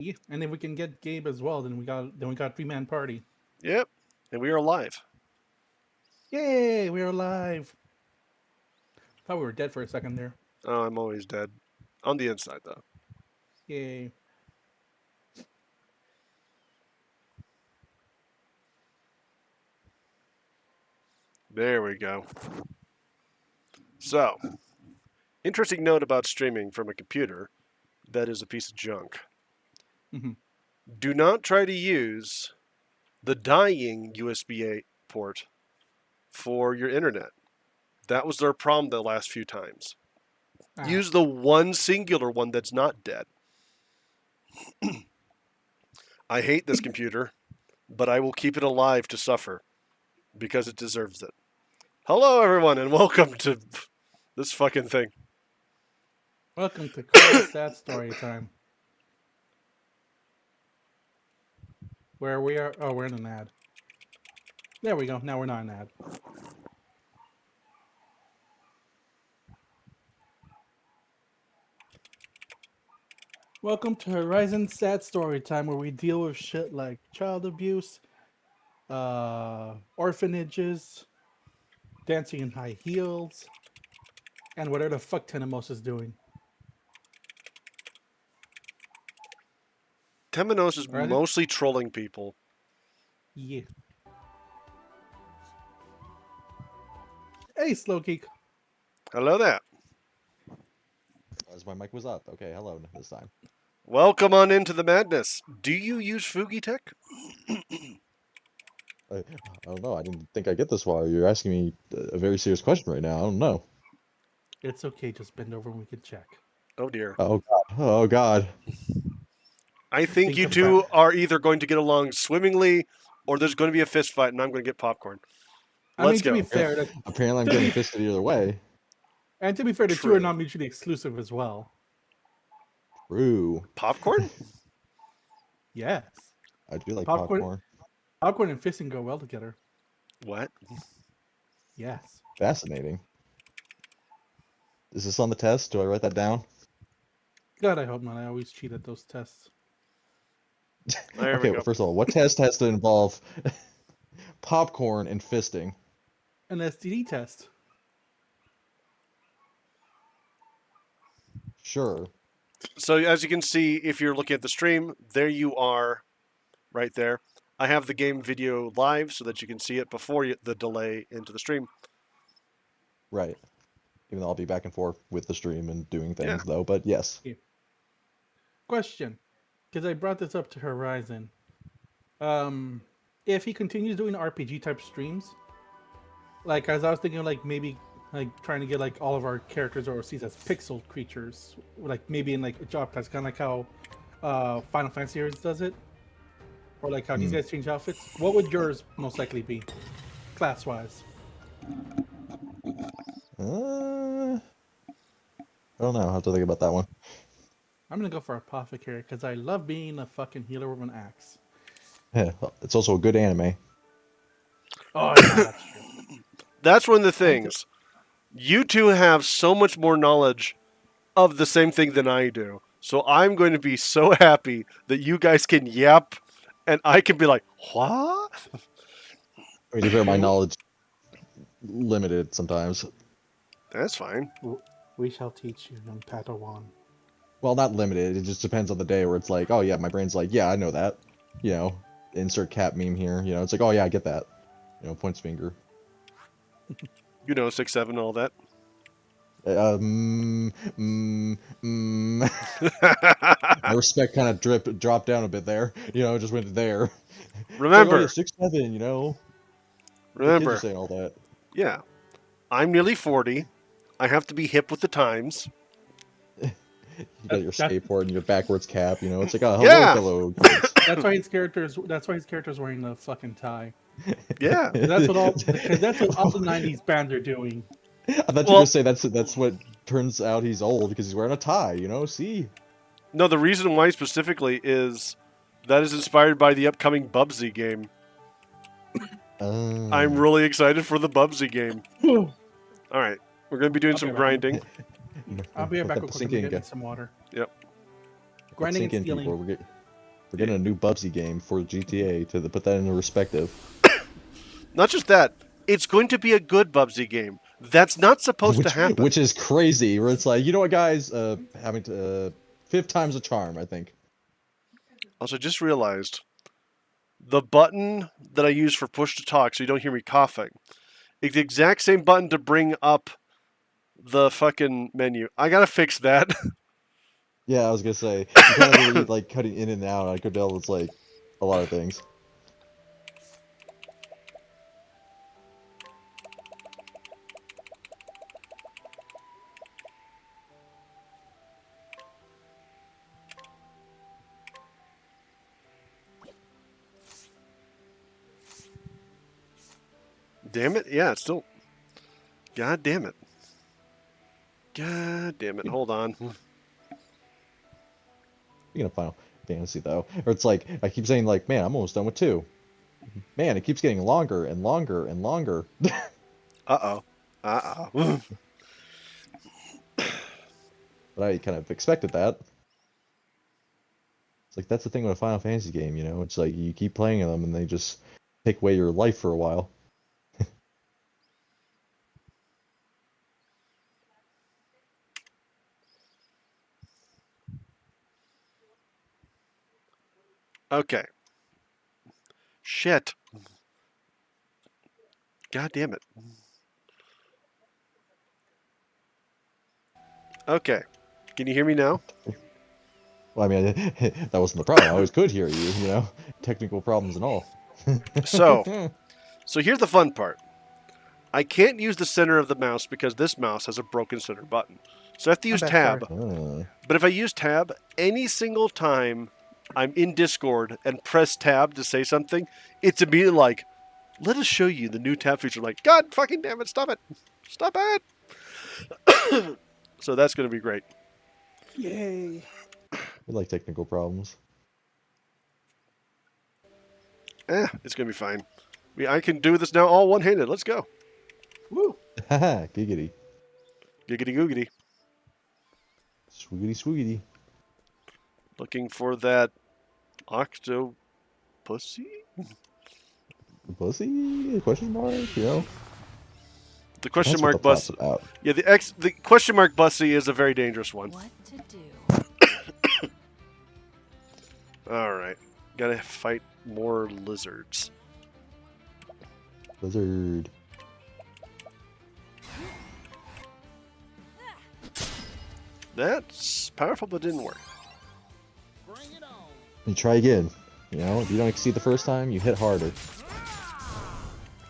Yeah, and if we can get Gabe as well, then we got 3-man party. Yep. And we are live. Yay, we're alive. Thought we were dead for a second there. Oh, I'm always dead. On the inside, though. Yay. There we go. So, interesting note about streaming from a computer that is a piece of junk. Mhm. Do not try to use the dying USB-A port for your internet. That was their problem the last few times. Ah, Use the one singular one that's not dead. I hate this computer, but I will keep it alive to suffer because it deserves it. Hello, everyone, and welcome to this fucking thing. welcome to Crash That Story Time. Where we are. Oh, we're in an ad. There we go. Now we're not an ad. Welcome to Horizon Sad Story Time, where we deal with shit like child abuse, orphanages, dancing in high heels, and whatever the fuck Tenemos is doing. Temenos is Ready? mostly trolling people. Yeah. Hey, Slow Geek. Hello there. As my mic was up. Okay, hello this time. Welcome on into the madness. Do you use Fugi Tech? I don't know. I didn't think I'd get this far. You're asking me a very serious question right now. I don't know. It's okay, just bend over and we can check. Oh dear. Oh God. Oh God. I think you Think two about- are either going to get along swimmingly or there's going to be a fist fight and I'm going to get popcorn. I mean, Let's to go. be fair, Apparently, I'm getting fisted either way. and to be fair, the two True. are not mutually exclusive as well. True. Popcorn? Yes, I do like Popcorn- popcorn. popcorn and fisting go well together. What? Yes. Fascinating. Is this on the test? Do I write that down? God, I hope not. I always cheat at those tests. There Okay. we Well, go. first of all, what test has to involve popcorn and fisting? An STD test. Sure. So as you can see, if you're looking at the stream, there you are, right there. I have the game video live so that you can see it before the delay into the stream. Right. Even though I'll be back and forth with the stream and doing things, Yeah. though. But yes. Question, because I brought this up to Horizon. If he continues doing RPG type streams, like as I was thinking, like maybe like trying to get like all of our characters overseas as pixel creatures, like maybe in like a job class, kind of like how Final Fantasy series does it, or like how these guys change outfits. What would yours most likely be, class wise? I don't know. I'll have to think about that one. I'm gonna go for Apothecary because I love being a fucking healer with an axe. Yeah, it's also a good anime. Oh, yeah, that's true. That's one of the things. You two have so much more knowledge of the same thing than I do. So I'm going to be so happy that you guys can yap and I can be like, what? I mean, to be fair, my knowledge limited sometimes. That's fine. We shall teach you, young Padawan. Well, not limited. It just depends on the day where it's like, oh yeah, my brain's like, yeah, I know that. You know, insert cat meme here. You know, it's like, oh yeah, I get that. You know, points finger. You know, 6'7", all that. My respect kind of dropped down a bit there. You know, just went there. It's like, oh, Remember, yeah, 6'7", you know. The kids remember, are saying all that. yeah, I'm nearly 40. I have to be hip with the times. You got your That- skateboard and your backwards cap. You know, it's like, oh, hello, Yeah. hello. Kids. That's why his character's. That's why his character's wearing the fucking tie. Yeah. 'Cause that's what all. Because that's what all the '90s bands are doing. I thought you were Well- gonna say that's what turns out he's old because he's wearing a tie. You know, see. No, the reason why specifically is that is inspired by the upcoming Bubsy game. I'm really excited for the Bubsy game. All right, we're going to be doing some Okay, grinding. I'll be right back real Let that quick. sink I'm in, getting guys. some water. Yep. Grinding and Sink in, stealing. people. We're getting a new Bubsy game for GTA to put that into perspective. Not just that, it's going to be a good Bubsy game. That's not supposed to happen. Which is crazy. Where it's like, you know what, guys? Having to 5th time's a charm, I think. Also, just realized the button that I use for push to talk, so you don't hear me coughing, is the exact same button to bring up the fucking menu. I gotta fix that. Yeah, I was gonna say, you kind of really like cutting in and out. I could tell it's like a lot of things. Damn it. Yeah, it's still... God damn it. God damn it. Hold on. Speaking of Final Fantasy, though, or it's like, I keep saying, like, man, I'm almost done with 2. Man, it keeps getting longer and longer and longer. Uh-oh. Uh-oh. But I kind of expected that. It's like, that's the thing with a Final Fantasy game, you know? It's like, you keep playing them and they just take away your life for a while. Okay. Shit. God damn it. Okay. Can you hear me now? Well, I mean, that wasn't the problem. I always could hear you, you know? Technical problems and all. So here's the fun part. I can't use the center of the mouse because this mouse has a broken center button. So I have to use tab. But if I use tab, any single time I'm in Discord and press tab to say something, it's immediately like, let us show you the new tab feature. Like, God fucking damn it, stop it. Stop it. So that's going to be great. Yay. We like technical problems. It's going to be fine. I can do this now all one-handed. Let's go. Woo. Haha, giggity. Giggity googity. Swoogity swoogity. Looking for that octo pussy? Pussy? Question mark? You know? The question That's mark what the bus. plot's about. Yeah, the question mark bussy is a very dangerous one. What to do? All right, gotta fight more lizards. Lizard. That's powerful, but didn't work. You try again. You know, if you don't exceed the first time, you hit harder.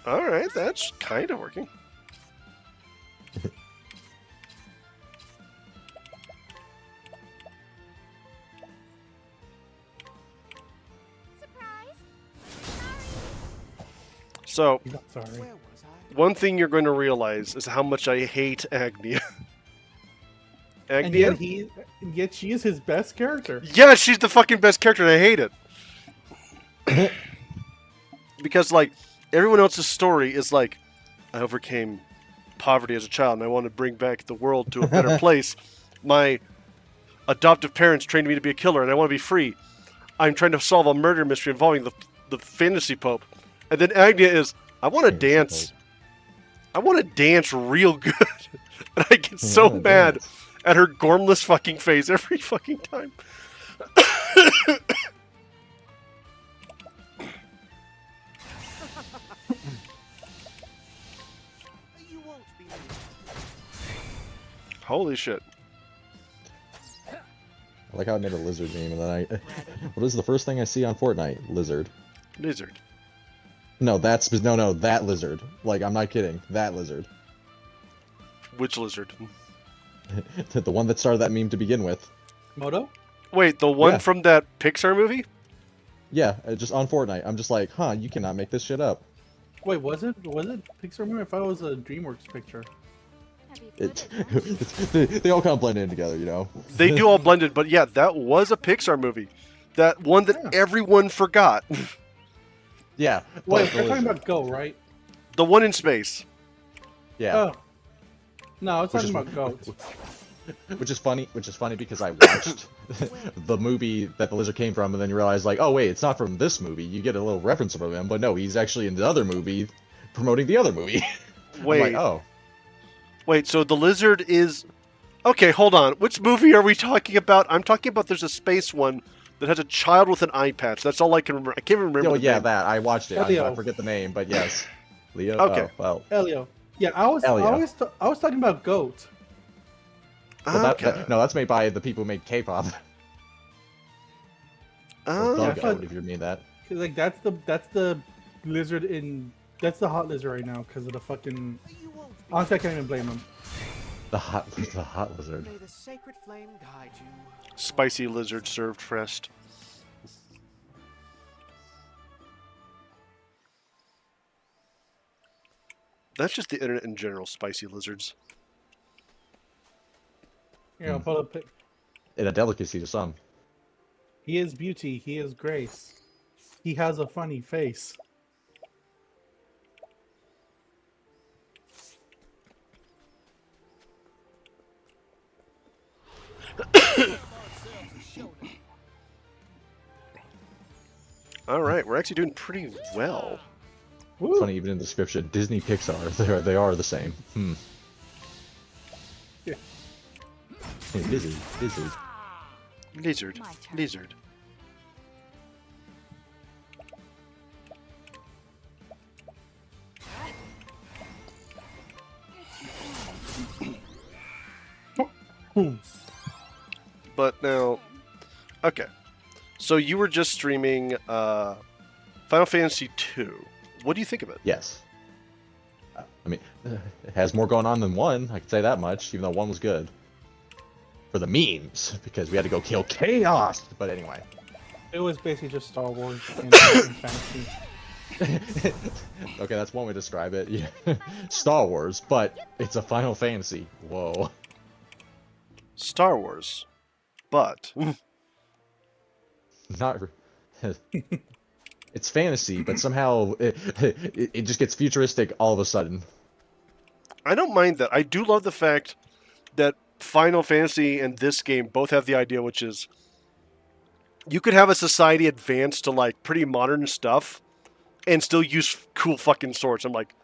All right, that's kind of working. So, Sorry. one thing you're going to realize is how much I hate Agnia. And Agnia? yet she is his best character. Yeah, she's the fucking best character, and I hate it. Because, like, everyone else's story is like, I overcame poverty as a child, and I want to bring back the world to a better place. My adoptive parents trained me to be a killer, and I want to be free. I'm trying to solve a murder mystery involving the fantasy pope. And then Agnia is, I want to dance. I want to dance real good. And I get so mad at her gormless fucking face every fucking time. Holy shit. I like how I made a lizard meme, and then what is the first thing I see on Fortnite? Lizard. Lizard. No, that lizard. Like, I'm not kidding. That lizard. Which lizard? The one that started that meme to begin with. Moto? Wait, the one Yeah. from that Pixar movie? Yeah, just on Fortnite. I'm just like, huh, you cannot make this shit up. Wait, was it Pixar movie? I thought it was a DreamWorks picture. They all kind of blend in together, you know? They do all blended, but yeah, that was a Pixar movie. That one that everyone forgot. Yeah. Wait, we're talking about Go, right? The one in space. Yeah. Oh. No, I was Which talking is- about Goat. Which is funny because I watched the movie that the lizard came from, and then you realize like, oh wait, it's not from this movie. You get a little reference from him, but no, he's actually in the other movie, promoting the other movie. Wait, I'm like, oh, wait. So the lizard is. Okay, hold on. Which movie are we talking about? I'm talking about there's a space one that has a child with an eye patch. That's all I can remember. I can't remember. oh the yeah, name. that I watched it. Elio. I forget the name, but yes, Leo. Okay. Oh, well, Elio. Yeah, I was talking about Goat. well Okay. no, that's made by the people who made K-pop. Or yeah, I the thought- Goat, if you mean that. 'Cause, like that's the lizard in that's the hot lizard right now because of the fucking. Honestly, I can't even blame him. The hot lizard. May the sacred flame guide you. Spicy lizard served fresh. That's just the internet in general. Spicy lizards. Here, I'll pull up. And a delicacy to some. He is beauty. He is grace. He has a funny face. All right, we're actually doing pretty well. Woo. Funny, even in the description, Disney Pixar, they are the same. Yeah. Hey, busy. Lizard. My turn. Lizard. Boom. But now, okay. So you were just streaming Final Fantasy II. What do you think of it? Yes. I mean, it has more going on than one, I can say that much, even though one was good. For the memes, because we had to go kill Chaos! But anyway. It was basically just Star Wars and fantasy. Okay, that's one way to describe it. Yeah. Star Wars, but it's a Final Fantasy. Whoa. Star Wars. But Not... It's fantasy, but somehow it just gets futuristic all of a sudden. I don't mind that. I do love the fact that Final Fantasy and this game both have the idea, which is you could have a society advance to like pretty modern stuff and still use cool fucking swords. I'm like,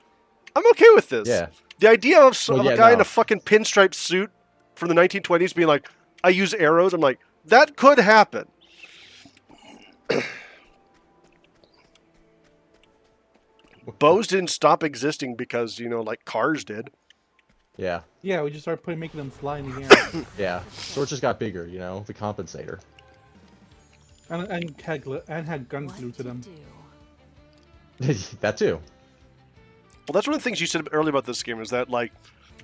I'm okay with this. Yeah. The idea of, Well, of yeah, a guy in no. a fucking pinstripe suit from the 1920s being like, I use arrows. I'm like, that could happen. Bows didn't stop existing because, you know, like cars did. Yeah. Yeah, we just started making them fly in the air. Yeah. Swords just got bigger, you know, the compensator. and had guns What glued to them. do? That too. Well, that's one of the things you said earlier about this game is that, like,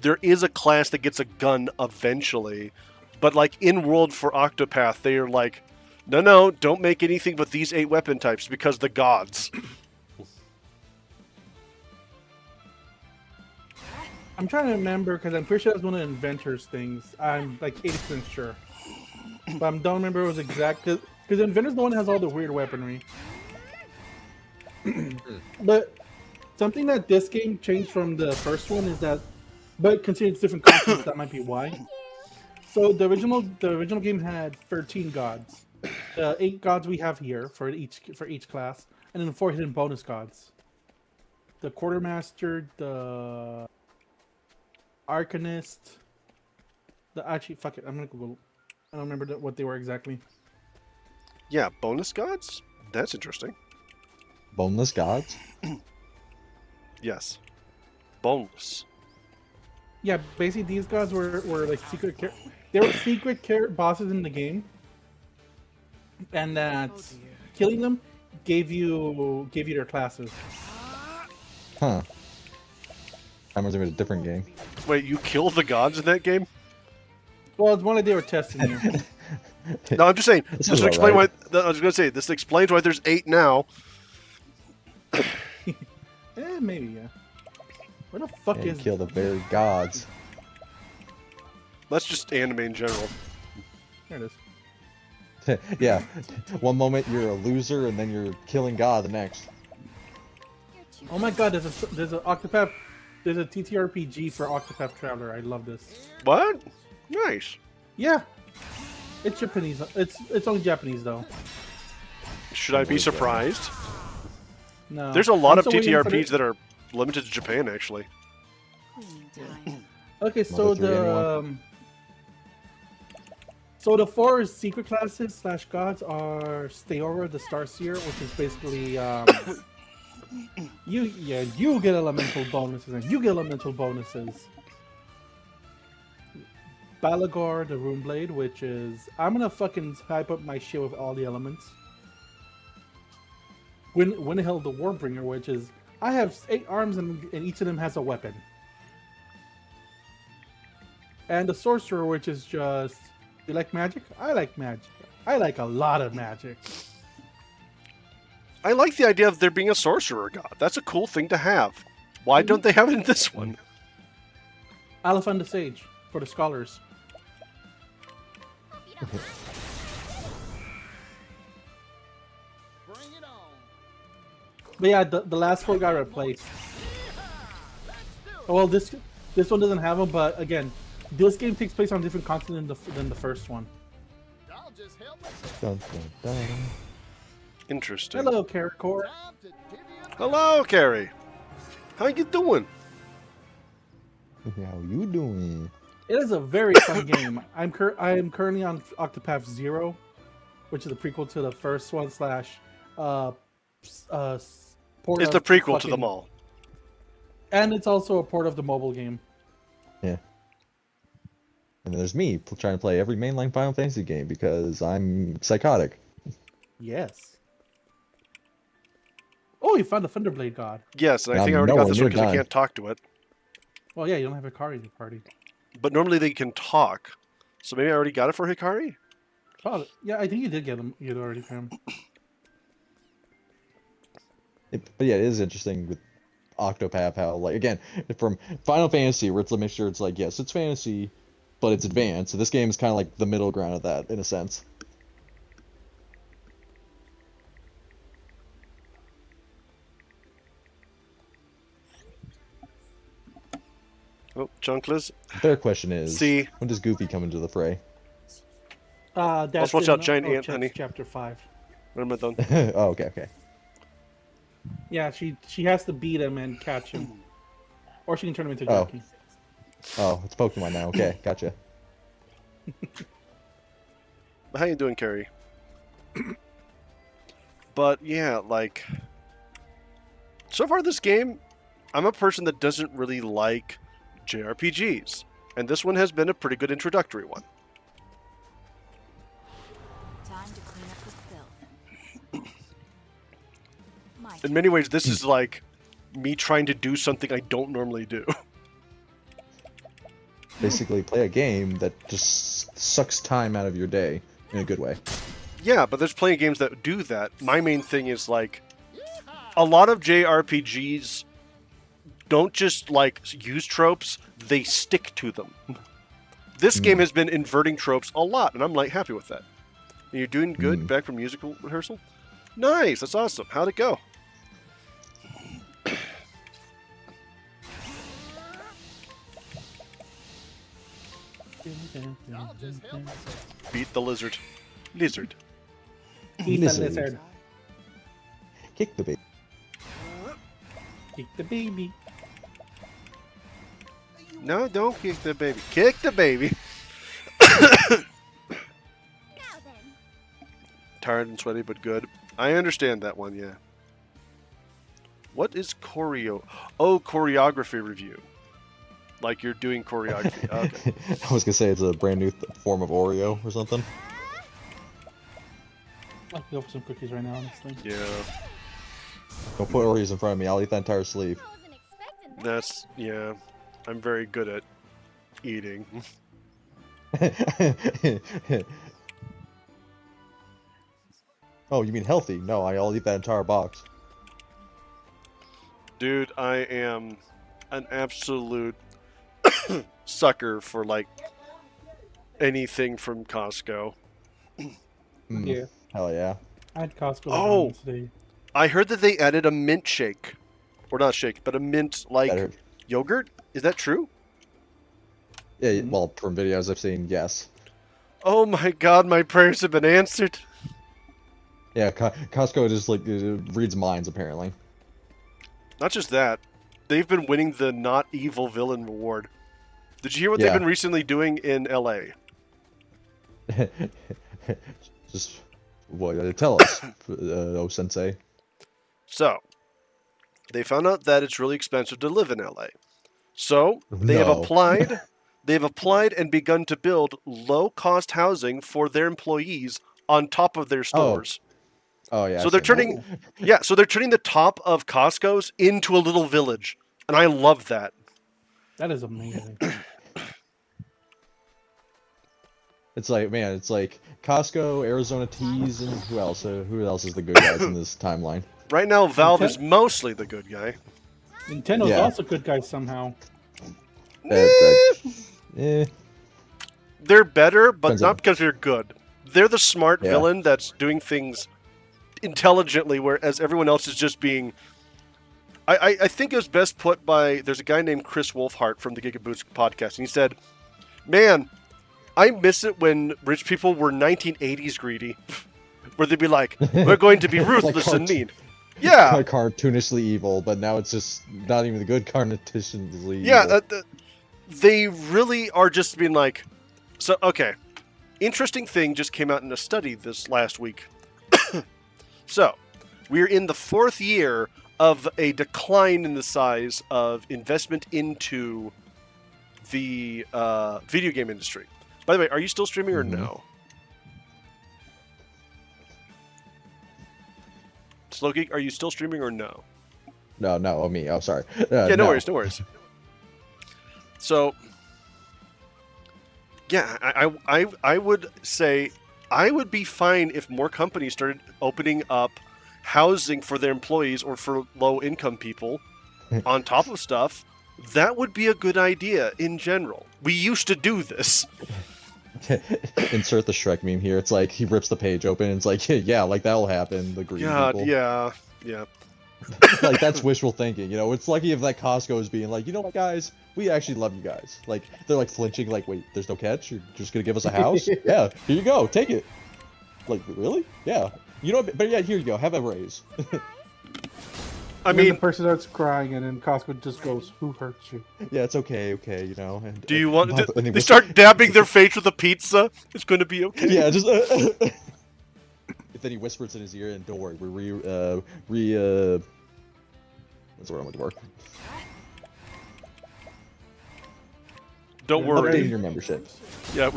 there is a class that gets a gun eventually, but, like, in World for Octopath, they are like, no, don't make anything but these 8 weapon types because the gods. I'm trying to remember because I'm pretty sure that was one of the inventors' things. I'm like 80% sure, but I don't remember it was exact because the inventor's the one that has all the weird weaponry. But something that this game changed from the first one is that, but considering it's different continents, that might be why. So the original game had 13 gods, the 8 gods we have here for each class, and then 4 hidden bonus gods. The quartermaster, the Arcanist, actually, fuck it, I'm gonna Google. I don't remember what they were exactly. Yeah, bonus gods? That's interesting. Boneless gods? Yes. Boneless. Yeah, basically these gods were like they were secret bosses in the game, and that killing them gave you their classes. Huh. I remember it was a different game. Wait, you kill the gods in that game? Well, it's one that they were testing you. No, I'm just saying. This This is would explain alright. why. I was going to say this explains why there's 8 now. Maybe yeah. Where the fuck And is? kill the very gods. That's just anime in general. There it is. Yeah. One moment you're a loser, and then you're killing God the next. Oh my god, there's a TTRPG for OctoPath Traveler. I love this. What? Nice. Yeah, it's Japanese. It's only Japanese though. Should I be surprised? No. There's a lot I'm of still waiting for TTRPGs that are limited to Japan, actually. Okay, so Mother 3 anyone? So the 4 secret classes / gods are Staora, the Starseer, which is basically you get elemental bonuses and you get elemental bonuses. Balagor, the Runeblade, which is I'm gonna fucking hype up my shit with all the elements. Winhill, the Warbringer, which is I have 8 arms and each of them has a weapon. And the Sorcerer, which is just you like magic? I like magic. I like a lot of magic. I like the idea of there being a sorcerer god. That's a cool thing to have. Why don't they have it in this one? Alephan the Sage for the scholars. But yeah, the last 4 got replaced. Well, this one doesn't have them, but again, this game takes place on a different continent than the first one. Dun, dun, dun. Interesting. Hello, Caricor. Hello, Carrie. How you doing? How you doing? It is a very fun game. I am currently on OctoPath 0, which is a prequel to the first one / port It's of the prequel to fucking- them all. And it's also a port of the mobile game. Yeah. And then there's me trying to play every mainline Final Fantasy game because I'm psychotic. Yes. Oh, you found the Thunderblade God. Yes, and I I'm think I already got nowhere this one near because I done. can't talk to it. Well, yeah, you don't have Hikari in your party. But normally they can talk. So maybe I already got it for Hikari? Oh, yeah, I think you did get him. You already found him. But yeah, it is interesting with Octopath how, like, again, from Final Fantasy, where it's a mixture, it's like, yes, it's fantasy, but it's advanced. So this game is kind of like the middle ground of that, in a sense. Oh, Chunkless. Their question is, See. when does Goofy come into the fray? That's watch in, out, giant ant, chapter, honey. Chapter 5. When am I done? Oh, okay. Yeah, she has to beat him and catch him. Or she can turn him into Oh. Jerky. Oh, it's Pokemon now. Okay, gotcha. How you doing, Carrie? But yeah, like, so far this game, I'm a person that doesn't really like JRPGs, and this one has been a pretty good introductory one. Time to clean up the filth. My In many ways, this is like me trying to do something I don't normally do. Basically, play a game that just sucks time out of your day in a good way. Yeah, but there's plenty of games that do that. My main thing is like, a lot of JRPGs don't just like use tropes, they stick to them. This game has been inverting tropes a lot, and I'm like happy with that. And you're doing good back from musical rehearsal? Nice, that's awesome. How'd it go? Beat the lizard. Lizard. Eat the Lizard. lizard. Kick the baby. Eat the baby. No, don't kick the baby. Kick the baby. Tired and sweaty, but good. I understand that one, yeah. What is choreo? Oh, choreography review. Like you're doing choreography. Okay. I was gonna say it's a brand new form of Oreo or something. I could go for some cookies right now, honestly. Yeah, Don't put Oreos in front of me. I'll eat that entire sleeve. wasn't expecting that. that's, yeah. I'm very good at eating. Oh, you mean healthy? No, I'll eat that entire box. Dude, I am an absolute sucker for, like, anything from Costco. Mm, Yeah. Hell yeah. I had Costco Oh. today. I heard that they added a mint shake. Or not shake, but a mint, like, Better. yogurt? Is that true? Yeah, well, from videos I've seen, yes. Oh my god, my prayers have been answered. Yeah, Costco just like reads minds apparently. Not just that, they've been winning the not evil villain reward. Did you hear what Yeah. they've been recently doing in LA? Just what? Tell us, oh sensei. So, they found out that it's really expensive to live in LA. So, they have No. applied. They've applied and begun to build low-cost housing for their employees on top of their stores. Oh yeah. So I've they're seen that. turning, yeah. So they're turning the top of Costco's into a little village, and I love that. That is amazing. It's like, man, it's like Costco, Arizona Teas, and who else? Who else is the good guys in this timeline? Right now, Valve is mostly the good guy. Nintendo's Yeah. also good guys somehow. Eh. They're better, but Depends not on- because they're good. They're the smart Yeah. villain that's doing things intelligently, whereas everyone else is just being. I think it was best put by. There's a guy named Chris Wolfhart from the Gigaboots podcast, and he said, "Man, I miss it when rich people were 1980s greedy, where they'd be like, we're going to be ruthless and mean." Yeah, Like cartoonishly evil, but now it's just not even the good cartoonishly yeah. evil. They really are just being like, so okay. Interesting thing just came out in a study this last week. So, we're in the 4th year of a decline in the size of investment into the video game industry. By the way, are you still streaming or no? Slowgeek, are you still streaming or no? No, me. Oh, sorry. Yeah, no worries, no worries. So, yeah, I would say I would be fine if more companies started opening up housing for their employees or for low-income people on top of stuff. That would be a good idea in general. We used to do this. Insert the Shrek meme here. It's like he rips the page open and it's like, yeah, like that'll happen. The greedy God, people. yeah. Like that's wishful thinking, you know. It's lucky if that Costco is being like, you know what, guys, we actually love you guys. Like they're like flinching, like, wait, there's no catch. You're just gonna give us a house? Yeah, here you go, take it. Like really? Yeah. You know what? But yeah, here you go. Have a raise. I And then mean, the person starts crying, and then Costco just goes, "Who hurt you?" Yeah, it's okay, you know. And, do you want? and They start dabbing their face with a pizza. It's going to be okay. Yeah, just. Then he whispers in his ear, and don't worry, we're what's the word I'm looking for? Don't Updating worry. your membership. Yeah,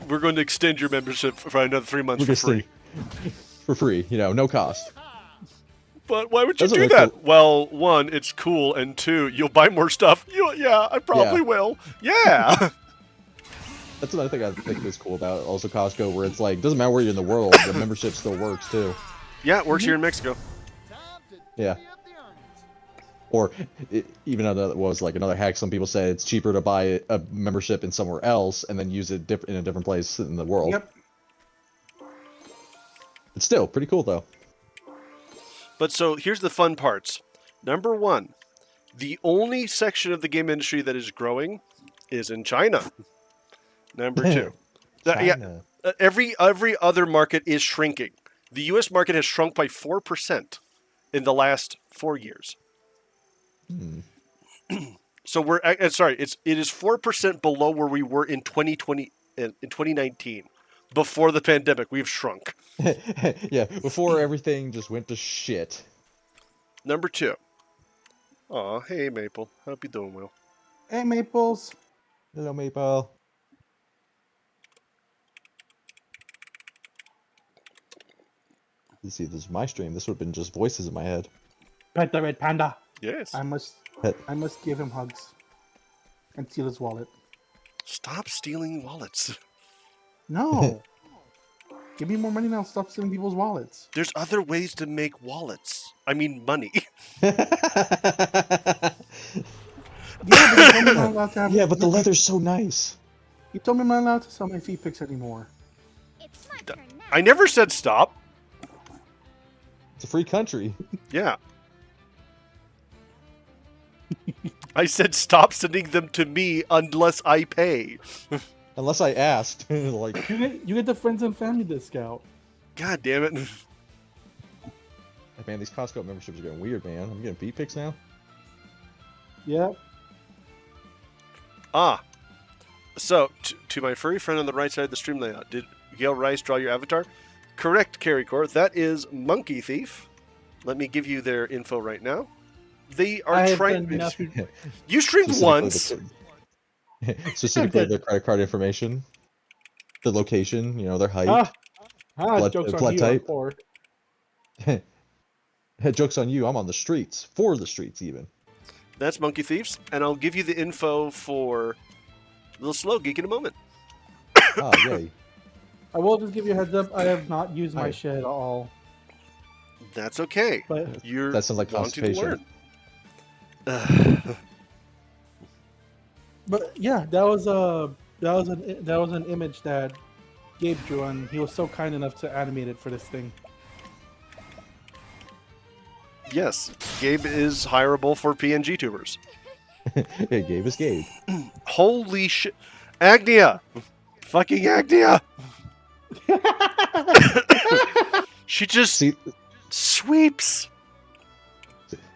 we're going to extend your membership for another 3 months We're for gonna free. for free, you know, no cost. But why would you That's do what that? makes Well, 1, it's cool, and 2, you'll buy more stuff. Yeah, I probably will. Yeah. That's another thing I think is cool about also Costco, where it's like, doesn't matter where you're in the world, the membership still works too. Yeah, it works here in Mexico. Yeah. Or even though that was like another hack, some people say it's cheaper to buy a membership in somewhere else and then use it in a different place in the world. Yep. It's still pretty cool though. But so here's the fun parts. Number 1, the only section of the game industry that is growing is in China. Number 2, China. every other market is shrinking. The U.S. market has shrunk by 4% in the last 4 years. So we're sorry, it is 4% below where we were in 2020 in 2019. Before the pandemic, we've shrunk. Yeah, before everything just went to shit. Number 2. Aw, hey Maple, hope you doing well. Hey, Maples. Hello, Maple. You see, this is my stream. This would have been just voices in my head. Pet the red panda. Yes. I must give him hugs and steal his wallet. Stop stealing wallets. No. Give me more money and I'll stop stealing people's wallets. There's other ways to make wallets. I mean, money. Yeah, but you told me I'm not allowed to have. Yeah, but the leather's so nice. You told me I'm not allowed to sell my feet pics anymore. It's my turn now. I never said stop. It's a free country. Yeah. I said stop sending them to me unless I pay. Unless I asked. Like, You get the friends and family discount. God damn it. man, these Costco memberships are getting weird, man. I'm getting feet pics now. Yeah. So, to my furry friend on the right side of the stream layout, did Gail Rice draw your avatar? Correct, Carrie Core. That is MonkeyThief. Let me give you their info right now. They are I have trying. done nothing. You streamed once. Specifically, their credit card information, the location, their height, Jokes on blood you, type. I'm poor. Joke's on you. I'm on the streets, for the streets, even. That's Monkey Thieves, and I'll give you the info for Little Slow Geek in a moment. Yay. I will just give you a heads up. I have not used my Alright. shit at all. That's okay. But You're That sounds like wanting to constipation. learn. But yeah, that was an image that Gabe drew, and he was so kind enough to animate it for this thing. Yes, Gabe is hireable for PNG tubers. Hey, Gabe is Gabe. Holy shit. Agnia! Fucking Agnia! She just sweeps.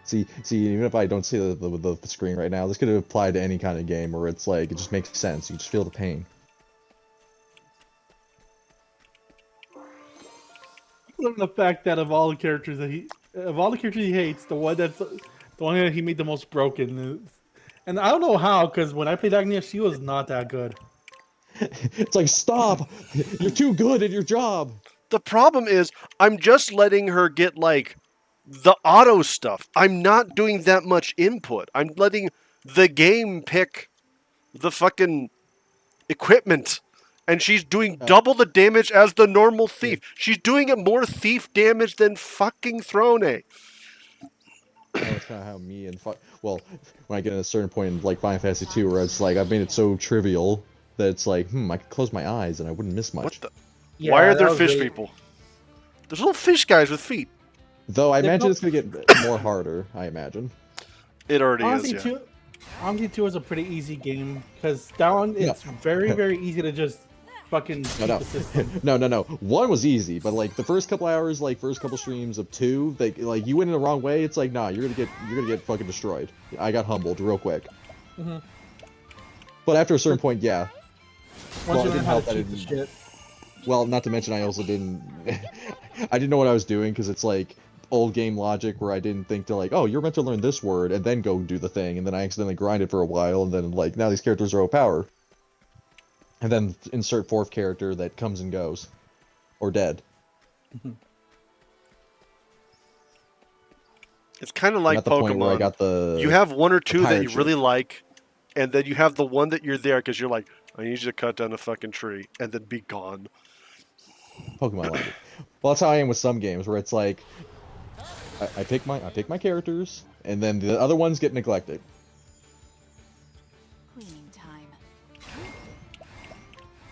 See, even if I don't see the screen right now, this could apply to any kind of game where it's like, it just makes sense. You just feel the pain. The fact that of all the characters he hates, the one that he made the most broken is, and I don't know how, because when I played Agnes, she was not that good. It's like, stop! You're too good at your job! The problem is, I'm just letting her get, like, the auto stuff. I'm not doing that much input. I'm letting the game pick the fucking equipment. And she's doing double the damage as the normal thief. She's doing it more thief damage than fucking Throne. That's kind of how me and when I get at a certain point in like Final Fantasy 2 where it's like I've made it so trivial that it's like, I could close my eyes and I wouldn't miss much. What the? Yeah, Why are that there was fish really- people? There's little fish guys with feet. Though I They're imagine not- it's gonna get more harder. I imagine. It already Honestly, is, yeah. Honestly, 2 is a pretty easy game, because that one, it's very, very easy to just fucking beat No. the system. No. 1 was easy, but like the first couple hours, like first couple streams of 2, they like you went in the wrong way. It's like, nah, you're gonna get fucking destroyed. I got humbled real quick. Mhm. But after a certain point, yeah. Once Well, you it learn didn't how help to that cheat it the shit. Well, not to mention I also didn't I didn't know what I was doing because it's like old game logic where I didn't think to like, oh, you're meant to learn this word and then go do the thing, and then I accidentally grinded for a while, and then like now these characters are overpowered. And then insert 4th character that comes and goes. Or dead. It's kind of I'm like at the point where I Pokemon. got the You have one or two that pirate you ship. really like, and then you have the one that you're there because you're like, I need you to cut down a fucking tree and then be gone. Pokemon logic. Well, that's how I am with some games where it's like I pick my characters and then the other ones get neglected. Cleaning time.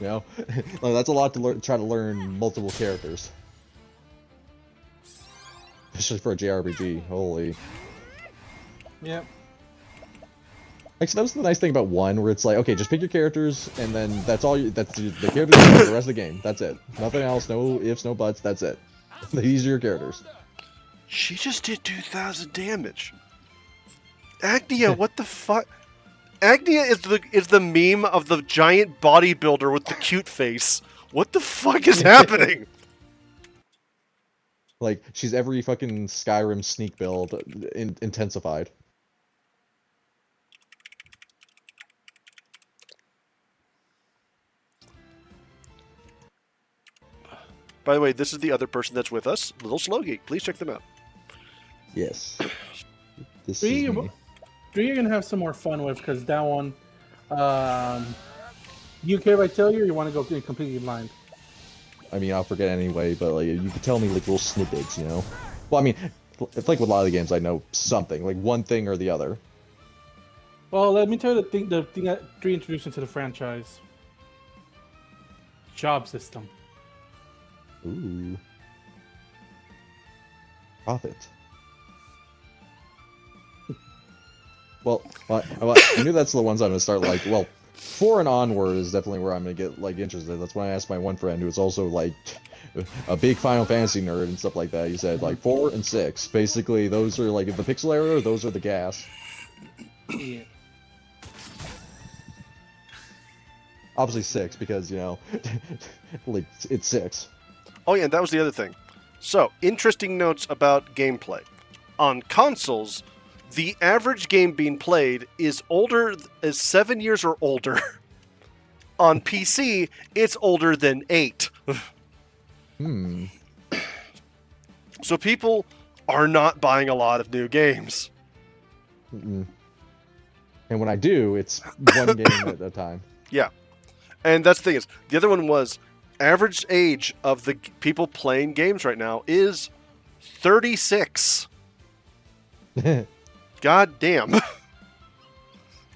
You know, like, that's a lot to try to learn multiple characters, especially for a JRPG. Holy. Yeah. Actually, that was the nice thing about 1, where it's like, okay, just pick your characters, and then that's all. That's the characters for the rest of the game. That's it. Nothing else. No ifs, no buts. That's it. These are your characters. She just did 2,000 damage. Agnia, what the fuck? Agnia is the meme of the giant bodybuilder with the cute face. What the fuck is happening? Like she's every fucking Skyrim sneak build intensified. By the way, this is the other person that's with us, Little Slow Geek. Please check them out. Yes. This Three, is me. you're gonna have some more fun with, because that one, you care if I tell you, or you want to go completely blind? I mean, I'll forget anyway, but like you can tell me like little snippets, you know. Well, I mean, it's like with a lot of the games, I know something, like one thing or the other. Well, let me tell you the thing that reintroduced into the franchise. Job system. Ooh. Profit. I knew that's the ones I'm gonna start like. Well, 4 and onward is definitely where I'm gonna get like interested. That's when I asked my one friend who is also like a big Final Fantasy nerd and stuff like that. He said like 4 and 6. Basically, those are like the pixel era. Those are the gas. Yeah. Obviously 6 because you know, like it's 6. Oh yeah, that was the other thing. So, interesting notes about gameplay. On consoles, the average game being played is 7 years or older. On PC, it's older than 8. So people are not buying a lot of new games. And when I do, it's one game at a time. Yeah. And that's the thing is, the other one was average age of the people playing games right now is 36. God damn.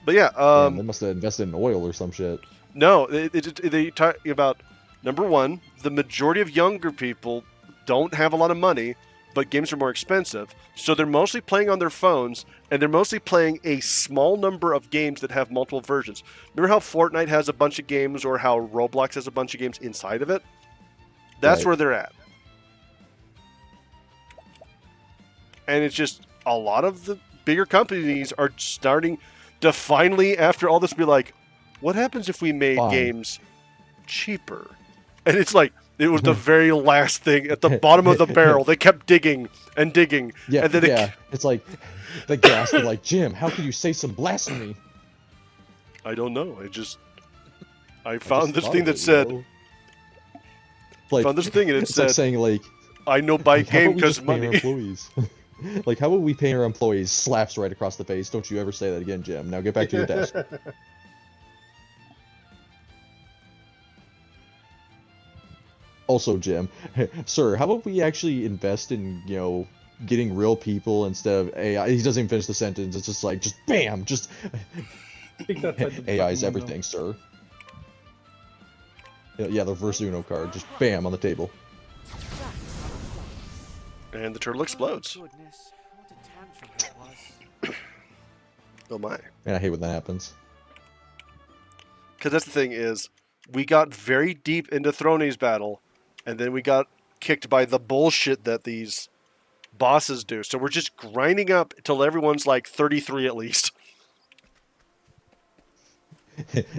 But yeah, Man, they must have invested in oil or some shit. no, they talk about, number one, the majority of younger people don't have a lot of money, but games are more expensive. So they're mostly playing on their phones, and they're mostly playing a small number of games that have multiple versions. Remember how Fortnite has a bunch of games, or how Roblox has a bunch of games inside of it? That's Right. where they're at. And it's just, a lot of the bigger companies are starting to finally, after all this, be like, what happens if we made Fine. games cheaper? And it's like, it was the very last thing at the bottom of the barrel. They kept digging and digging. Yeah, and then yeah. It's like the gas. They're like, Jim, how could you say some blasphemy? I don't know. I found this thought thing of that it, said, you know? Like, found this thing and it it's said, like saying like, I know buy like, how game about we because just pay our money. employees? Like, how about we pay our employees? Slaps right across the face. Don't you ever say that again, Jim. Now get back to your desk. Also, Jim, sir, how about we actually invest in, you know, getting real people instead of AI? He doesn't even finish the sentence. It's just like, just bam, just I think that's like the AI is fucking window. everything, sir. Yeah, the reverse Uno card, just bam on the table. And the turtle explodes. Goodness, what a tantrum that was. Oh my. Man, I hate when that happens. Because that's the thing is, we got very deep into Throny's battle, and then we got kicked by the bullshit that these bosses do. So we're just grinding up till everyone's like 33 at least.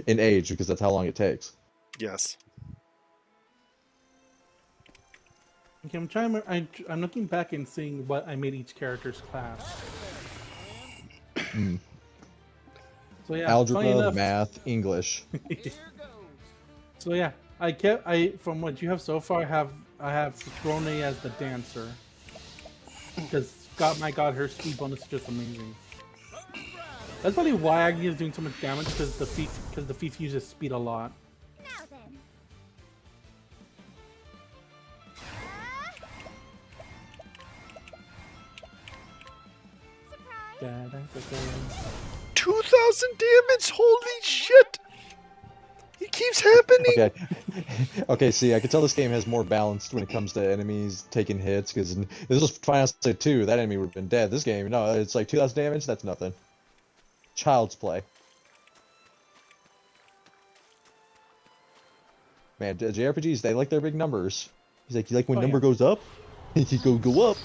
In age, because that's how long it takes. Yes. Okay, I'm looking back and seeing what I made each character's class. So yeah, funny Algebra, enough, math, English. So yeah, from what you have so far, I have Throne as the dancer. Because my god, her speed bonus is just amazing. That's probably why Agni is doing so much damage, because the thief uses speed a lot. Now then. Surprise. 2,000 damage! Holy shit! It keeps happening! Okay. Okay, see, I can tell this game has more balance when it comes to enemies taking hits, because this was Final Fantasy 2, that enemy would have been dead. This game, no, it's like 2,000 damage, that's nothing. Child's play. Man, JRPGs, they like their big numbers. He's like, you like when Oh, number yeah. goes up? You go up.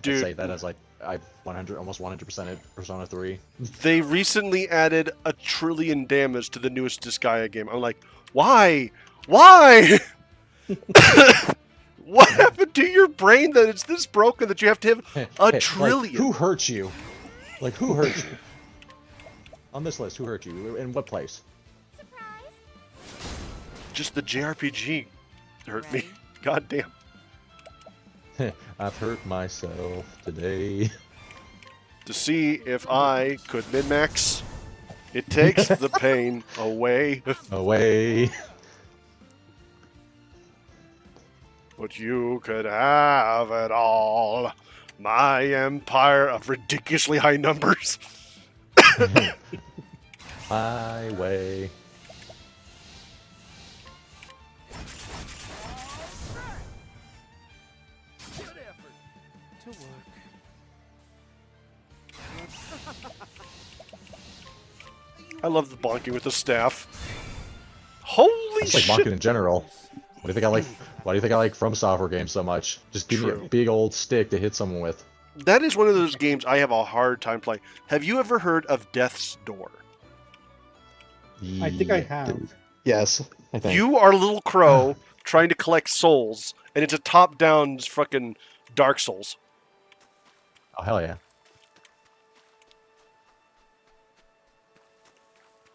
Dude. I'd say that as like, I almost 100%ed Persona 3. They recently added 1 trillion damage to the newest Disgaea game. I'm like, why? Why? What happened to your brain that it's this broken that you have to have a Like, trillion? who hurt you? Like, who hurt you? On this list, who hurt you? In what place? Surprise. Just the JRPG hurt me. God damn. I've hurt myself today. To see if I could min-max, it takes the pain away. Away. But you could have it all. My empire of ridiculously high numbers. Highway. To work. I love the bonking with the staff. Holy It's like shit! bonking in general. What do you think I like? Why do you think I like From Software games so much? Just give me True. a big old stick to hit someone with. That is one of those games I have a hard time playing. Have you ever heard of Death's Door? I think I have. Yes, I think. You are a little crow trying to collect souls, and it's a top-down fucking Dark Souls. Oh hell yeah!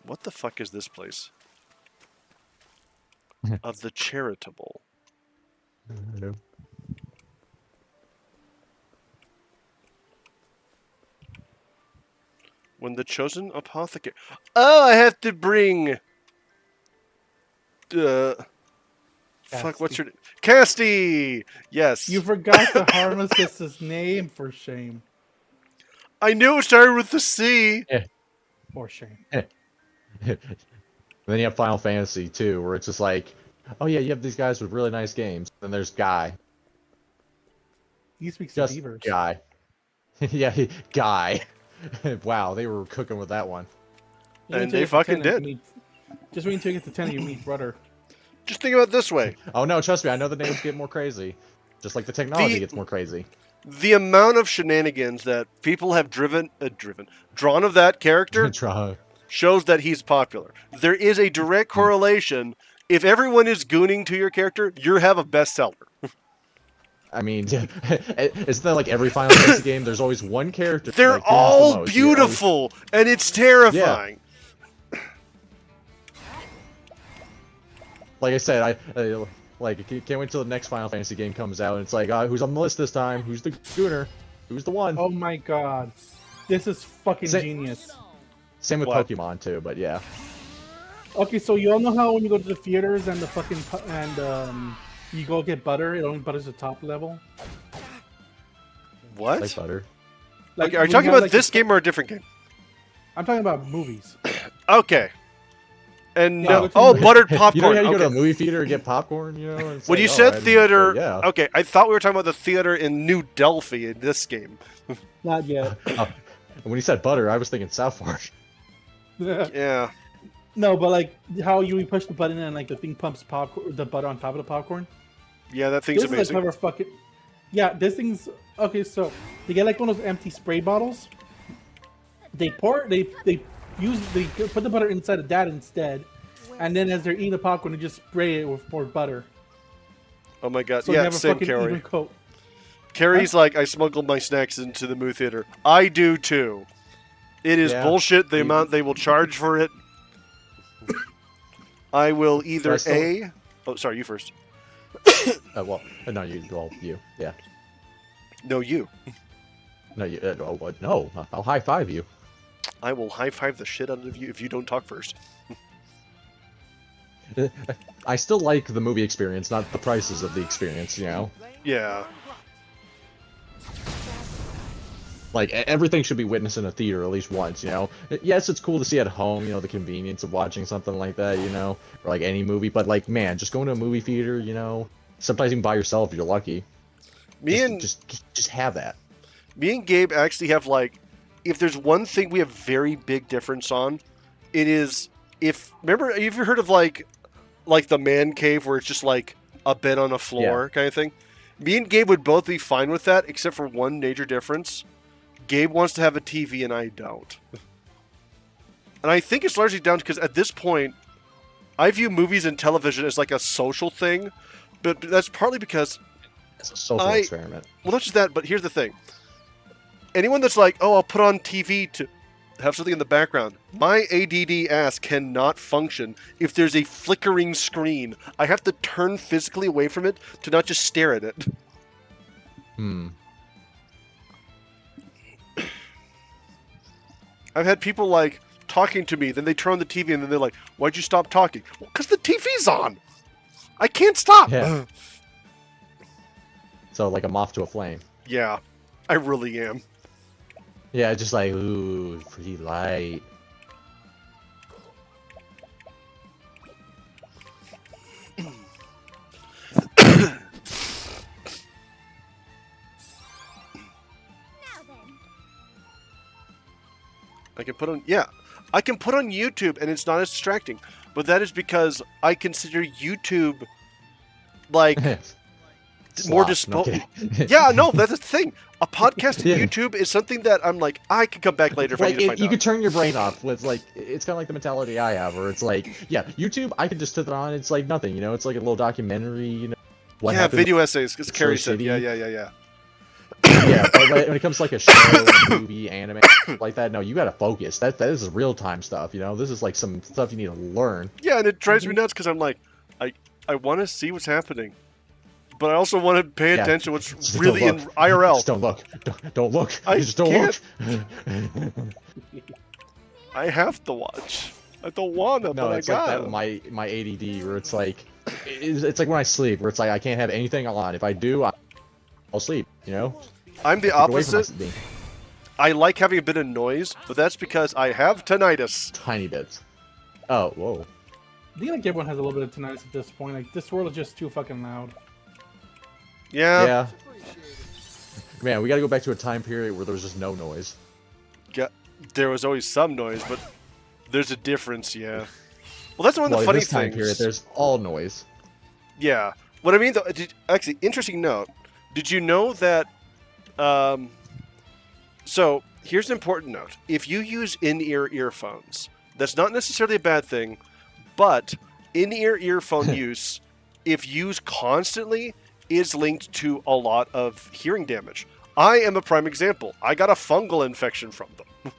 What the fuck is this place? Of the charitable. Hello. When the chosen apothecary. Oh, I have to bring. Fuck, what's your name? Casty! Yes. You forgot the Harmless's name, for shame. I knew it started with the C. For shame. And then you have Final Fantasy too, where it's just like, oh yeah, you have these guys with really nice games. Then there's Guy. He speaks to Just beavers. Guy. Yeah, Guy. Wow, they were cooking with that one. You wait And till they you get to fucking 10 and did. you just wait until you get to 10 and you meet brother. Just think about it this way. Oh no, trust me, I know the names get more crazy. Just like the technology gets more crazy. The amount of shenanigans that people have drawn of that character shows that he's popular. There is a direct correlation. If everyone is gooning to your character, you have a bestseller. I mean, isn't that like every Final Fantasy game? There's always one character. They're that goons the all most, beautiful, and it's terrifying. Like I said, I can't wait till the next Final Fantasy game comes out. And it's like, who's on the list this time? Who's the gooner? Who's the one? Oh my god. This is fucking genius. Same with What? Pokemon too, but yeah. Okay, so you all know how when you go to the theaters and the fucking you go get butter, it only butters the top level. What? Like butter. Like, Okay, are you when talking have, about like, this the- game or a different game? I'm talking about movies. Okay. And Yeah, no, look oh, at- buttered You popcorn. know how you go Okay. to a movie theater and get popcorn, you know? And it's When like, you oh, said I didn't- theater, yeah. okay, I thought we were talking about the theater in New Delphi in this game. Not yet. When you said butter, I was thinking South Park. Yeah. No, but like how you push the button and like the thing pumps popcorn, the butter on top of the popcorn. Yeah, that thing's This is a amazing. clever fucking. Yeah, this thing's okay. So they get like one of those empty spray bottles. They put the butter inside of that instead, and then as they're eating the popcorn, they just spray it with more butter. Oh my god. So you Yeah, have a same fucking Carrie. even coat. Carrie's like, I smuggled my snacks into the movie theater. I do too. It is Yeah. bullshit the You- amount they will charge for it. I will either I still- A. Oh, sorry, you first. No, you. Yeah. No, you. No, you. No, I'll high five you. I will high five the shit out of you if you don't talk first. I still like the movie experience, not the prices of the experience, you know? Yeah. Like, everything should be witnessed in a theater at least once, you know? Yes, it's cool to see at home, you know, the convenience of watching something like that, you know? Or, like, any movie, but, like, man, just going to a movie theater, you know? Sometimes even by yourself if you're lucky. Just have that. Me and Gabe actually have, like, if there's one thing we have very big difference on, it is remember, have you ever heard of like the man cave where it's just like a bed on a floor kind of thing? Me and Gabe would both be fine with that, except for one major difference. Gabe wants to have a TV and I don't. And I think it's largely down because at this point, I view movies and television as like a social thing, but that's partly because, It's a social experiment. well, not just that, but here's the thing. Anyone that's like, oh, I'll put on TV to have something in the background. My ADD ass cannot function if there's a flickering screen. I have to turn physically away from it to not just stare at it. I've had people like talking to me, then they turn on the TV and then they're like, why'd you stop talking? Well, because the TV's on. I can't stop. Yeah. So, like a moth to a flame. Yeah, I really am. Yeah, just like, ooh, pretty light. Now then. I can put on, yeah. I can put on YouTube and it's not as distracting. But that is because I consider YouTube like more disposable. Yeah, no, that's the thing. A podcast on Yeah. YouTube is something that I'm like, I could come back later if I need to find you out. could turn your brain off with like it's kind of like the mentality I have, where it's like, yeah, YouTube, I could just put it on. It's like nothing, you know. It's like a little documentary, you know. What Yeah, happened video essays, as Carrie said. City. Yeah. Yeah, but when it comes to like a show, a movie, anime, like that, no, you gotta focus. That is real time stuff, you know. This is like some stuff you need to learn. Yeah, and it drives me nuts because I'm like, I want to see what's happening, but I also want to pay Yeah, attention to what's just really don't in look. IRL. Just don't look. Don't look. I Just don't can't. look. I have to watch. I don't wanna, No, but it's I like gotta. that my ADD, where it's like it's like when I sleep, where it's like I can't have anything on. If I do, I'll sleep. You know. I'm the Take away from my opposite. sleep. I like having a bit of noise, but that's because I have tinnitus. Tiny bits. Oh, whoa. I think like everyone has a little bit of tinnitus at this point. Like this world is just too fucking loud. Yeah. Yeah. Man, we gotta go back to a time period where there was just no noise. There was always some noise, but there's a difference. Yeah. Well, that's one of the Well, in funny this time things. period, there's all noise. Yeah. What I mean, though, actually, interesting note. Did you know that? So here's an important note: if you use in-ear earphones, that's not necessarily a bad thing, but in-ear earphone use, if used constantly, is linked to a lot of hearing damage. I am a prime example. I got a fungal infection from them.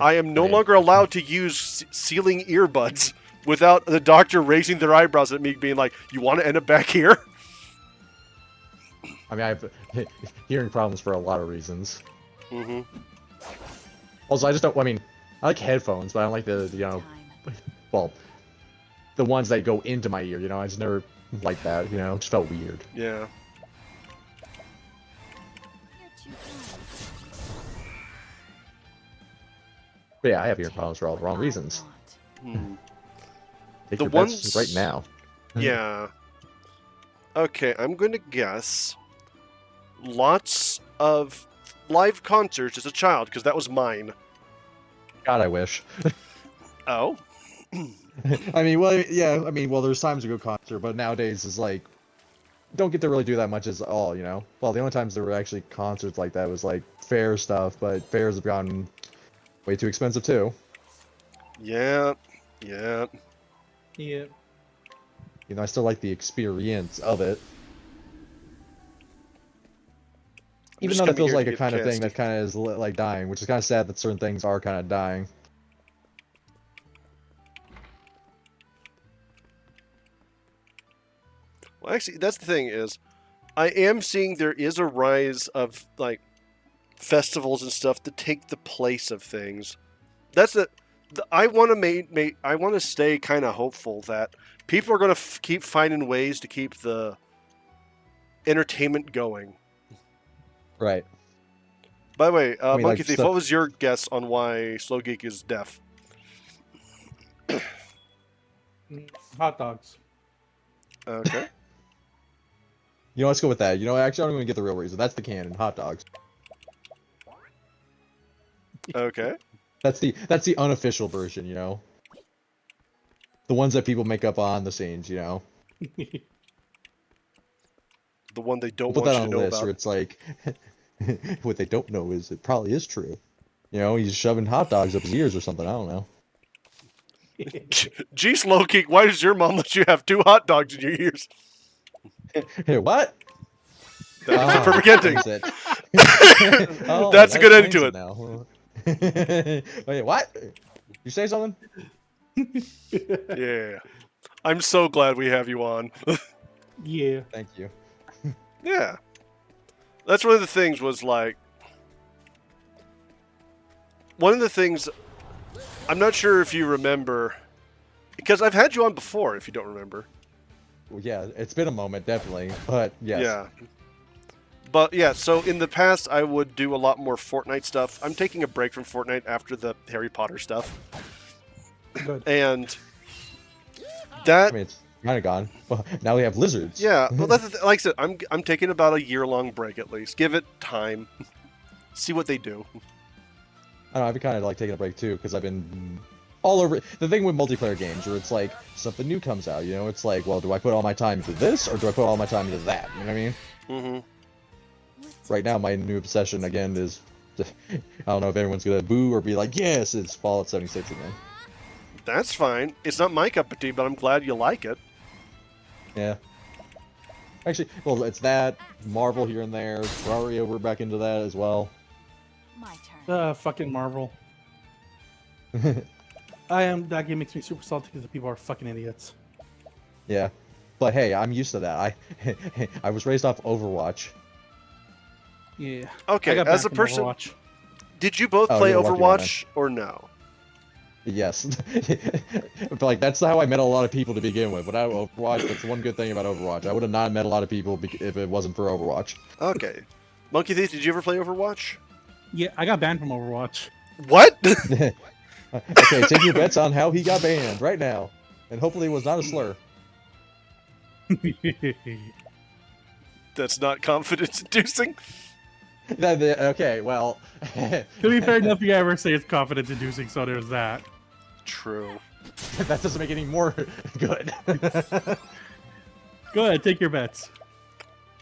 I am no longer allowed to use ceiling earbuds without the doctor raising their eyebrows at me, being like, "You want to end up back here?" I mean, I have hearing problems for a lot of reasons. Mm-hmm. Also, I just don't. I mean, I like headphones, but I don't like the you know, well, the ones that go into my ear. You know, I just never liked that. You know, it just felt weird. Yeah. You're too kind. But yeah, I have hearing problems for all the wrong reasons. Hmm. Take The your bets ones- right now. Yeah. Okay, I'm going to guess lots of live concerts as a child, because that was mine. God, I wish. Oh? I mean, well, yeah. I mean, well, there's times to go concert, but nowadays it's like don't get to really do that much as all. You know. Well, the only times there were actually concerts like that was like fair stuff, but fairs have gotten way too expensive too. Yeah. Yeah. Yeah. You know, I still like the experience of it. Even just though it coming feels here like to a get kind of thing pissed. that kind of is like dying, which is kind of sad that certain things are kind of dying. Well, actually, that's the thing is, I am seeing there is a rise of like festivals and stuff that take the place of things. That's I want to I want to stay kind of hopeful that people are going to keep finding ways to keep the entertainment going. Right. By the way, I mean, Monkey like, Thief, stuff- what was your guess on why Slow Geek is deaf? Hot dogs. Okay. You know, let's go with that. You know, actually, I don't even get the real reason. That's the canon. Hot dogs. Okay. That's the unofficial version. You know. The ones that people make up on the scenes. You know. The one they don't Put want that you on to a know list about. where it's like, what they don't know is it probably is true. You know, he's shoving hot dogs up his ears or something. I don't know. Gee, Slow Geek, why does your mom let you have 2 hot dogs in your ears? Hey, what? That's a Ah, perfect ending. that's it. Oh, That's a that good ending to explains now. Wait, what? You say something? Yeah. I'm so glad we have you on. Yeah. Thank you. Yeah. That's one of the things was like... One of the things... I'm not sure if you remember... Because I've had you on before, if you don't remember. Well, yeah, it's been a moment, definitely, but yes. Yeah. But yeah, so in the past I would do a lot more Fortnite stuff. I'm taking a break from Fortnite after the Harry Potter stuff. Good. And... I That... mean, it's kind of gone. Well, now we have lizards. Yeah, well, that's like I said, I'm taking about a year-long break at least. Give it time. See what they do. I don't know, I've been kind of like taking a break too, because I've been all over. The thing with multiplayer games, where it's like something new comes out, you know, it's like, well, do I put all my time into this, or do I put all my time into that? You know what I mean? Mm-hmm. Right now, my new obsession again is, I don't know if everyone's gonna boo or be like, yes, it's Fallout 76 again. That's fine. It's not my cup of tea, but I'm glad you like it. Yeah. Actually, well, it's that, Marvel here and there, Terraria, we're back into that as well. My turn. Fucking Marvel. That game makes me super salty because the people are fucking idiots. Yeah. But hey, I'm used to that. I was raised off Overwatch. Yeah. Okay, I got as banned a from person, Overwatch. did you both Oh, play you're lucky one, Overwatch or no? Yes. But like, that's how I met a lot of people to begin with. Without Overwatch, that's one good thing about Overwatch. I would have not met a lot of people if it wasn't for Overwatch. Okay. MonkeyThief, did you ever play Overwatch? Yeah, I got banned from Overwatch. What? Okay, take your bets on how he got banned right now. And hopefully it was not a slur. That's not confidence-inducing. Okay, well... To be fair, nothing I ever say is confidence-inducing, so there's that. True. that doesn't make it any more good. Go ahead, take your bets.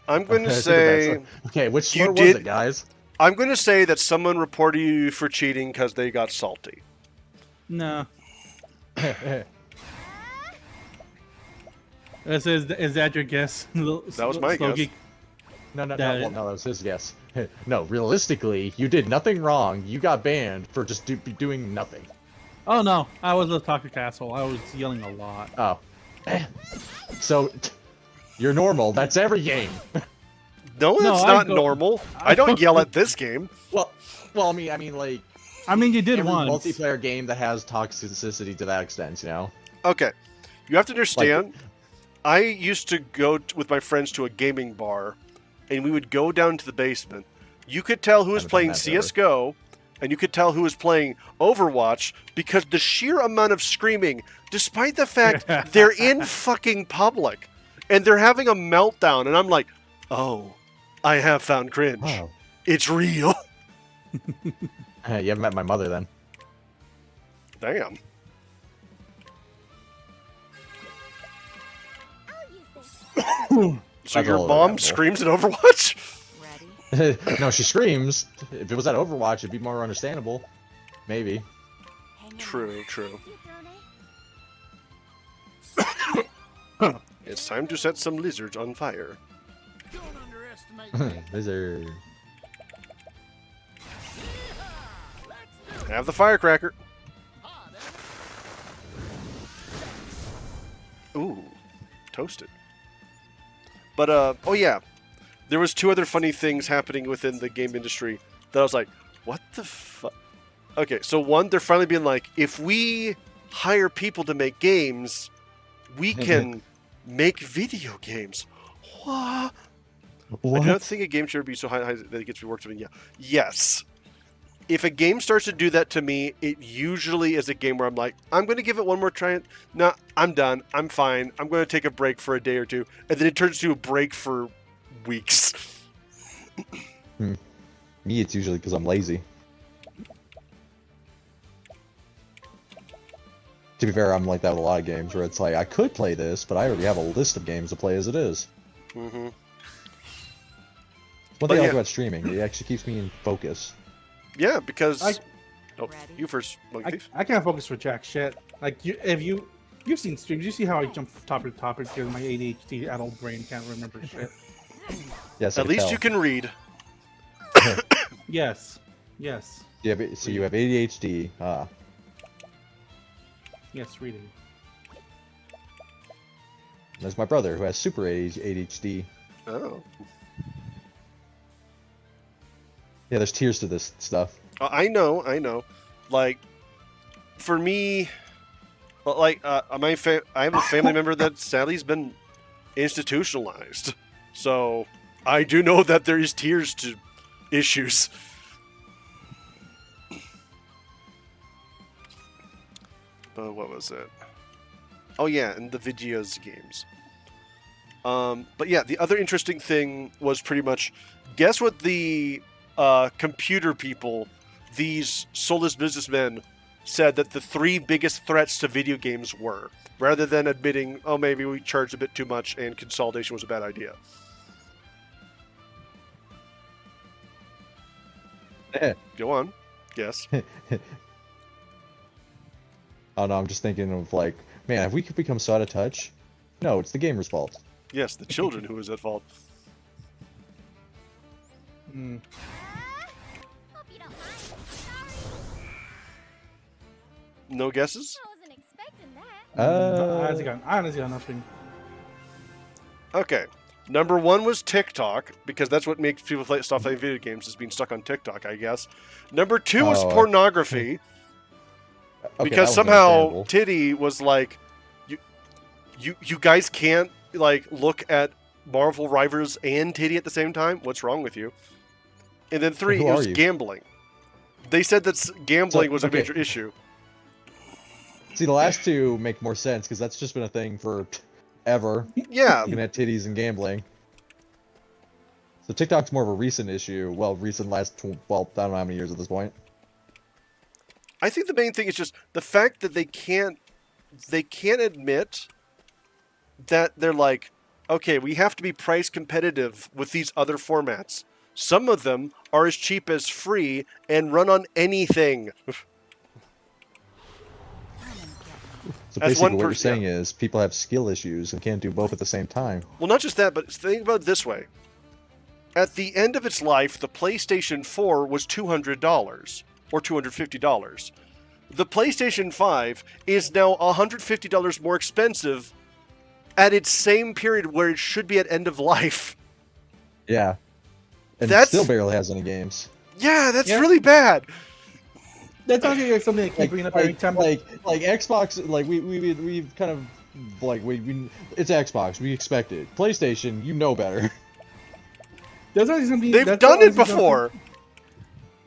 I'm going to Take your say... bets. Okay, which you slur was did- it, guys? I'm going to say that someone reported you for cheating because they got salty. No. Is that your guess? That was my Slow guess. Geek? No, That- well, no, that was his guess. No, realistically, you did nothing wrong. You got banned for just doing nothing. Oh no, I was a toxic asshole. I was yelling a lot. Oh. So, you're normal. That's every game. No, No, that's I not go- normal. I don't yell at this game. Well, I mean, like, I mean, you did every once. multiplayer game that has toxicity to that extent, you know? Okay. You have to understand, I used to go with my friends to a gaming bar, and we would go down to the basement. You could tell who was Haven't done playing that ever. CSGO, and you could tell who was playing Overwatch, because the sheer amount of screaming, despite the fact they're in fucking public, and they're having a meltdown, and I'm like, oh, I have found cringe. Wow. It's real. You haven't met my mother then. Damn. I'll use this. So That's a your little mom animal. screams at Overwatch? Ready? No, she screams. If it was at Overwatch, it'd be more understandable. Maybe. Hang in True, true. there. You, Brony. It's time to set some lizards on fire. Don't underestimate me. Lizard. Have the firecracker. Hot, Ooh, toasted. But oh yeah, there was two other funny things happening within the game industry that I was like, what the fuck? Okay, so one, they're finally being like, if we hire people to make games, we can make video games. What? I don't think a game should be so high that it gets reworked. Yeah. Yes. If a game starts to do that to me, it usually is a game where I'm like, I'm going to give it one more try. No, I'm done. I'm fine. I'm going to take a break for a day or two. And then it turns to a break for weeks. Me, it's usually because I'm lazy. To be fair, I'm like that with a lot of games where it's like, I could play this, but I already have a list of games to play as it is. Mm-hmm. One But thing I like yeah. about streaming, it actually keeps me in focus. Yeah, because... I- Oh, Ready? you first, Monkey Thief. I can't focus for jack shit. Like, you've seen streams, you see how I jump from topic to topic because my ADHD adult brain can't remember shit. Yes, I At least tell. you can read. Yes. Yes. So you have ADHD. Yes, reading. There's my brother who has super ADHD. Oh. Yeah, there's tiers to this stuff. I know. Like, for me, like, I have a family member that sadly's been institutionalized. So, I do know that there is tiers to issues. But what was it? Oh yeah, and the videos games. But yeah, the other interesting thing was pretty much, guess what the computer people these soulless businessmen said that the 3 biggest threats to video games were, rather than admitting, oh, maybe we charged a bit too much and consolidation was a bad idea. Go on. Yes. Oh no, I'm just thinking of like, man, have we become so out of touch? No, it's the gamer's fault. Yes, the children who was at fault. Mm. Hope you don't mind. Sorry. No guesses? I wasn't expecting that. I honestly got nothing. Okay. Number 1 was TikTok, because that's what makes people stop playing video games, is being stuck on TikTok, I guess. Number 2 was Oh, pornography, Okay, because that somehow one's Titty was like, you guys can't like look at Marvel Rivals and Titty at the same time? What's wrong with you? And then 3 Who it are was you? gambling. They said that gambling So, was a okay. major issue. See, the last 2 make more sense because that's just been a thing for ever. Yeah. Looking at titties and gambling. So TikTok's more of a recent issue. Well, recent well, I don't know how many years at this point. I think the main thing is just the fact that they can't admit that they're like, okay, we have to be price competitive with these other formats. Some of them are as cheap as free and run on anything. So As basically, one what you're person, saying is people have skill issues and can't do both at the same time. Well, not just that, but think about it this way. At the end of its life, the PlayStation 4 was $200 or $250. The PlayStation 5 is now $150 more expensive at its same period where it should be at end of life. Yeah. And That's- it still barely has any games. Yeah, that's Yeah. really bad. That's actually like something I keep bringing up every time. like Xbox, like we've kind of like we it's Xbox. We expect it. PlayStation, you know better. That's actually something They've that's done it honestly something- before.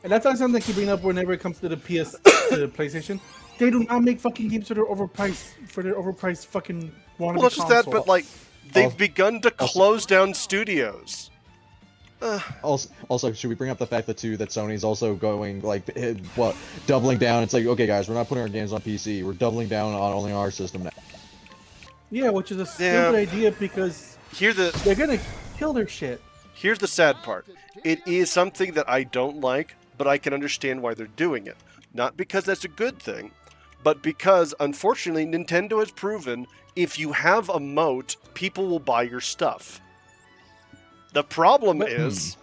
And that's not something I keep bringing up whenever it comes to the PS, to the PlayStation. They do not make fucking games for their overpriced fucking wannabe Well, not just that, console. but like they've Also- begun to close down studios. Also, should we bring up the fact that Sony's also going like doubling down? It's like, okay, guys, we're not putting our games on PC. We're doubling down on only our system now. Yeah, which is a Yeah. stupid idea because Here's they're gonna kill their shit. the sad part. It is something that I don't like, but I can understand why they're doing it. Not because that's a good thing, but because unfortunately Nintendo has proven if you have a moat, people will buy your stuff. The problem is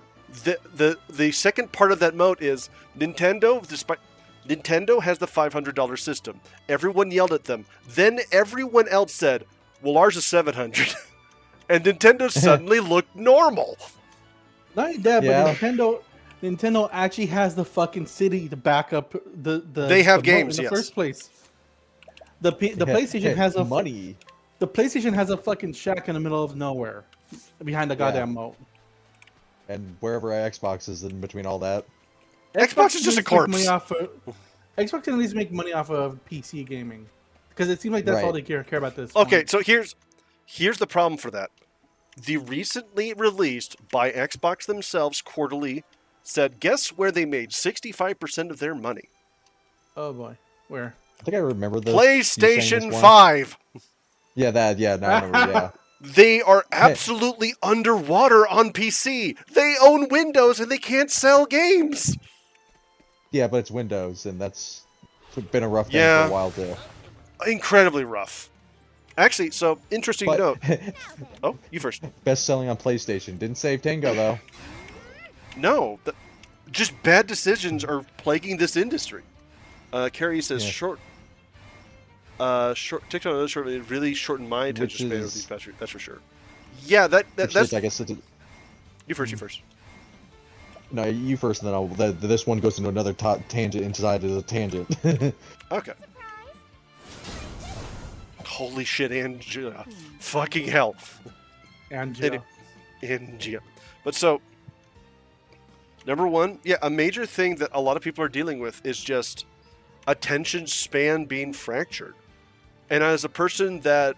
the second part of that moat is Nintendo, despite Nintendo has the $500 system. Everyone yelled at them. Then everyone else said, "Well, ours is $700." And Nintendo suddenly looked normal. Not only that, Yeah. but Nintendo actually has the fucking city to back up the They have the moat games, in the yes. first place. The PlayStation has a money. The PlayStation has a fucking shack in the middle of nowhere, behind the goddamn moat. And wherever Xbox is in between all that. Xbox is just a at least corpse. make money off Xbox can at least make money off of PC gaming, because it seems like that's all Right. they care about this. Okay, point. so here's the problem for that. The recently released by Xbox themselves quarterly said, guess where they made 65% of their money? Oh boy, where? I think I remember this. you saying this PlayStation once. 5. Yeah, that. Yeah, now I remember. Yeah. They are absolutely underwater on PC. They own Windows and they can't sell games. Yeah, but it's Windows, and that's been a rough thing Yeah. for a while too. Incredibly rough. Actually, so interesting But note. Oh, you first. best selling on PlayStation. Didn't save Tango though. No, just bad decisions are plaguing this industry. Carrie says Yeah. short TikTok really shortened my attention span with these past years, that's for sure. Yeah, Which that's is, I guess it's, you first. no, you first, and then this one goes into another tangent inside of the tangent. Okay. Holy shit, Angela. Fucking hell. Angela. Angela. But so, number one, yeah, a major thing that a lot of people are dealing with is just attention span being fractured. And as a person that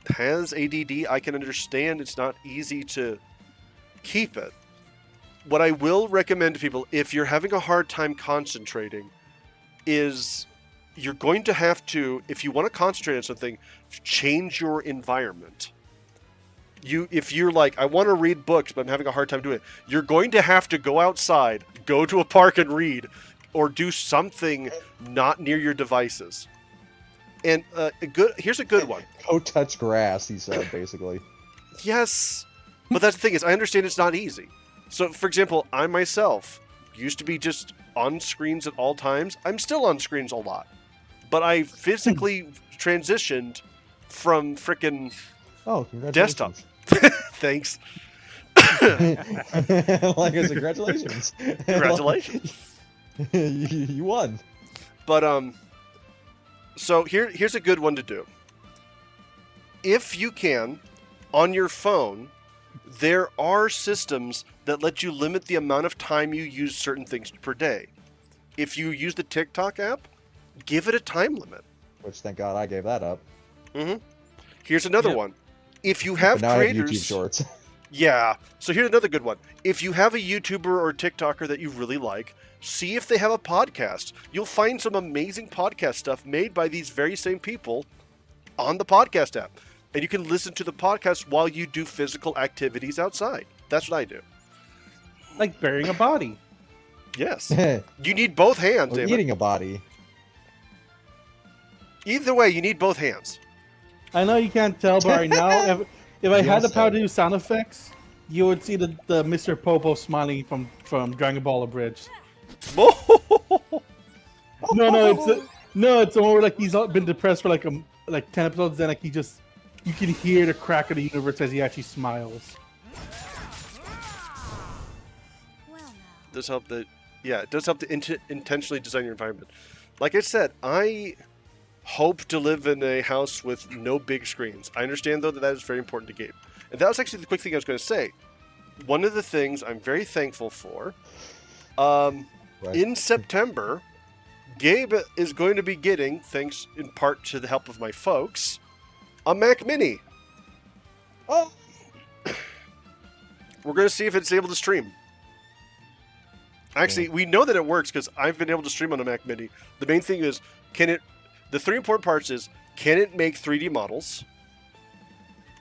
has ADD, I can understand it's not easy to keep it. what I will recommend to people, if you're having a hard time concentrating, is you're going to have to, if you want to concentrate on something, change your environment. If you're like, I want to read books, but I'm having a hard time doing it, you're going to have to go outside, go to a park and read, or do something not near your devices. And here's a good one. Go touch grass, he said, basically. Yes, but that's the thing is, I understand it's not easy. So, for example, I myself used to be just on screens at all times. I'm still on screens a lot, but I physically transitioned from frickin' Oh, desktop. congratulations. Thanks. Like, congratulations. Congratulations. You won. But so here's a good one to do. If you can, on your phone, there are systems that let you limit the amount of time you use certain things per day. If you use the TikTok app, give it a time limit. Which, thank God, I gave that up. Mm-hmm. Here's another one. If you have But now creators, I have YouTube Shorts. yeah. So here's another good one. If you have a YouTuber or TikToker that you really like, see if they have a podcast. You'll find some amazing podcast stuff made by these very same people on the podcast app. And you can listen to the podcast while you do physical activities outside. That's what I do. Like burying a body. Yes. You need both hands, Or Damon. eating a body. Either way, you need both hands. I know you can't tell, but right now, if I had the power to Yes, do sound effects, you would see the Mr. Popo smiling from Dragon Ball Abridged. No, it's the one where like he's been depressed for like 10 episodes, then like you can hear the crack of the universe as he actually smiles. Well, now. Does help it does help to intentionally design your environment. Like I said, I hope to live in a house with no big screens. I understand though that is very important to Gabe. And that was actually the quick thing I was going to say. One of the things I'm very thankful for, in September, Gabe is going to be getting, thanks in part to the help of my folks, a Mac Mini. Oh! We're going to see if it's able to stream. Actually, we know that it works because I've been able to stream on a Mac Mini. The main thing is, the three important parts is, can it make 3D models?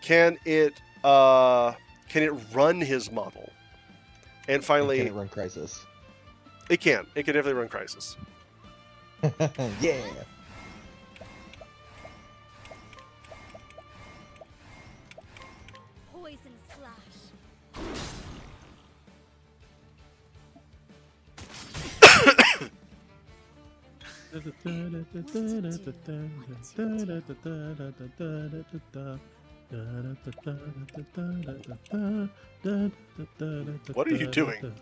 Can it run his model? And finally, Can it run Crisis? it can. It can definitely run Crisis. Yeah. Poison slash. What are you doing?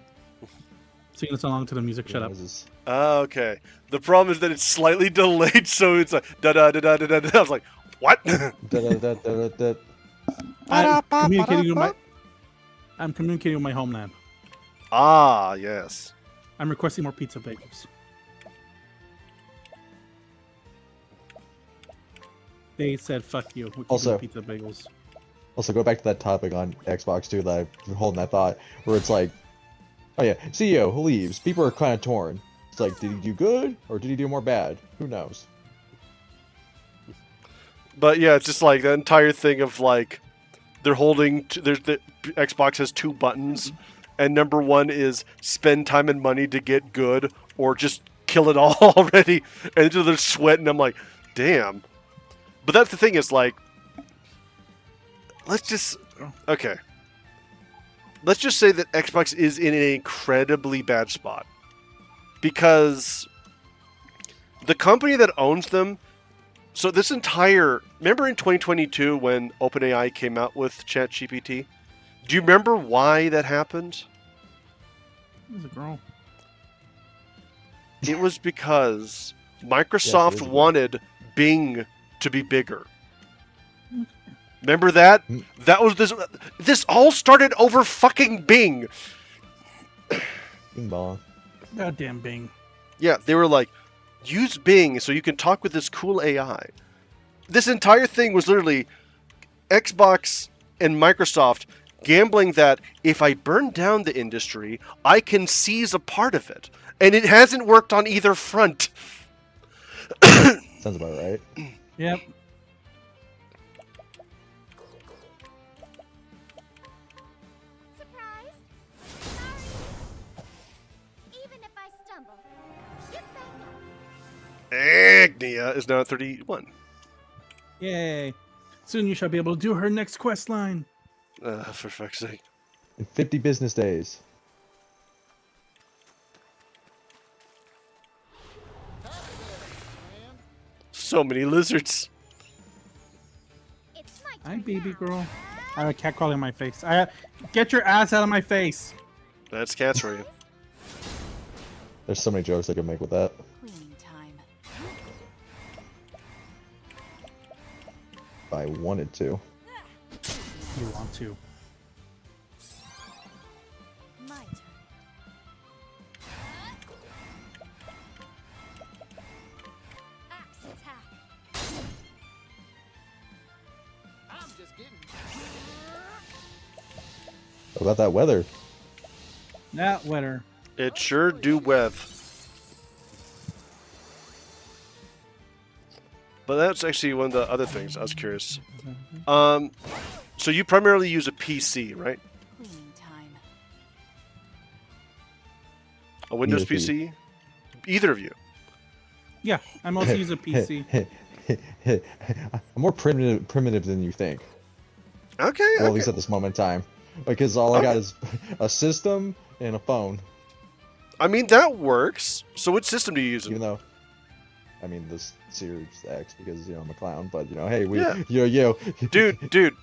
Singing a song to the music. Shut up. Okay. The problem is that it's slightly delayed, so it's like da da da da da da. I was like, what? I'm communicating with my homeland. Ah, yes. I'm requesting more pizza bagels. They said, "Fuck you." We Also- pizza bagels. Also, go back to that topic on Xbox too that I'm holding that thought, where it's like, oh yeah, CEO who leaves. People are kind of torn. It's like, did he do good or did he do more bad? Who knows? But yeah, it's just like the entire thing of like they're holding. There's the Xbox has two buttons, and number one is spend time and money to get good, or just kill it all already. And they're sweating. I'm like, damn. But that's the thing is like, let's just say that Xbox is in an incredibly bad spot because the company that owns them. So this entire, remember in 2022 when OpenAI came out with ChatGPT? Do you remember why that happened? There's a girl. It was because Microsoft wanted Bing to be bigger. Remember that? That was this. This all started over fucking Bing. Bing bong. Goddamn Bing. Yeah, they were like, use Bing so you can talk with this cool AI. This entire thing was literally Xbox and Microsoft gambling that if I burn down the industry, I can seize a part of it. And it hasn't worked on either front. Sounds about right. Yep. Surprised? Sorry. Even if I stumble, get back up. Agnia is now at 31. Yay. Soon you shall be able to do her next quest line. For fuck's sake. In 50 business days. So many lizards. It's my Hi, turn baby now. girl. I have a cat crawling in my face. Get your ass out of my face. That's cats for you. There's so many jokes I could make with that. Cleaning time. If I wanted to. You want to. My turn. Axe attack. I'm just kidding. What about that weather? That winner. It sure do with. But that's actually one of the other things I was curious. So you primarily use a PC, right? Cleaning time. A Windows PSP. PC? Either of you. Yeah, I mostly use a PC. I'm more primitive than you think. Okay. Well, at okay. least at this moment in time. Because all I got is a system and a phone. I mean, that works. So what system do you use? Even though, I mean, this Series X, because, you know, I'm a clown. But, you know, hey, we, Yeah. yo. Dude,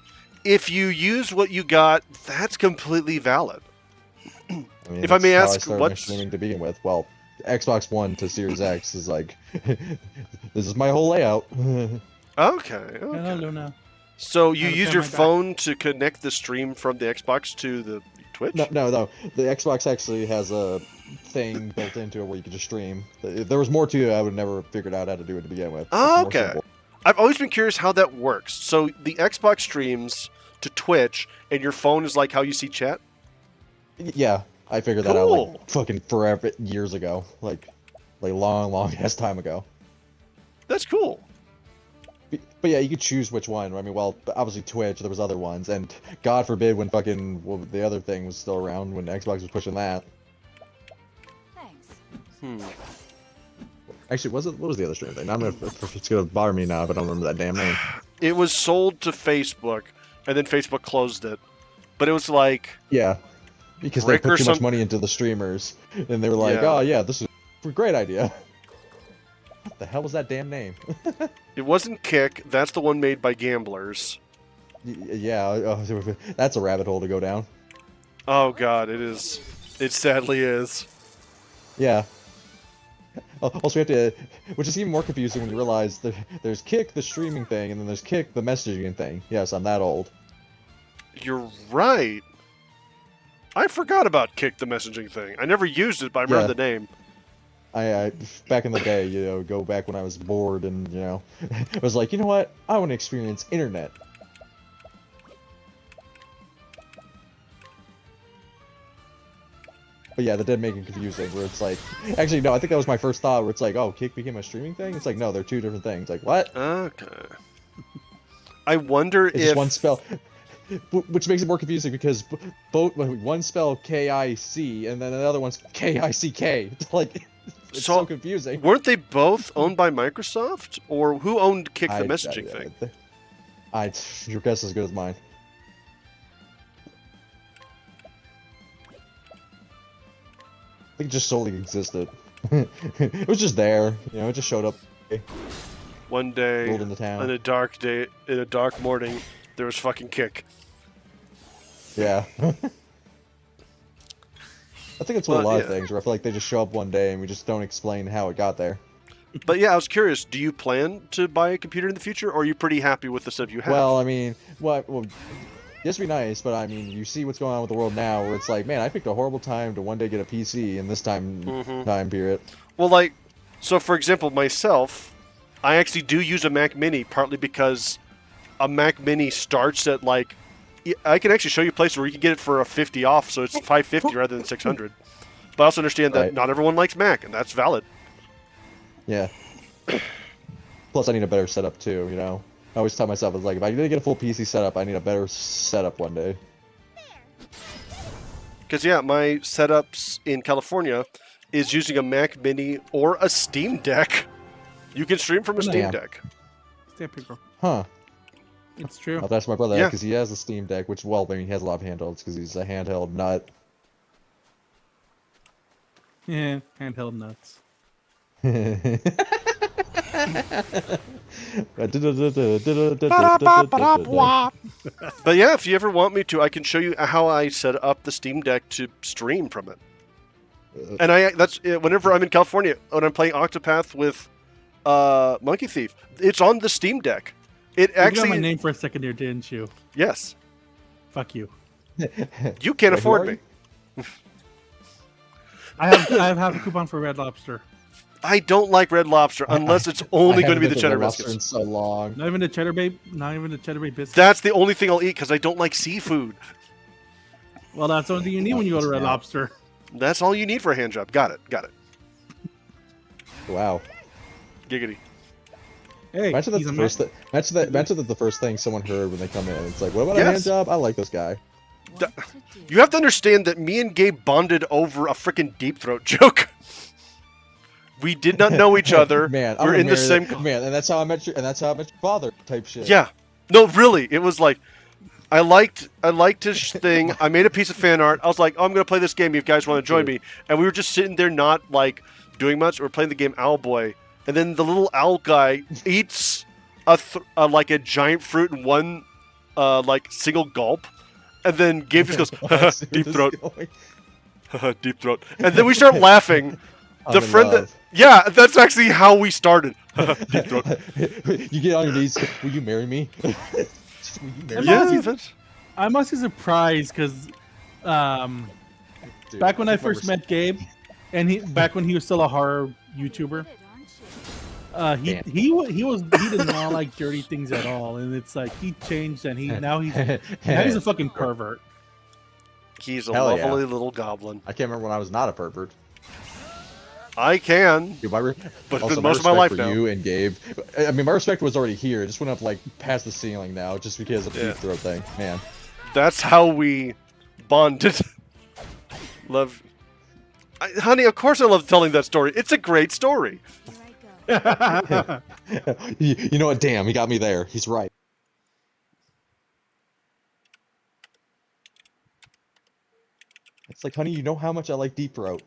if you use what you got, that's completely valid. I mean, If I may that's how ask, I started my what's- streaming to begin with. Well, Xbox One to Series X is like, this is my whole layout. Okay. Hello, Okay. Luna. So you Gotta use turn your my back. phone to connect the stream from the Xbox to the Twitch? No. The Xbox actually has a thing built into it where you can just stream. If there was more to it, I would never have figured out how to do it to begin with. Oh, It's more okay. simple. I've always been curious how that works. So the Xbox streams to Twitch, and your phone is like how you see chat? Yeah, I figured that out Cool. like fucking forever, years ago. Like long ass time ago. That's cool. But yeah, you could choose which one. I mean, well, obviously Twitch, there was other ones, and God forbid when fucking the other thing was still around when Xbox was pushing that. Thanks. Actually, what was the other stream thing? It's gonna bother me now if I don't remember that damn name. It was sold to Facebook, and then Facebook closed it. But it was like, Yeah, because Rick they or put too much some- money into the streamers, and they were like, Yeah. "Oh yeah, this is a great idea." What the hell was that damn name? it wasn't Kick. That's the one made by gamblers. Yeah, that's a rabbit hole to go down. Oh god, it is. It sadly is. Yeah. Also, we have to, which is even more confusing when you realize there's Kick, the streaming thing, and then there's Kick, the messaging thing. Yes, I'm that old. You're right. I forgot about Kick the messaging thing. I never used it, but I remember Yeah. the name. I back in the day, you know, go back when I was bored and, you know, I was like, you know what? I want to experience internet. But yeah, that did make it confusing, where it's like, actually, no, I think that was my first thought, where it's like, oh, Kick became a streaming thing? It's like, no, they're two different things. Like, what? Okay. I wonder It's if just one spell. Which makes it more confusing because both one spell K-I-C and then another one's K-I-C-K. Like, it's so confusing. weren't they both owned by Microsoft, or who owned Kick the messaging thing? Your guess is as good as mine. I think it just solely existed. It was just there, you know. It just showed up, One day, rolled into town. in a dark day, in a dark morning, there was fucking Kick. Yeah. I think it's with a But, lot yeah. of things where I feel like they just show up one day and we just don't explain how it got there. But yeah, I was curious. Do you plan to buy a computer in the future, or are you pretty happy with the stuff you have? Well, I mean, this would be nice, but I mean, you see what's going on with the world now, where it's like, man, I picked a horrible time to one day get a PC in this time period. Well, like, so for example, myself, I actually do use a Mac Mini, partly because a Mac Mini starts at like I can actually show you places where you can get it for a 50 off, so it's 550 rather than 600. But I also understand that Right. not everyone likes Mac, and that's valid. Yeah. Plus, I need a better setup too. You know, I always tell myself, it's like if I didn't get a full PC setup, I need a better setup one day. Because yeah, my setups in California is using a Mac Mini or a Steam Deck. You can stream from a Steam Damn. Deck. Stay pickle. Huh. It's true. I'll ask my brother Yeah. because he has a Steam Deck, which, well, I mean, he has a lot of handhelds because he's a handheld nut. Yeah, handheld nuts. But yeah, if you ever want me to, I can show you how I set up the Steam Deck to stream from it. And that's whenever I'm in California, when I'm playing Octopath with MonkeyThief, it's on the Steam Deck. It You got actually, my name for a second there, didn't you? yes, Fuck you. you can't Wait, who afford are me. you? I have a coupon for Red Lobster. I don't like Red Lobster unless it's only going to be the cheddar biscuits biscuits. in so long. Not even the cheddar bay. Not even the cheddar bay biscuit. That's the only thing I'll eat because I don't like seafood. Well, that's the only thing you need when you go to Red Yeah. Lobster. That's all you need for a hand job. Got it. Got it. Wow. Giggity. Hey, Imagine that's he's the a first. Imagine that's the first thing someone heard when they come in. It's like, what about a Yes. hand job? I like this guy. What to do? You have to understand that me and Gabe bonded over a freaking deep throat joke. We did not know each other. Man, We're in the same. Man, and that's how I met your. And that's how I met your father. Type shit. Yeah. No, really. It was like, I liked his thing. I made a piece of fan art. I was like, oh, I'm gonna play this game. You guys want to join me? And we were just sitting there, not like doing much. We're playing the game Owlboy, and then the little owl guy eats like a giant fruit in one like single gulp, and then Gabe just I goes see where deep this is throat, going. deep throat, and then we start laughing. I'm The in friend that, love. yeah, that's actually how we started. Deep throat. You get on your knees. Will you marry me? Will you marry me? Yeah, that's, I'm honestly surprised because Dude, back when I think first we're- met Gabe, and back when he was still a horror YouTuber, Good, aren't you? he did not like dirty things at all, and it's like he changed, and now he's a fucking pervert. he's a Hell yeah. lovely little goblin. I can't remember when I was not a pervert. I can, Dude, but also, most of my life respect now. for you and Gabe. I mean, my respect was already here. It just went up like past the ceiling now, just because of the Yeah. deep throat thing. Man, That's how we bonded. Love, honey. Of course, I love telling that story. It's a great story. Here I go. you know what? Damn, he got me there. He's right. It's like, honey, you know how much I like deep throat.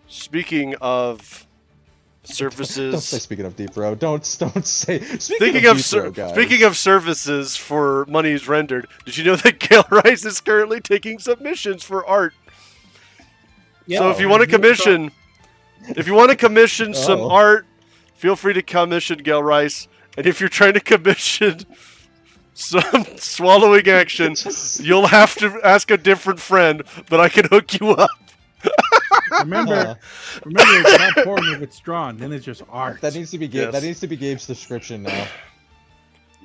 Speaking of Don't say services, speaking of deep throat. Don't say. speaking of of deep throat, guys. speaking of services for monies rendered, did you know that Gale Rice is currently taking submissions for art? So if you want to commission, some Oh. art, feel free to commission Gale Rice. And if you're trying to commission some swallowing action, Just- you'll have to ask a different friend, but I can hook you up. remember, it's not porn if it's drawn, then it's just art. That needs to be Gabe. Yes. That needs to be Gabe's description now.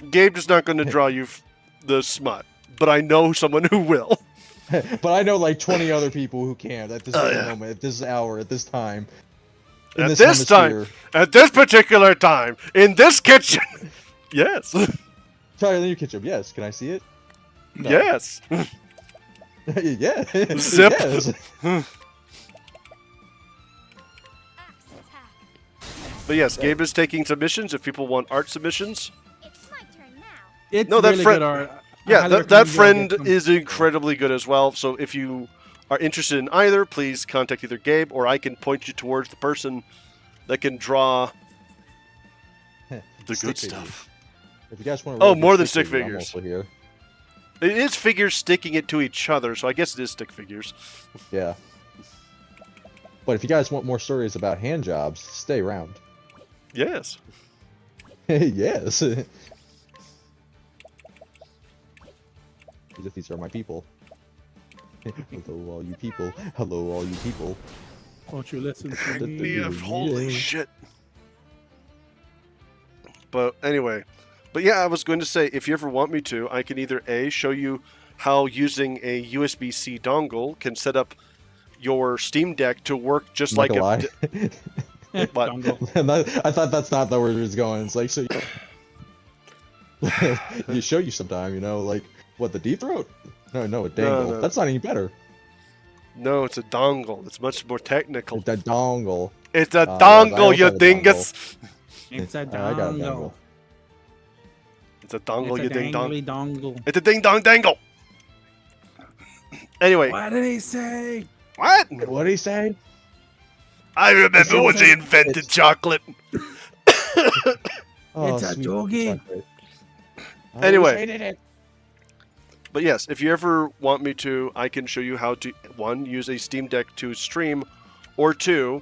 Gabe is not going to draw you the smut, but I know someone who will. But I know like 20 other people who can at this yeah. moment, at this hour, at this time. in At this time, hemisphere. at this particular time, in this kitchen. Yes. Try in your kitchen. Yes. Can I see it? No. Yes. Yeah. Zip. Yes. Axe attack. But yes, Gabe is taking submissions if people want art submissions. It's my turn now. It's No, that really friend- good art. I Yeah, highly that recommend you all friend get some. is incredibly good as well. So if you are interested in either, please contact either Gabe or I can point you towards the person that can draw the Stick good figures. stuff. If you guys want Oh, more than stick I'm figures. also here. It is figures sticking it to each other, so I guess it is stick figures. Yeah. But if you guys want more stories about hand jobs, stay around. Yes. Yes. As if these are my people. Hello, all you people. Hello, all you people. Won't you listen to me? Holy shit. But anyway, But yeah, I was going to say, if you ever want me to, I can either A, show you how using a USB-C dongle can set up your Steam Deck to work just I'm not like gonna a... lie. What? Dongle. And I thought that's not the where it's going. It's like, so you show you sometime, you know, like what, the deep throat? No, a dangle. no. That's not any better. No, it's a dongle. It's much more technical. It's a dongle. It's a yes, I dongle, also you have a dingus! It's a I got a dongle. dongle. It's a dongle, you It's a ding dong. dangly dongle. It's a ding dong dangle! Anyway, What did he say? what? What did he say? I remember when they It's- invented chocolate. Oh, It's a sweet doggy. chocolate. I Anyway. always hated it. But yes, if you ever want me to, I can show you how to, 1, use a Steam Deck to stream, or 2,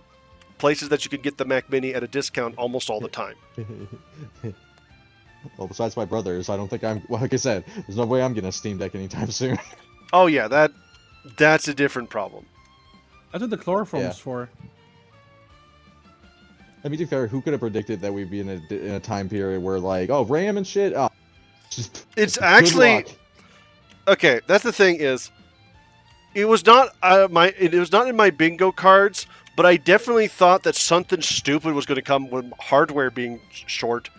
places that you can get the Mac Mini at a discount almost all the time. Well, besides my brothers, I don't think I'm. Well, like I said, there's no way I'm getting a Steam Deck anytime soon. Oh yeah, that's a different problem. That's what the chloroform's Yeah. for. I mean, to be fair, who could have predicted that we'd be in a time period where, like, oh, RAM and shit? Oh, just It's good actually luck. okay. That's the thing is, it was not it was not in my bingo cards, but I definitely thought that something stupid was going to come with hardware being short.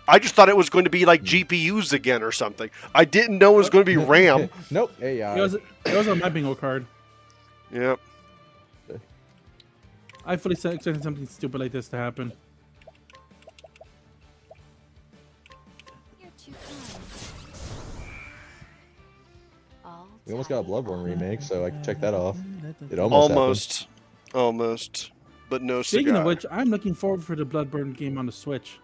I just thought it was going to be like GPUs again or something. I didn't know it was going to be RAM. Nope. AI. It was on my bingo card. Yep. I fully expected something stupid like this to happen. You're too kind. All We almost got a Bloodborne remake, so I can check that off. It Almost, but no Speaking cigar. of which, I'm looking forward for the Bloodborne game on the Switch.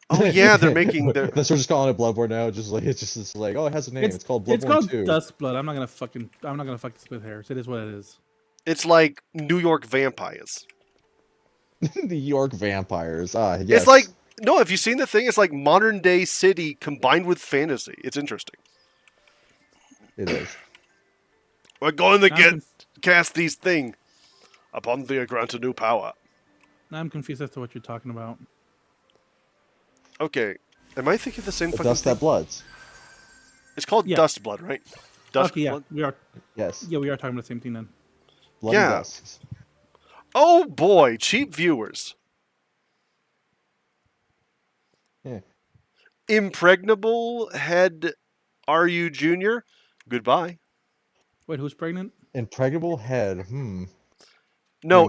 Oh yeah, they're making their. That's we're just calling it Bloodborne now. Just like it's like, oh, it has a name. It's called Bloodborne It's called 2. Dustblood. I'm not gonna fucking split hairs. It is what it is. It's like New York vampires. The York vampires. Ah, yes. It's like no. Have you seen the thing? It's like modern day city combined with fantasy. It's interesting. It is. We're going to Now get I'm, cast these thing upon thee grant a new power. now I'm confused as to what you're talking about. Okay, am I thinking the same The fucking Dust thing? That Bloods. It's called Yeah. Dust Blood, right? Dust Okay, yeah, Blood. we are. Yes. Yeah, we are talking about the same thing then. Blood Yeah. and Dust. Oh boy, cheap viewers. Yeah. Impregnable head. Are you junior? Goodbye. Wait, who's pregnant? Impregnable head. No, Man,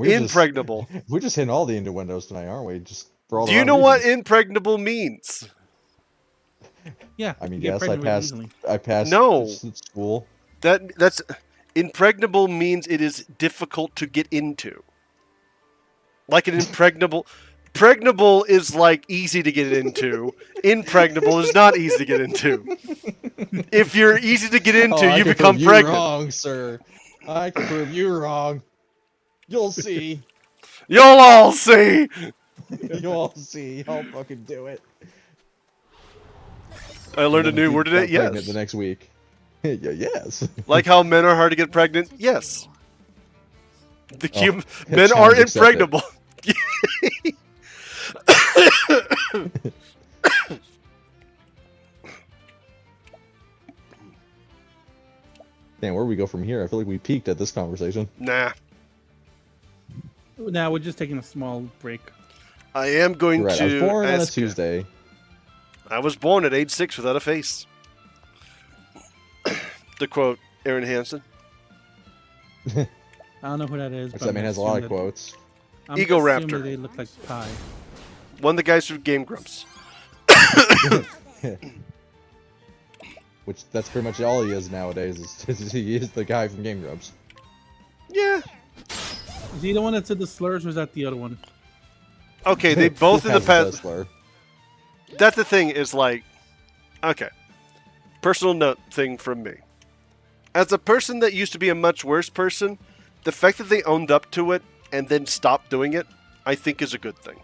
we're just- impregnable. We're just hitting all the innuendos tonight, aren't we? Just for all the Do you wrong know what reasons. impregnable means? Yeah. I mean, you get yes, I pregnant really passed. easily. I passed. No. School. That's impregnable means it is difficult to get into. Like an impregnable. Pregnable is like easy to get into. Impregnable is not easy to get into. If you're easy to get into, I you can become prove pregnant. You wrong, sir. I can prove you wrong. You'll see. You'll all see. You'll see. I'll fucking do it. I learned a And then new he word today. got pregnant Yes. The next week. Yeah, yes. Like how men are hard to get pregnant. Yes. The men challenge are accepted. impregnable. Damn, where do we go from here? I feel like we peaked at this conversation. Nah. Now we're just taking a small break. I am going You're right. to I was born on a ask you- Tuesday. I was born at age 6 without a face. To quote Aaron Hansen. I don't know who that is. Which but that I'm man has a assuming lot of that- quotes. I'm Ego assuming Raptor. They look like pie. One of the guys from Game Grumps. Which that's pretty much all he is nowadays. Is he is the guy from Game Grumps. Yeah. Is he the one that said the slurs, or is that the other one? Okay, they both in the Who has past. slur? That's the thing is like, okay. Personal note thing from me. As a person that used to be a much worse person, the fact that they owned up to it and then stopped doing it, I think is a good thing.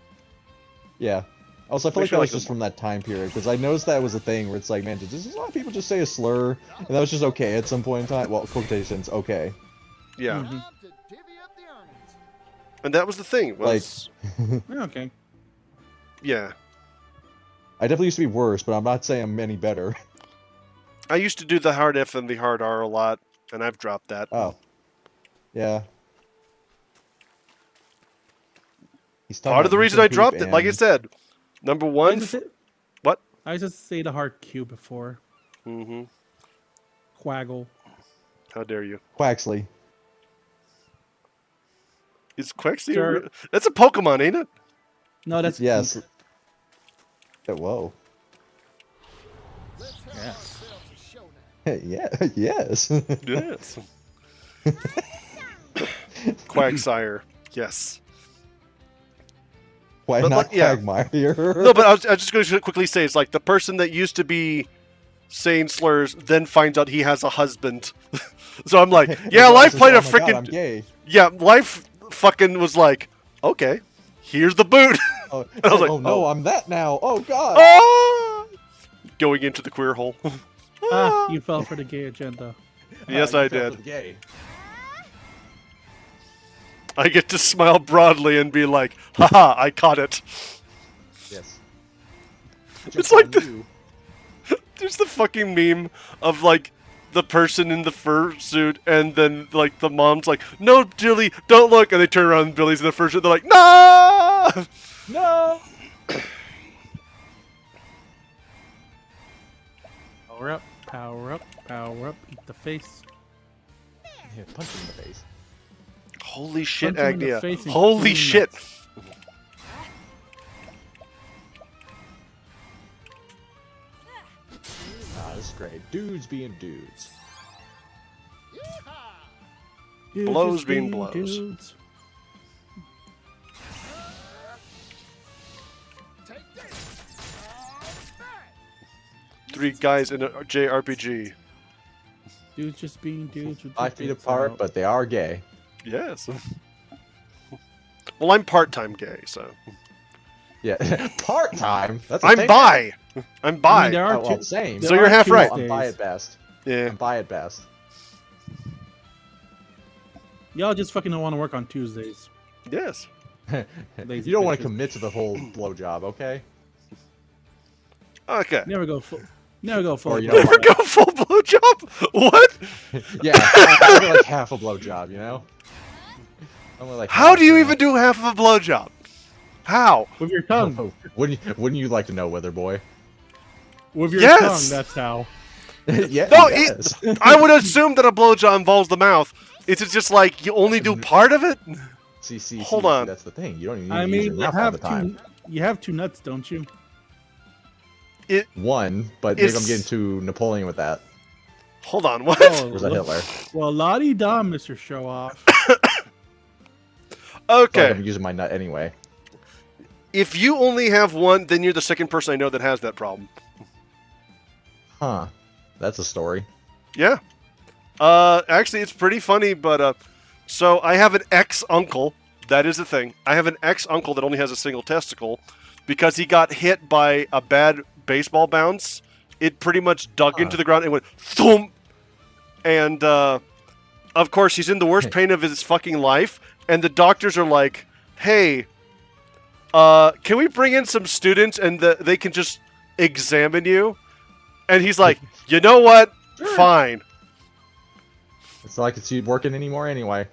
Yeah. Also, I feel Makes like that me was like just them from that time period, because I noticed that was a thing where it's like, man, just a lot of people just say a slur, and that was just okay at some point in time. Well, quotations, okay. Yeah. Mhm. Time to divvy up the earnings. And that was the thing. Was Yeah, okay. yeah. I definitely used to be worse, but I'm not saying I'm any better. I used to do the hard F and the hard R a lot, and I've dropped that. Oh. Yeah. He's talking Part of about the reason I eating dropped poop it, like I and- said, number one. What? I used to say the hard Q before. Mm-hmm. Quaggle. How dare you? Quaxley. Is Quexley Sure. That's a Pokemon, ain't it? No, that's Yes. Pete. Whoa. Let's have Yeah. ourselves a showdown. Yeah. Yes. Yes. Quagsire. Yes. Why But, not like, yeah. Quagmire? No, but I was just going to quickly say, it's like the person that used to be saying slurs then finds out he has a husband. So I'm like, yeah, life played a Oh my God, I'm freaking... gay. Yeah, life fucking was like, okay, here's the boot. Oh, I was like, oh no, oh. I'm that now. Oh God. Ah! Going into the queer hole. Ah, you fell for the gay agenda. Yes, You I fell did. for the gay. I get to smile broadly and be like, haha, I caught it. Yes. It's like on the- you. There's the fucking meme of like the person in the fursuit and then like the mom's like, no, Billy, don't look. And they turn around and Billy's in the fursuit. They're like, no! No. Power up, power up, power up. Eat the face. Yeah, punch him in the face. Holy shit, Punch him in the Agnia. face and Holy clean shit. nuts. Ah, this is great. Dudes being dudes. Yeehaw! Dudes Blows just being blows. dudes. Take this! All right! 3 guys in a JRPG. Dudes just being dudes. with 5 their feet dicks apart, out. but they are gay. Yes. Well, I'm part-time gay, so. Yeah, part time. That's a I'm thing. bi! I'm bi. I mean, there are Oh, well, two. same. So you're half right. I'm bi at best. Yeah. I'm bi at best. Y'all just fucking don't want to work on Tuesdays. Yes. Lazy You don't want to bitches. commit to the whole blowjob, okay? Okay. Never go full. Never go full. Or, you know, Never go full blowjob? What? Yeah, I only like half a blowjob, you know? Only like How half, do you know? even do half of a blowjob? How? With your tongue. Oh, wouldn't you like to know, Wither Boy? With your Yes! tongue. That's how. Yeah, No, yes. I would assume that a blowjob involves the mouth. Is it just like you only do part of it? See, Hold on. that's the thing. You don't even need I to use mean, your you mouth all have the time. you have two nuts, don't you? One, but maybe I'm It's- getting too Napoleon with that. Hold on, what? Oh, Or is that Hitler? well, la da, Mr. Show Off. Okay. I'm using my nut anyway. If you only have one, then you're the second person I know that has that problem. Huh. That's a story. Yeah. Actually, it's pretty funny, but, so I have an ex-uncle. That is the thing. I have an ex-uncle that only has a single testicle because he got hit by a bad baseball bounce. It pretty much dug into the ground and went thump. And, of course, he's in the worst pain of his fucking life. And the doctors are like, hey, can we bring in some students and they can just examine you? And he's like, you know what? Fine. It's not like it's working anymore anyway.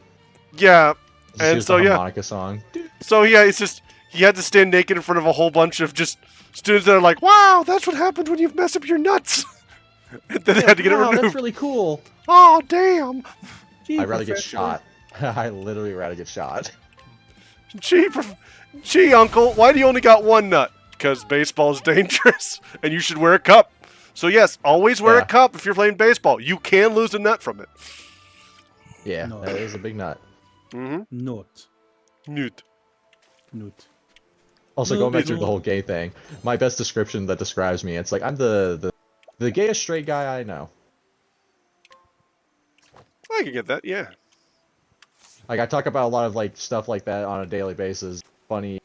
Yeah. Just And use so, the yeah. harmonica song. So, yeah, it's just, he had to stand naked in front of a whole bunch of just students that are like, wow, that's what happened when you mess up your nuts. And then they had to get it Wow, removed. that's really cool. Oh, damn. Gee, I'd rather get Professor. shot. I literally rather get shot. Gee, uncle, why do you only got one nut? Because baseball's dangerous, and you should wear a cup. So yes, always wear a Yeah. cup if you're playing baseball. You can lose a nut from it. Yeah, No. that is a big nut. Mm-hmm. Nut. Newt. Nut. Also, No going back big to the deal. whole gay thing, my best description that describes me, it's like I'm the gayest straight guy I know. I can get that, yeah. Like I talk about a lot of like stuff like that on a daily basis, funny,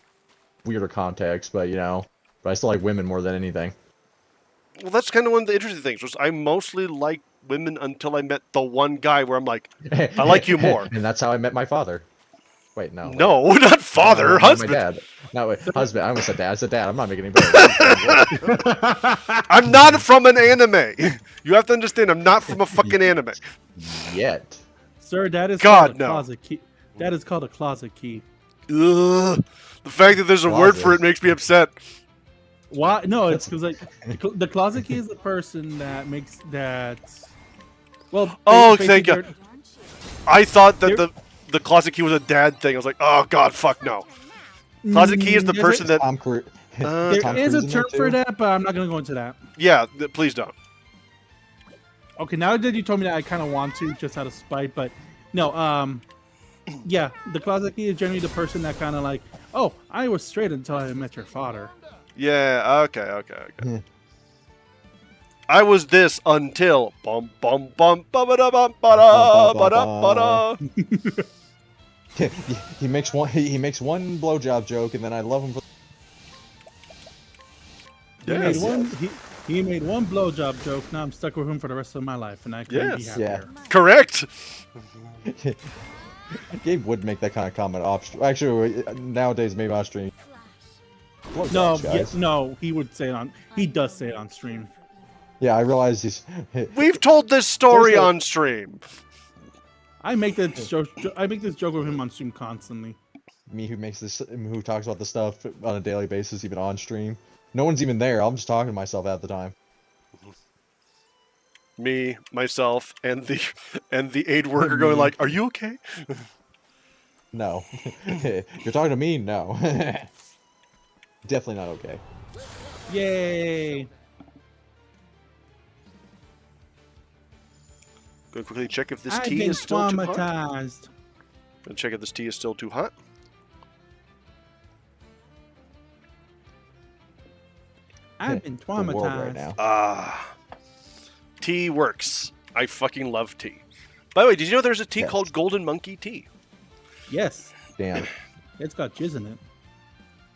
weirder context, but you know, but I still like women more than anything. Well, that's kind of one of the interesting things. Was I mostly liked women until I met the one guy where I'm like, I like you more. And that's how I met my father. Wait, no. wait. No, not father, No, husband. My dad. No, wait, husband. I almost said dad. I said dad. I'm not making any better. I'm not from an anime. You have to understand, I'm not from a fucking anime. Yet. Sir, that is God, called a no. closet key. That is called a closet key. Ugh. The fact that there's a word for it makes me upset. Why? No, it's because like the closet key is the person that makes that. Well. Oh, basically thank you. they're- Darn shit. I thought that There- the closet key was a dad thing. I was like, oh god, fuck no. Closet key is the there's person that. Tom Cruise. There Tom is a Cruise in there term for too? that, but I'm not gonna go into that. Yeah, please don't. Okay, now that you told me that, I kind of want to just out of spite, but no. Yeah, the closet key is generally the person that kind of like, oh, I was straight until I met your father. Yeah, okay. Hmm. I was this until bum bum bum ba ba da bum ba da ba da ba da. He makes one. He makes one blowjob joke, and then I love him for. He Yes. made one. He made one blowjob joke. Now I'm stuck with him for the rest of my life, and I couldn't be Yes. happier. Correct. Gabe would make that kind of comment off. Actually, nowadays maybe off stream. Blowjobs, No, guys. no, he would say it on. He does say it on stream. Yeah, I realize he's. We've told this story There's a- on stream. I make this joke. I make this joke with him on stream constantly. Me who talks about this stuff on a daily basis, even on stream. No one's even there. I'm just talking to myself at the time. Me, myself, and the aid worker going like, "Are you okay?" No. You're talking to me? No. Definitely not okay. Yay! Go quickly check if this I've tea been is still too hot. traumatized. Gonna check if this tea is still too hot. I've been The world traumatized. right now. Tea works. I fucking love tea. By the way, did you know there's a tea Yes. called Golden Monkey Tea? Yes, Damn. it's got jizz in it.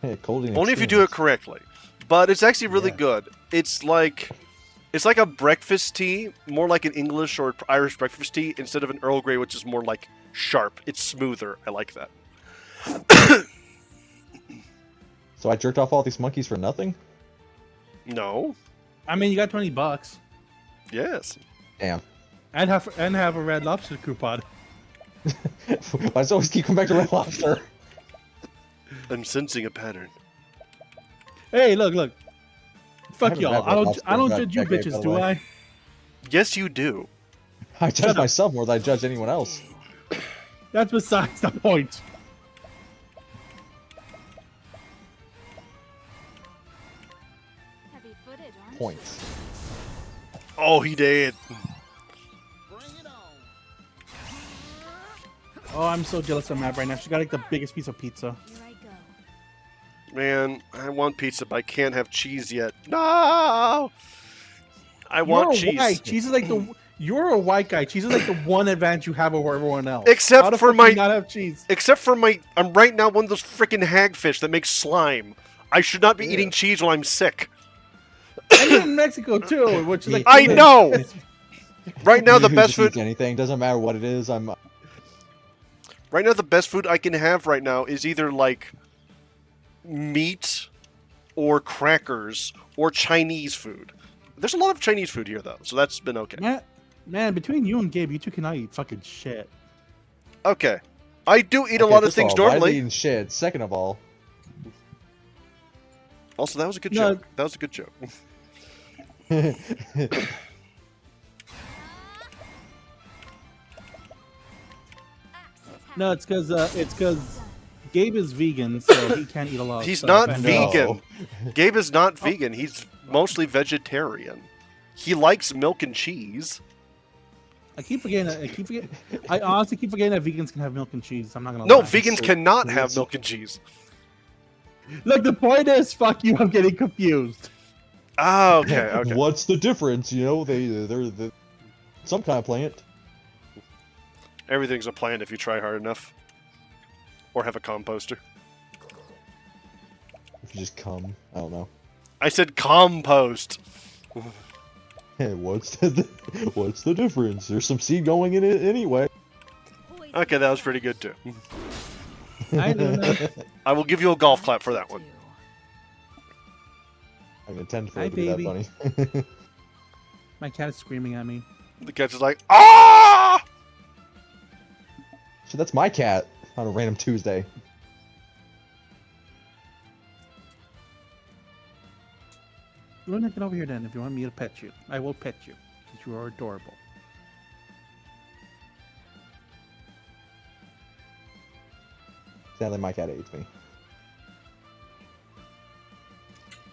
Hey, cold and Only if you do it correctly. But it's actually really Yeah. good. It's like a breakfast tea, more like an English or Irish breakfast tea instead of an Earl Grey, which is more like sharp. It's smoother. I like that. So I jerked off all these monkeys for nothing? No. I mean, you got $20. Yes. Damn. And have a Red Lobster coupon. Why does it always keep coming back to Red Lobster? I'm sensing a pattern. Hey, look. Fuck haven't y'all. had I Red don't. Lobster I in don't about a judge you decade, by bitches, the do way. I? Yes, you do. I judge myself more than I judge anyone else. That's besides the point. Heavy-footed, aren't you? Points. Oh, he did. Bring it on. Oh, I'm so jealous of Matt right now. She got like the biggest piece of pizza. Here I go. Man, I want pizza, but I can't have cheese yet. No! I want You're cheese. white. Cheese is like the. You're a white guy. Cheese is like the one advantage you have over everyone else. Except How the for fuck do you my- not have cheese. Except for I'm right now one of those freaking hagfish that makes slime. I should not be eating cheese while I'm sick. And you're in Mexico too, which is like. I know! Right now, the Who best just food. eats anything, doesn't matter what it is. I'm. Right now, the best food I can have right now is either like meat or crackers or Chinese food. There's a lot of Chinese food here though, so that's been okay. Man, between you and Gabe, you two cannot eat fucking shit. Okay, I do eat a Okay, lot of first things all, why are they normally. eating shit. Second of all, Also, that was a good No. joke. That was a good joke. No, it's because Gabe is vegan, so he can't eat a lot. Of He's stuff. not And, vegan. Gabe is not vegan. He's mostly vegetarian. He likes milk and cheese. I keep forgetting. I honestly keep forgetting that vegans can have milk and cheese. I'm not gonna No, lie. vegans cannot have milk and cheese. Look, the point is, fuck you. I'm getting confused. Ah, okay, okay. what's the difference? You know, they're some kind of plant. Everything's a plant if you try hard enough. Or have a composter. If you just come, I don't know. I said compost. Hey, what's the difference? There's some seed going in it anyway. Poison. Okay, that was pretty good too. I Luna. I will give you a golf clap for that one. I didn't intend for Hi, it to be that baby. funny. My cat is screaming at me. The cat's is like, ah! So that's my cat on a random Tuesday. Luna, get over here then if you want me to pet you. I will pet you, because you are adorable. Sadly, my cat hates me.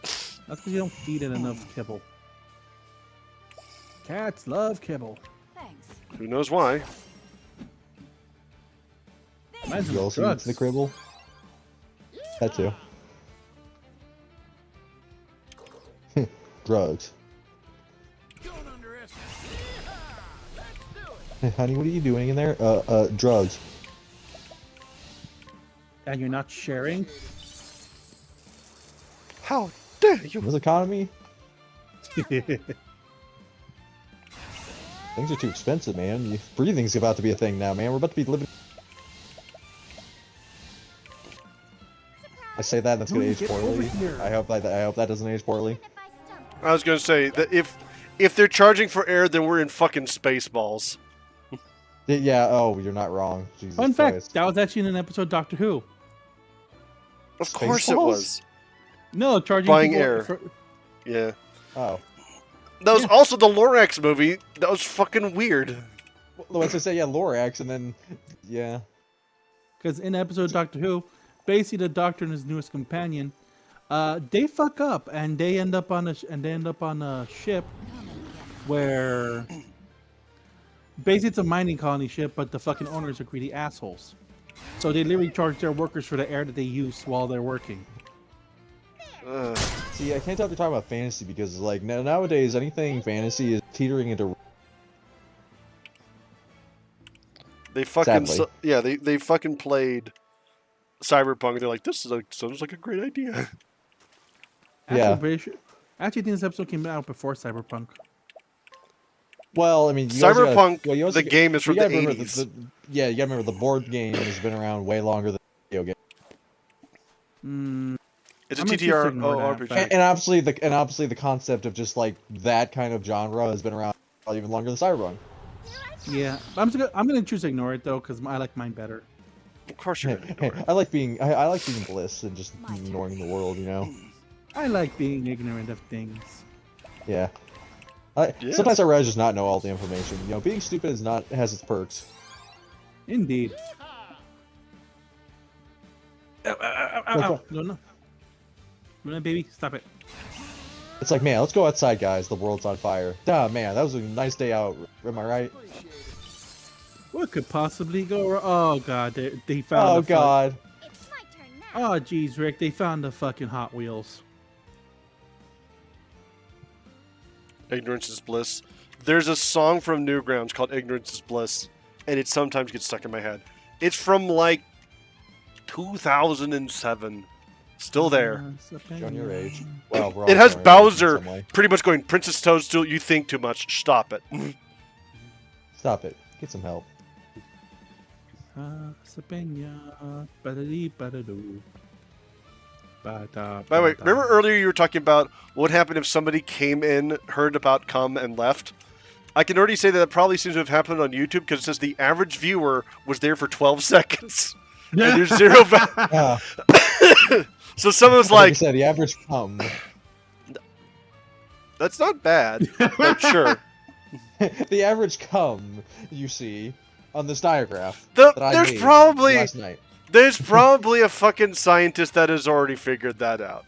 That's because you don't feed it enough kibble. Cats love kibble. Thanks. Who knows why? Mine's You also eats the cribble? That too. Drugs. Don't underestimate. Yeehaw! Let's do it. Hey, honey, what are you doing in there? Drugs. And you're not sharing? How dare you? This economy? Things are too expensive, man. Breathing's about to be a thing now, man. We're about to be living. I say that, that's gonna Dude, age get over poorly. here. I hope that doesn't age poorly. I was gonna say that if they're charging for air, then we're in fucking Spaceballs. Yeah. Oh, you're not wrong. Jesus Fun fact, Christ. that was actually in an episode of Doctor Who. Of course it Spaceballs? was. No, charging Buying people air. for- Yeah. Oh. That was Yeah. also the Lorax movie. That was fucking weird. Well, as I say, yeah, Lorax, and then, yeah. Because in the episode of Doctor Who, basically the Doctor and his newest companion, they fuck up and they end up on a ship where basically it's a mining colony ship, but the fucking owners are greedy assholes. So they literally charge their workers for the air that they use while they're working. See, I can't tell if you're talking about fantasy because, like, nowadays anything fantasy is teetering into. They fucking Sadly. yeah. They fucking played Cyberpunk. They're like, this sounds like a great idea. Actually, Yeah. I'm pretty sure. Actually, I think this episode came out before Cyberpunk. Well, I mean, you also gotta- Cyberpunk, well, you also the g- game is you from the gotta remember 80s. Yeah, you gotta remember the board game has been around way longer than the video game. It's a I'm gonna choose to TTR ignore that RPG. fact. And obviously the concept of just like that kind of genre has been around probably even longer than Cyberpunk. Yeah, I'm gonna choose to ignore it though because I like mine better. Of course you're gonna ignore it. I like being bliss and just ignoring the world, you know. I like being ignorant of things. Yeah. Yes. Sometimes I'd rather just not know all the information. You know, being stupid has its perks. Indeed. Ow, ow, ow, ow, ow. Luna. Luna, baby, stop it. It's like, man, let's go outside, guys. The world's on fire. Ah, man, that was a nice day out. Am I right? What could possibly go wrong? Oh god, they found. Oh the God. It's my turn now. Oh jeez, Rick, they found the fucking Hot Wheels. Ignorance is bliss. There's a song from Newgrounds called Ignorance is Bliss, and it sometimes gets stuck in my head. It's from like 2007. Still there. Showing your age. Well, we're all It has showing our age in Bowser some way. pretty much going, Princess Toadstool, you think too much. Stop it. Stop it. Get some help. By the way, remember earlier you were talking about what happened if somebody came in, heard about cum, and left? I can already say that probably seems to have happened on YouTube because it says the average viewer was there for 12 seconds. And there's zero Ah, So someone's like I like, said, the average cum. that's not bad, but sure. The average cum you see on this diagram that I There's made probably last night. there's probably a fucking scientist that has already figured that out.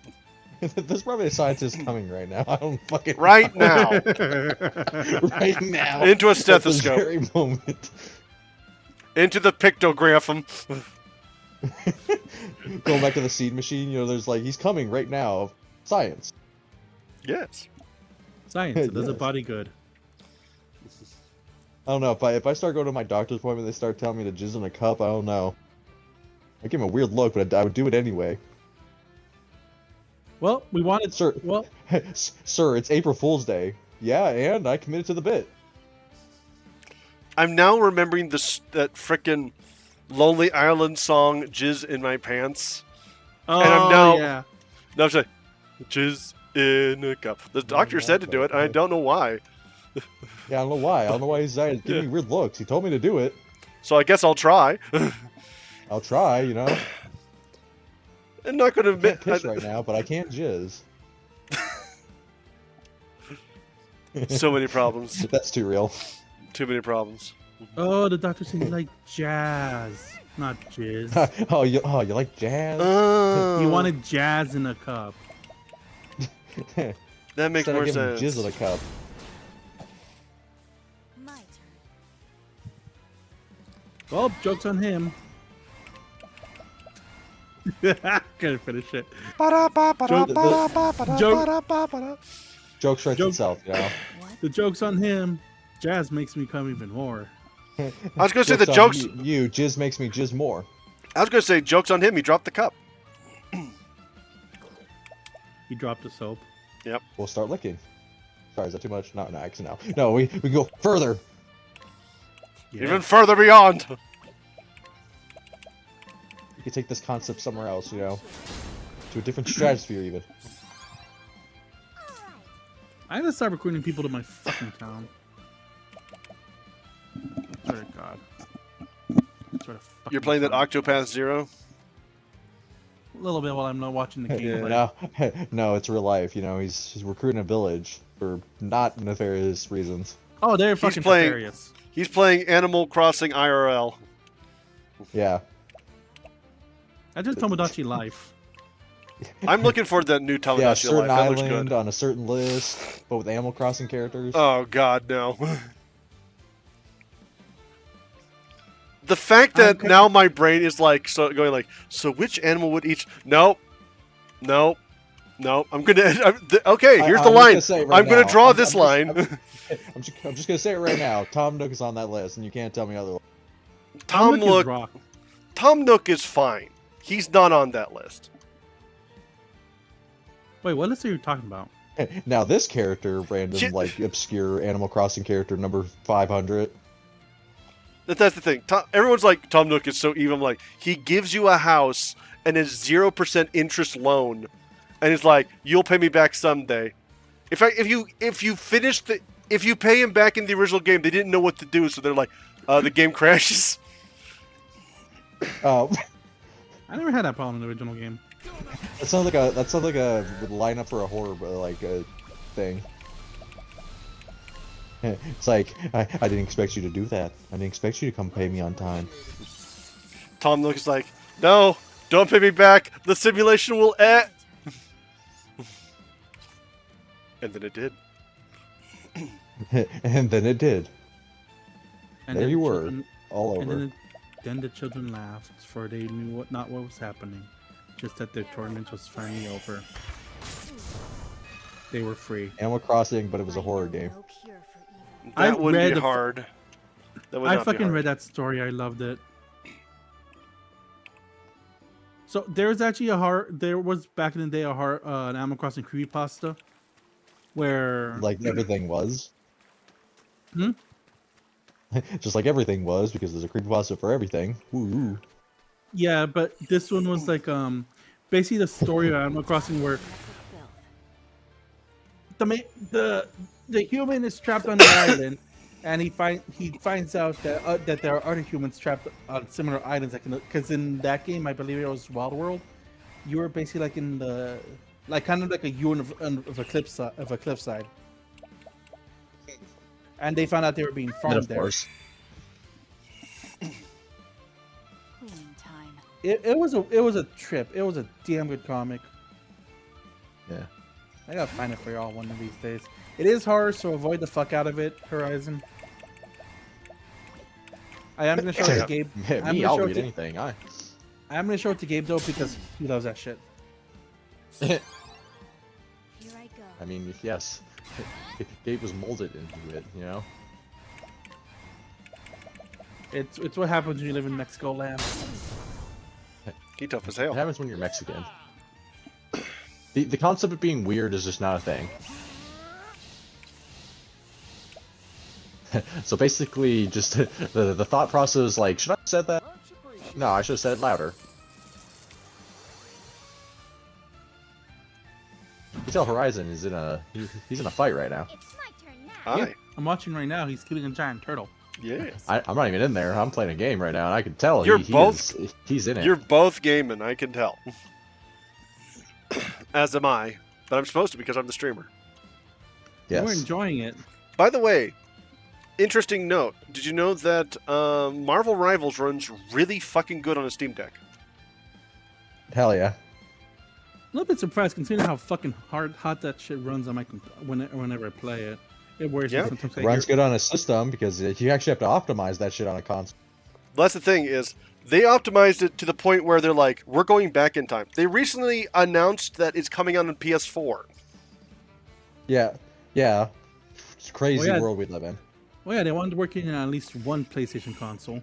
There's probably a scientist coming right now. I don't fucking Right now. right now Into a at this stethoscope. very moment. Into the pictographum. Going back to the seed machine, you know, there's like he's coming right now. Science. Yes. Science, it does a Yes. body good. I don't know if I start going to my doctor's appointment, they start telling me to jizz in a cup. I don't know. I give him a weird look, but I would do it anyway. Well, we wanted. Sir, Well, sir, it's April Fool's Day. Yeah, and I committed to the bit. I'm now remembering this that frickin' Lonely Island song, Jizz in My Pants. Oh, I'm now- yeah. No, I'm saying, Jizz in a cup. The doctor said to do it, and I don't know why. Yeah, I don't know why. I don't know why he's giving me weird looks. He told me to do it. So I guess I'll try. I'll try, you know. I'm not going to I can't admit. piss right now, but I can't jizz. So many problems. That's too real. Too many problems. Oh, the doctor said you like jazz, not jizz. oh, you like jazz? He wanted jazz in a cup. That makes Instead more of giving sense. jizz in a cup. My turn. Well, joke's on him. Couldn't finish it. Joke's right Joke- itself, you know. What? The joke's on him. Jazz makes me come even more. I was going to say the on jokes. You jizz makes me jizz more. I was going to say jokes on him. He dropped the cup. He dropped the soap. We'll start licking. Sorry, is that too much? No, actually, no. No, we go further. Yeah. Even further beyond. You could take this concept somewhere else, you know. To a different stratosphere, even. I gotta start recruiting people to my fucking town. Swear to God. Swear to fucking You're playing that God. OctoPath Zero? A little bit while I'm not watching the gameplay. No, no, it's real life. You know, he's recruiting a village for not nefarious reasons. Oh, they're He's fucking playing- hilarious. He's playing Animal Crossing IRL. Yeah. I just Tomodachi Life. I'm looking forward to that new Yeah, a Tamagotchi certain Life. That looks island good. on a certain list, but with Animal Crossing characters. Oh God, no. The fact that Okay. now my brain is like going like, so which animal would each? Nope, nope, nope. I'm gonna. Okay, here's the I'm just line. gonna say it right I'm gonna now. draw I'm this just- line. I'm just gonna say it right now. Tom Nook is on that list, and you can't tell me otherwise. Tom Nook is Nook. rock. Tom Nook is fine. He's not on that list. Wait, what list are you talking about? Now this character, random Shit. like obscure Animal Crossing character number 500. That's the thing. Everyone's like, Tom Nook is so evil. I'm like, he gives you a house and is 0% interest loan, and it's like, you'll pay me back someday. If you finish if you pay him back in the original game, they didn't know what to do, so they're like, the game crashes. Oh, I never had that problem in the original game. that sounds like a lineup for a horror thing. It's like I didn't expect you to do that. I didn't expect you to come pay me on time. Tom Nook is like, no, don't pay me back. The simulation will end. And then it did. And then it did. And There then you the were, children- all And over. then the children laughed, for they knew not what was happening, just that their torment was finally over. They were free. Animal Crossing, but it was a horror game. No cure for evil. I That would read be the- hard. That would I not be fucking hard. read that story. I loved it. So there's actually there was back in the day an Animal Crossing creepypasta, where Like everything was. Hmm? Just like everything was, because there's a creepypasta for everything. Woo. yeah, but this one was like basically the story of Animal Crossing where the human is trapped on the island, and he finds out that there are other humans trapped on similar islands. Because in that game, I believe it was Wild World, you were basically like in the kind of like a U of a cliffside, and they found out they were being And farmed of there. course. Cleaning time. It was a trip. It was a damn good comic. Yeah. I gotta find it for y'all one of these days. It is horror, so avoid the fuck out of it, Horizon. I am gonna show it to Gabe. I'm Me, gonna I'll show it read to- anything. I'm gonna show it to Gabe though because he loves that shit. Here I go. I mean, yes. Gabe was molded into it, you know? It's what happens when you live in Mexico land. He tough as It hell. happens when you're Mexican. The concept of being weird is just not a thing. So basically, just the thought process is like, should I have said that? No, I should have said it louder. You tell Horizon is in a he's in a fight right now. It's my turn now. Hi. Yeah, I'm watching right now. He's killing a giant turtle. Yes. I'm not even in there. I'm playing a game right now, and I can tell You're he both- he's in it. You're both gaming, I can tell. As am I. But I'm supposed to because I'm the streamer. We're Yes. enjoying it. By the way, interesting note. Did you know that Marvel Rivals runs really fucking good on a Steam Deck? Hell yeah. A little bit surprised considering how fucking hot that shit runs on my whenever I play it. It wears Yeah. me sometimes. It runs good on a system because you actually have to optimize that shit on a console. That's the thing is, they optimized it to the point where they're like, we're going back in time. They recently announced that it's coming out on PS4. Yeah. Yeah. It's a crazy Oh, yeah. world we live in. Well, yeah, they wanted to work in at least one PlayStation console.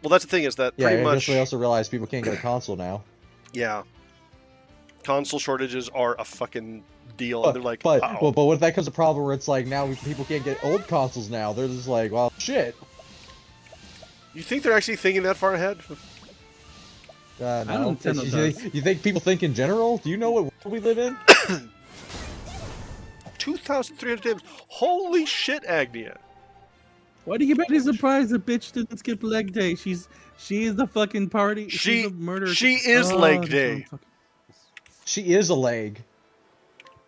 Well, that's the thing is that Yeah, pretty I much, guess we also realize people can't get a console now. yeah, console shortages are a fucking deal. And they're like, But "Uh-oh." what if that comes a problem where it's like now people can't get old consoles now? They're just like, well, shit. You think they're actually thinking that far ahead? No. don't think Nintendo You think people think in general? Do you know what world we live in? 2,300 times. Holy shit, Agnia. Why do you bet he's surprised the bitch didn't skip leg day? She is the fucking party. She- She's a murderer. she is leg day. She is a leg.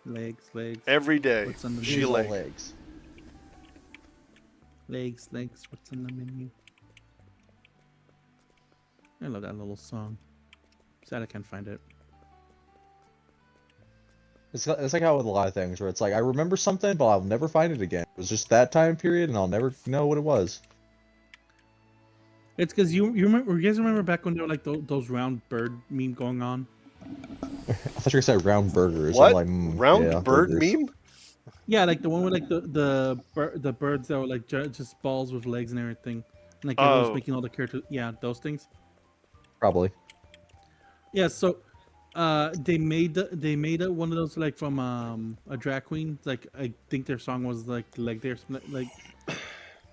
Legs. Every day. What's on the She She's all leg. legs. Legs. What's on the menu? I love that little song. Sad I can't find it. It's like how with a lot of things where it's like I remember something, but I'll never find it again. It was just that time period, and I'll never know what it was. It's because you remember. You guys remember back when there were like those round bird meme going on? I thought you were gonna say round burgers. What? I'm like, Round yeah, bird burgers. meme? Yeah, like the one with like the birds that were like just balls with legs and everything. And, like everyone was Oh. making all the characters. Yeah, those things. Probably. Yeah, so they made one of those like from a drag queen. Like I think their song was like leg day or something. Like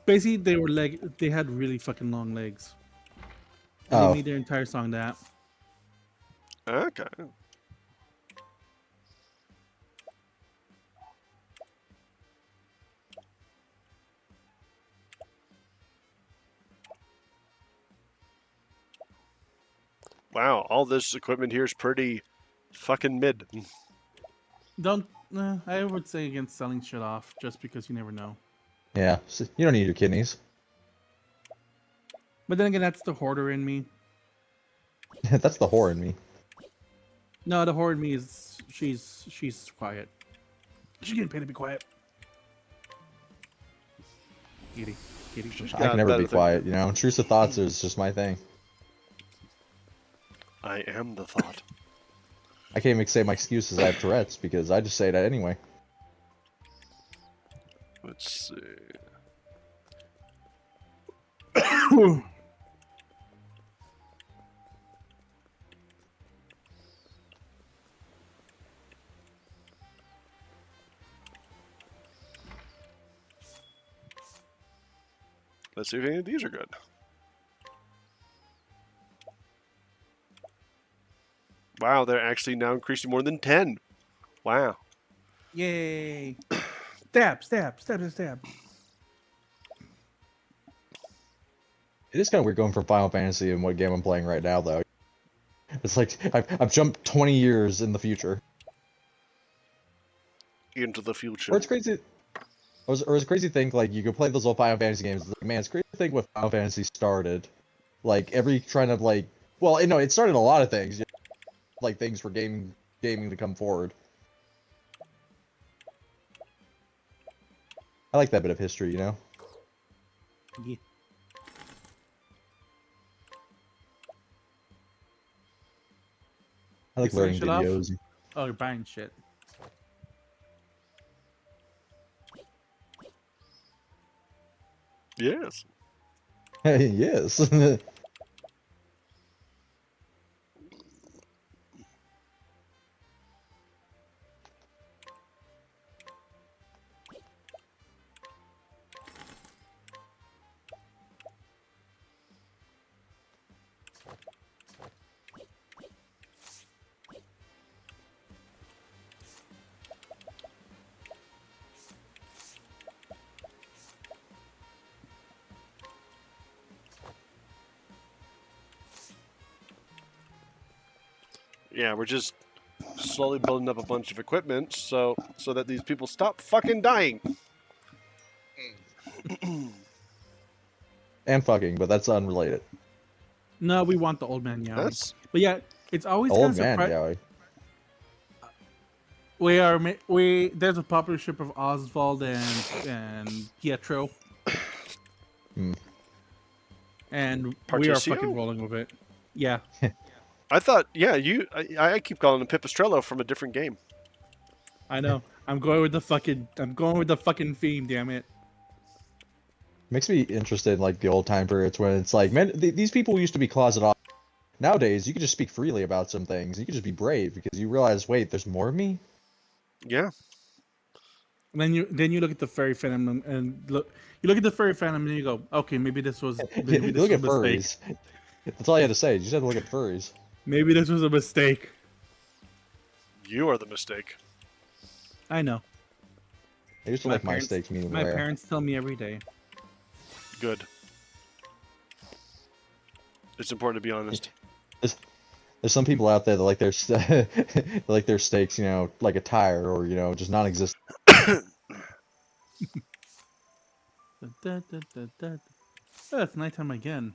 basically they had really fucking long legs. And Oh. they made their entire song that. Okay. Wow, all this equipment here is pretty fucking mid. Don't I would say against selling shit off just because you never know. Yeah. So you don't need your kidneys. But then again, that's the hoarder in me. That's the whore in me. No, the hoarder in me is she's quiet. She's getting paid to be quiet. Kitty. She's I got can never better be things. quiet. You know, intrusive thoughts is just my thing. I am the thought. I can't even say my excuses. I have Tourette's because I just say that anyway. Let's see. Let's see if any of these are good. Wow, they're actually now increasing more than 10. Wow. Yay! Stab. It is kind of weird going from Final Fantasy and what game I'm playing right now, though. It's like I've jumped 20 years in the future. Into the future. Or it's crazy. Or it's crazy to think like you could play those old Final Fantasy games. It's like, man, it's crazy to think when Final Fantasy started. Like every trying to like, well, you know, it started a lot of things, you know, like things for gaming to come forward. I like that bit of history, you know. Yeah. I like You selling learning shit off? videos. Oh, you're buying shit. Yes. Yes. Yeah, we're just slowly building up a bunch of equipment so that these people stop fucking dying. And fucking, but that's unrelated. No, we want the old man Yowie. That's But yeah, it's always kind Old of man, surprising. Yowie. There's a popular ship of Oswald and Pietro. And we are Partitio? fucking rolling with it. Yeah. I thought, yeah, I keep calling him Pipistrello from a different game. I know. I'm going with the fucking theme, damn it. Makes me interested in like the old time periods when it's like, man, these people used to be closet off. Nowadays, you can just speak freely about some things. You can just be brave because you realize, wait, there's more of me. Yeah. And then you look at the fairy phantom and you look at the fairy phantom and you go, okay, maybe this was You look at a mistake. furries. That's all you had to say. You just had to look at furries. Maybe this was a mistake. You are the mistake. I know. I used to My like my parents- steaks medium My rare. parents tell me every day. Good. It's important to be honest. There's some people out there that like their they like their steaks, you know, like a tire or you know, just non-existent. Oh, it's nighttime again.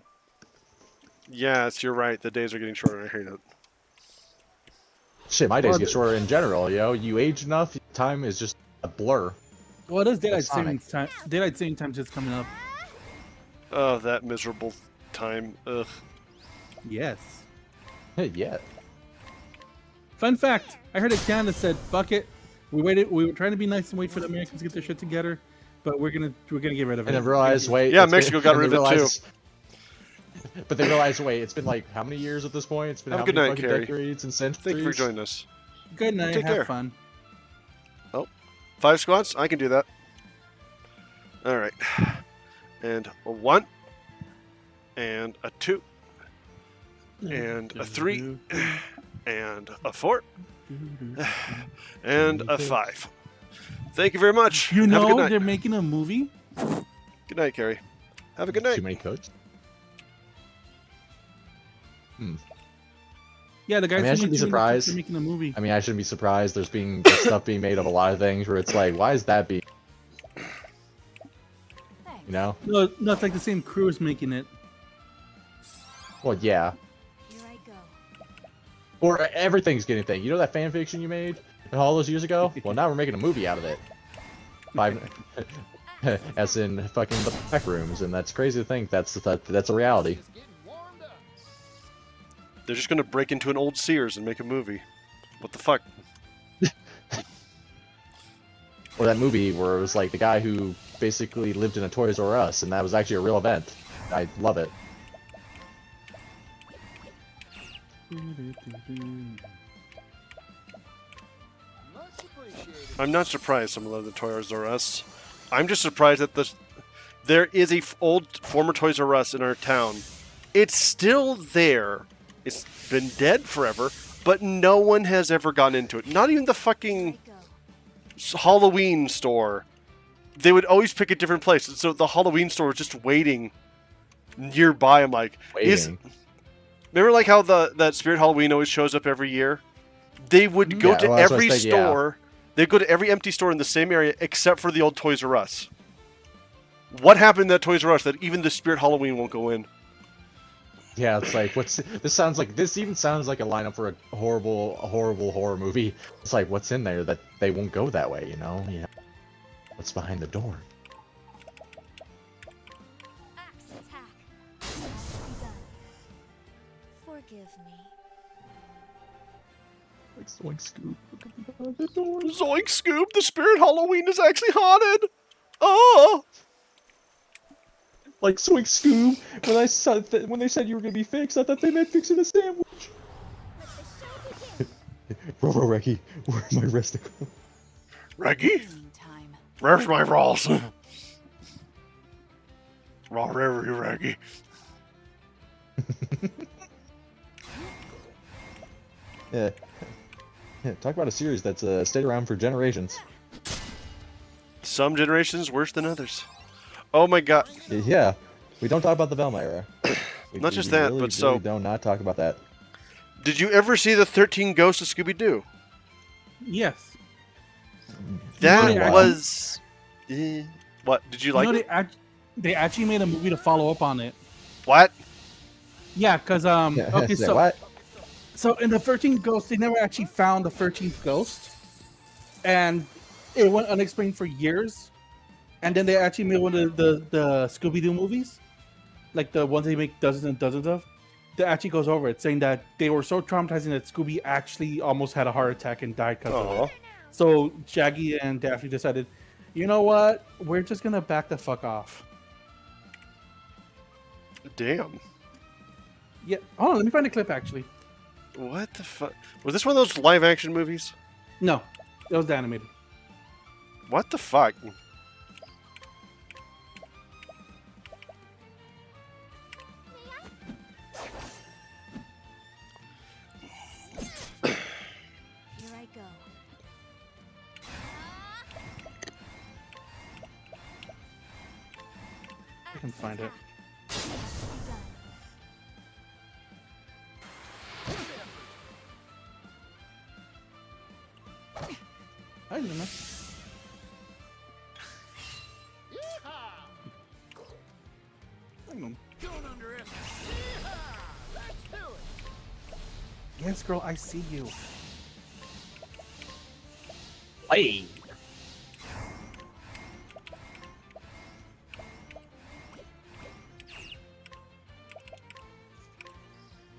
Yes, you're right. The days are getting shorter. I hate it. Shit, my days Well, get shorter in general. You know, you age enough, time is just a blur. Well, it is daylight Sonic. savings time. Daylight saving time just coming up. Oh, that miserable time. Ugh. Yes. Yeah. Fun fact: I heard a Canada said, "Fuck it." We waited. We were trying to be nice and wait for the Americans to get their shit together, but we're gonna get rid of it. And then realized, wait. Yeah, it's Mexico got rid of it, too. But they realized, wait, it's been like how many years at this point? It's been Have how a good many night, fucking Carrie. decades and centuries? Thank you for joining us. Good night. Take Have care. fun. 5 squats? I can do that. Alright. And a 1. And a 2. And a 3. And a 4. And a 5. Thank you very much. You Have a good know night. they're making a movie. Good night, Carrie. Have a good night. Too many coats. Yeah, the guys. I mean, I who shouldn't be make Too Many Cooks surprised. are making a movie. I mean, I shouldn't be surprised. There's stuff being made of a lot of things where it's like, why is that being, Thanks. you know? No, it's like the same crew is making it. Well, yeah. Here I go. Or everything's getting thing. You know that fan fiction you made all those years ago? Well, now we're making a movie out of it. As in fucking the back rooms, and that's crazy to think that's a reality. Just getting warmed up. They're just gonna break into an old Sears and make a movie. What the fuck? Or that movie where it was like the guy who basically lived in a Toys R Us, and that was actually a real event. I love it. Much appreciated. I'm not surprised someone loved the Toys R Us. I'm just surprised that there is a old former Toys R Us in our town. It's still there. It's been dead forever, but no one has ever gone into it. Not even the Here fucking I go. Halloween store. They would always pick a different place. So the Halloween store was just waiting nearby. I'm like, Waiting. remember like how that Spirit Halloween always shows up every year? They would go Yeah, to well, that's what I every said, yeah. store. They'd go to every empty store in the same area except for the old Toys R Us. What happened to that Toys R Us that even the Spirit Halloween won't go in? Yeah, it's like this even sounds like a lineup for a horrible horror movie. It's like what's in there that they won't go that way, you know? Yeah. What's behind the door? Axe attack. Has begun. Forgive me. Like Zoink Scoop. Look at the door. Zoink Scoop, the Spirit Halloween is actually haunted! Oh! Like Zoink Scoop. When they said you were gonna be fixed, I thought they meant fixing a sandwich. Let the show begin. Roro Reki, where's my resticle? Reggie? Meantime. Where's my rolls? Wherever you, Reggie. Yeah. Yeah, talk about a series that's stayed around for generations. Some generations worse than others. Oh my god. Yeah, we don't talk about the Velma era. Not just that, but so- don't not talk about that. Did you ever see the 13 Ghosts of Scooby-Doo? Yes. That Yeah. was... What? Did you like You know, it? they actually made a movie to follow up on it. What? Yeah, because okay, Say so what? so in the 13th Ghost, they never actually found the 13th ghost, and it went unexplained for years. And then they actually made one of the Scooby-Doo movies, like the ones they make dozens and dozens of. That actually goes over it, saying that they were so traumatizing that Scooby actually almost had a heart attack and died because of Oh, it. So Shaggy and Daphne decided, you know what? We're just gonna back the fuck off. damn. Yeah. Hold on, let me find a clip actually. What the fuck? Was this one of those live-action movies? No, it was the animated. What the fuck? Here I go. I can find it. I don't know. Yeehaw! I don't know. Don't underestimate. Yeehaw! Let's do it. Yes, girl, I see you. Hey.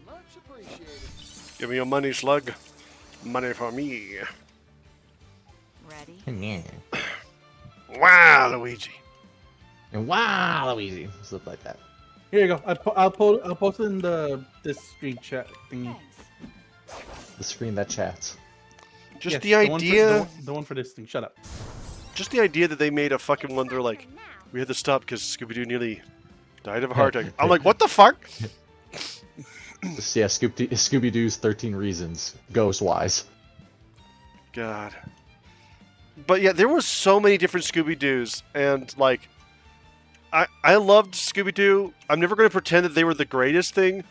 Much appreciated. Give me your money, slug. Money for me. Ready? Wow, Luigi. And wow, Luigi. Stuff like that. Here you go. I'll post it in this screen chat thingy. Thanks. The screen that chats. Just Yes, the one for- idea. the one for this thing. Shut up. Just the idea that they made a fucking one. They're like, we had to stop because Scooby-Doo nearly died of a heart attack. I'm like, what the fuck? Yeah, Scooby-Doo's 13 Reasons, ghost-wise. God. But yeah, there was so many different Scooby-Doos, and like, I loved Scooby-Doo. I'm never going to pretend that they were the greatest thing,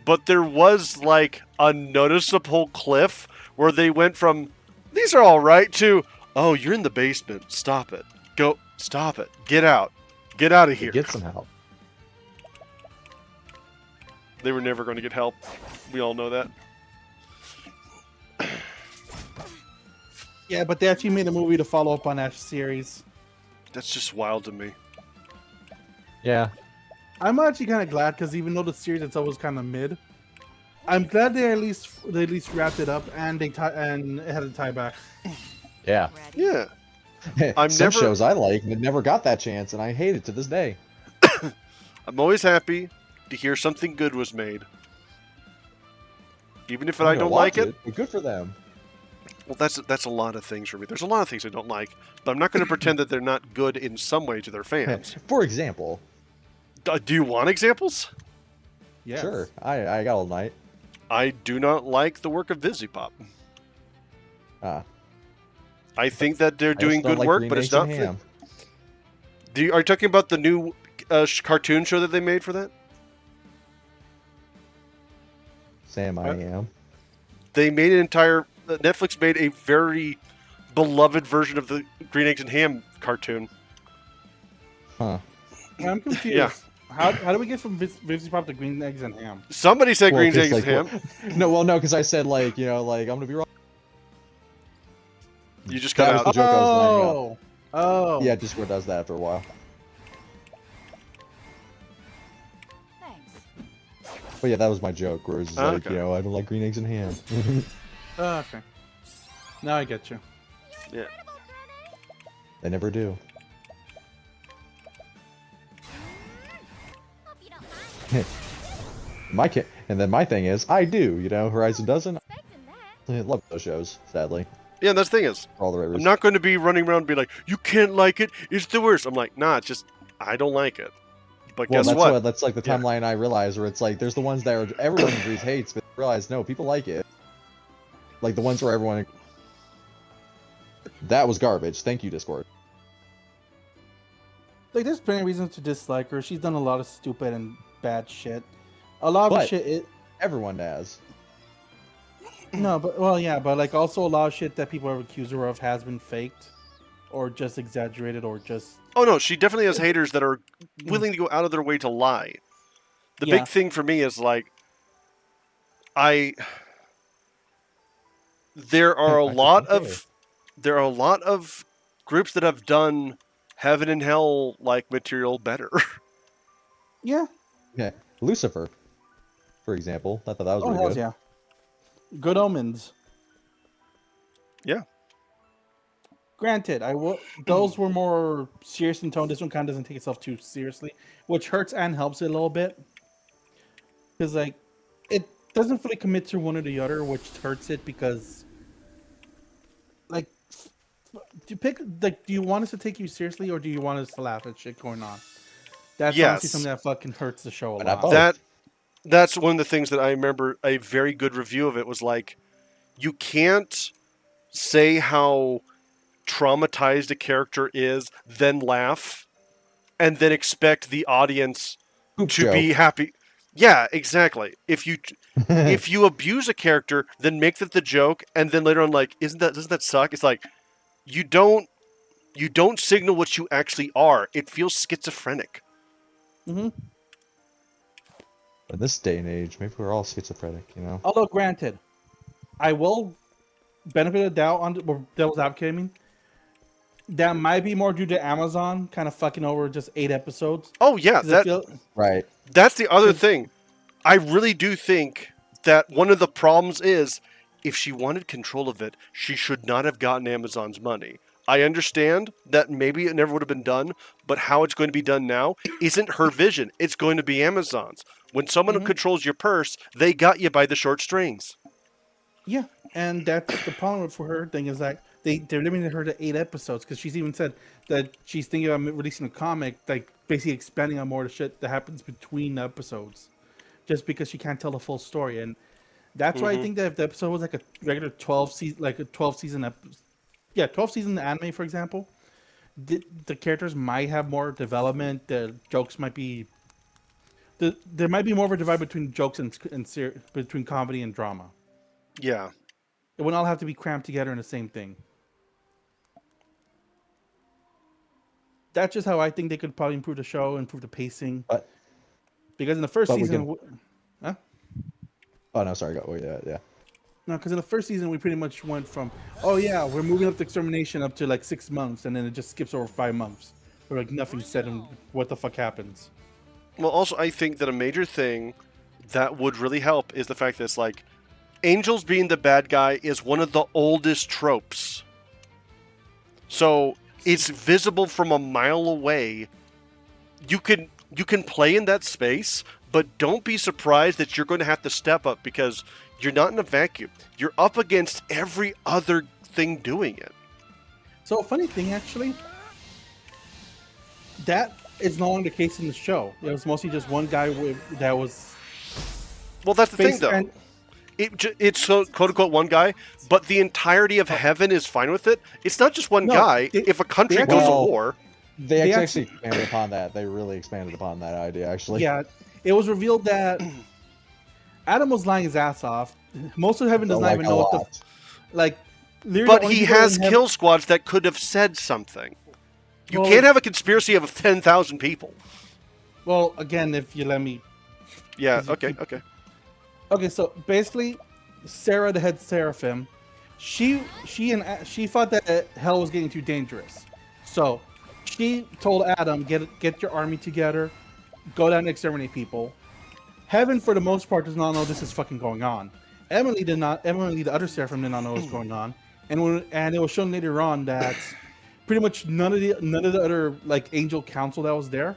but there was like a noticeable cliff where they went from, these are all right, to, oh, you're in the basement. Stop it. Go. Stop it. Get out. Get out of here. Get some help. They were never going to get help. We all know that. Yeah, but they actually made a movie to follow up on that series. That's just wild to me. Yeah. I'm actually kind of glad because even though the series itself was kind of mid, I'm glad they at least wrapped it up and it had a tie back. Yeah. Ready? Yeah. I'm Some never- shows I like that never got that chance, and I hate it to this day. I'm always happy to hear something good was made. Even if I'm I gonna don't like watch it. but good for them. Well, that's a lot of things for me. There's a lot of things I don't like, but I'm not going to pretend that they're not good in some way to their fans. For example, Do you want examples? Yes. sure, I got all night. I do not like the work of VisiPop. Ah, I think that they're I just doing don't good like work, green but it's eggs and not. ham. Are you talking about the new cartoon show that they made for that? Sam, I am. They made an entire. Netflix made a very beloved version of the Green Eggs and Ham cartoon. Huh. I'm confused. Yeah. How do we get from VisiPop to green eggs and ham? Somebody said Well, Green 'cause, Eggs like, and Ham. No, well, no, because I said like, I'm gonna be wrong. You just That cut was out. the joke I was lining up. Oh. Yeah, Discord does that after a while. Thanks. But yeah, that was my joke, where it's like, Okay. I don't like green eggs and ham. Oh, okay. Now I get you. Yeah. They never do. Hope you don't mind. And then my thing is, I do, Horizon doesn't. Expecting that. I love those shows, sadly, Yeah, that's the thing is, for all the right I'm reasons. not going to be running around and be like, you can't like it, it's the worst. I'm like, nah, it's just, I don't like it. But Well, guess that's what? That's like the Yeah. timeline I realize, where it's like, there's the ones that everyone agrees hates, but realize, no, people like it. Like the ones where everyone... That was garbage. Thank you, Discord. Like, there's plenty of reasons to dislike her. She's done a lot of stupid and bad shit. A lot of But- the shit. Everyone has. No, but well, yeah, but like also a lot of shit that people have accused her of has been faked, or just exaggerated, or just Oh no, she definitely has haters that are willing to go out of their way to lie. The Yeah. big thing for me is like, I there are a I lot couldn't of there are a lot of groups that have done heaven and hell like material better. yeah. Yeah, Lucifer, for example. I thought that was Oh really hell good. yeah. Good Omens. Yeah. Granted, those were more serious in tone. This one kind of doesn't take itself too seriously, which hurts and helps it a little bit. Because like, it doesn't fully commit to one or the other, which hurts it because, like, do you want us to take you seriously or do you want us to laugh at shit going on? That's honestly Yes. something that fucking hurts the show a Why not lot. both? That's one of the things that I remember a very good review of it was like, you can't say how traumatized a character is, then laugh, and then expect the audience Poop to joke. be happy. Yeah, exactly. If you abuse a character, then make that the joke, and then later on, like, doesn't that suck? It's like you don't signal what you actually are. It feels schizophrenic. Hmm. In this day and age, maybe we're all schizophrenic, you know? Although, granted, I will benefit of the doubt on or devil's advocate. I mean, that might be more due to Amazon kind of fucking over just 8 episodes. Oh yeah, 'Cause I feel, Right. that's the other thing. I really do think that one of the problems is if she wanted control of it, she should not have gotten Amazon's money. I understand that maybe it never would have been done, but how it's going to be done now isn't her vision. It's going to be Amazon's. When someone controls your purse, they got you by the short strings. yeah, and that's the problem for her thing is that they're limiting her to 8 episodes because she's even said that she's thinking about releasing a comic, like basically expanding on more of the shit that happens between episodes, just because she can't tell the full story. And that's why I think that if the episode was like a regular 12 season, like a 12 season 12 season anime, for example, the characters might have more development. The jokes might be there might be more of a divide between jokes and between comedy and drama. Yeah. It would all have to be cramped together in the same thing. That's just how I think they could probably improve the show, improve the pacing. But Because in the first but we season, huh? oh no, sorry, go. Oh, yeah. No, because in the first season we pretty much went from, oh yeah, we're moving up the extermination up to like 6 months, and then it just skips over 5 months, where like nothing said and what the fuck happens. Well, also, I think that a major thing that would really help is the fact that it's like Angels being the bad guy is one of the oldest tropes. So it's visible from a mile away. You can play in that space, but don't be surprised that you're going to have to step up because you're not in a vacuum. You're up against every other thing doing it. So a funny thing, actually, that is no longer the case in the show. It was mostly just one guy that was. Well, that's the thing, though. And, It's so, quote unquote one guy, but the entirety of heaven is fine with it. It's not just one No, guy. they- If a country they goes to actually- war, They They actually expanded upon that. They really expanded upon that idea, actually. yeah, it was revealed that Adam was lying his ass off. Most of heaven does But not like even a know what lot. the like. literally the but only he people has in heaven- kill squads that could have said something. You Well, can't have a conspiracy of 10,000 people. Well, again, if you let me. Yeah, Because you okay, keep- okay. Okay, so basically, Sarah, the head seraphim, she thought that hell was getting too dangerous, so she told Adam, get your army together, go down and exterminate people. Heaven, for the most part, does not know this is fucking going on. Emily, the other seraphim, did not know what was going on, and it was shown later on that pretty much none of the other like angel council that was there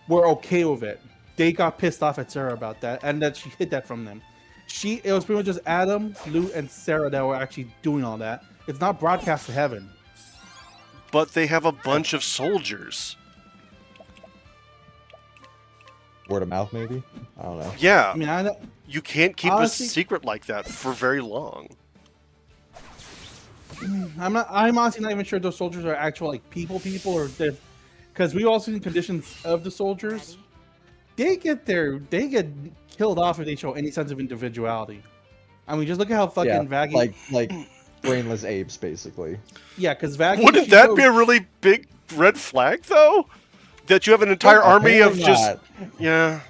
were okay with it. They got pissed off at Sarah about that, and that she hid that from them. It was pretty much just Adam, Lou, and Sarah that were actually doing all that. It's not broadcast to heaven. But they have a bunch of soldiers. Word of mouth, maybe? I don't know. Yeah, I mean, you can't keep honestly- a secret like that for very long. I'm honestly not even sure those soldiers are actual like people or they're, because we've all seen conditions of the soldiers. They get killed off if they show any sense of individuality. I mean, just look at how fucking Yeah, Vaggy. like brainless apes, basically. Yeah, because Vaggy. Wouldn't that be a really big red flag, though? That you have an entire army of Apparently just not. yeah.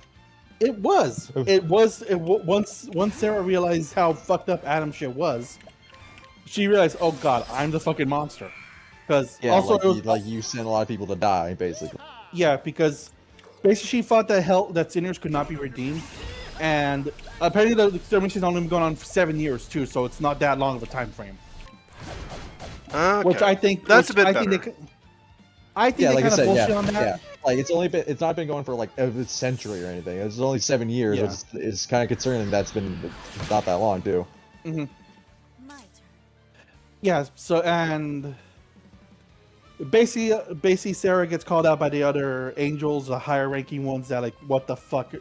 It was. Once Sarah realized how fucked up Adam shit was, she realized, oh god, I'm the fucking monster. Because Yeah, also like, it was, you sent a lot of people to die, basically. yeah, because basically she thought that sinners could not be redeemed, and apparently the extermination's only been going on for 7 years too, so it's not that long of a time frame. Okay. Which I think That's a bit I better. Think I think Yeah, they like I kind of said, bullshit yeah, on that. yeah. Like it's not been going for like a century or anything. It's only 7 years. Yeah. But it's kind of concerning that's been not that long too. My turn. Yeah, so and basically Sarah gets called out by the other angels, the higher ranking ones that like what the fuck,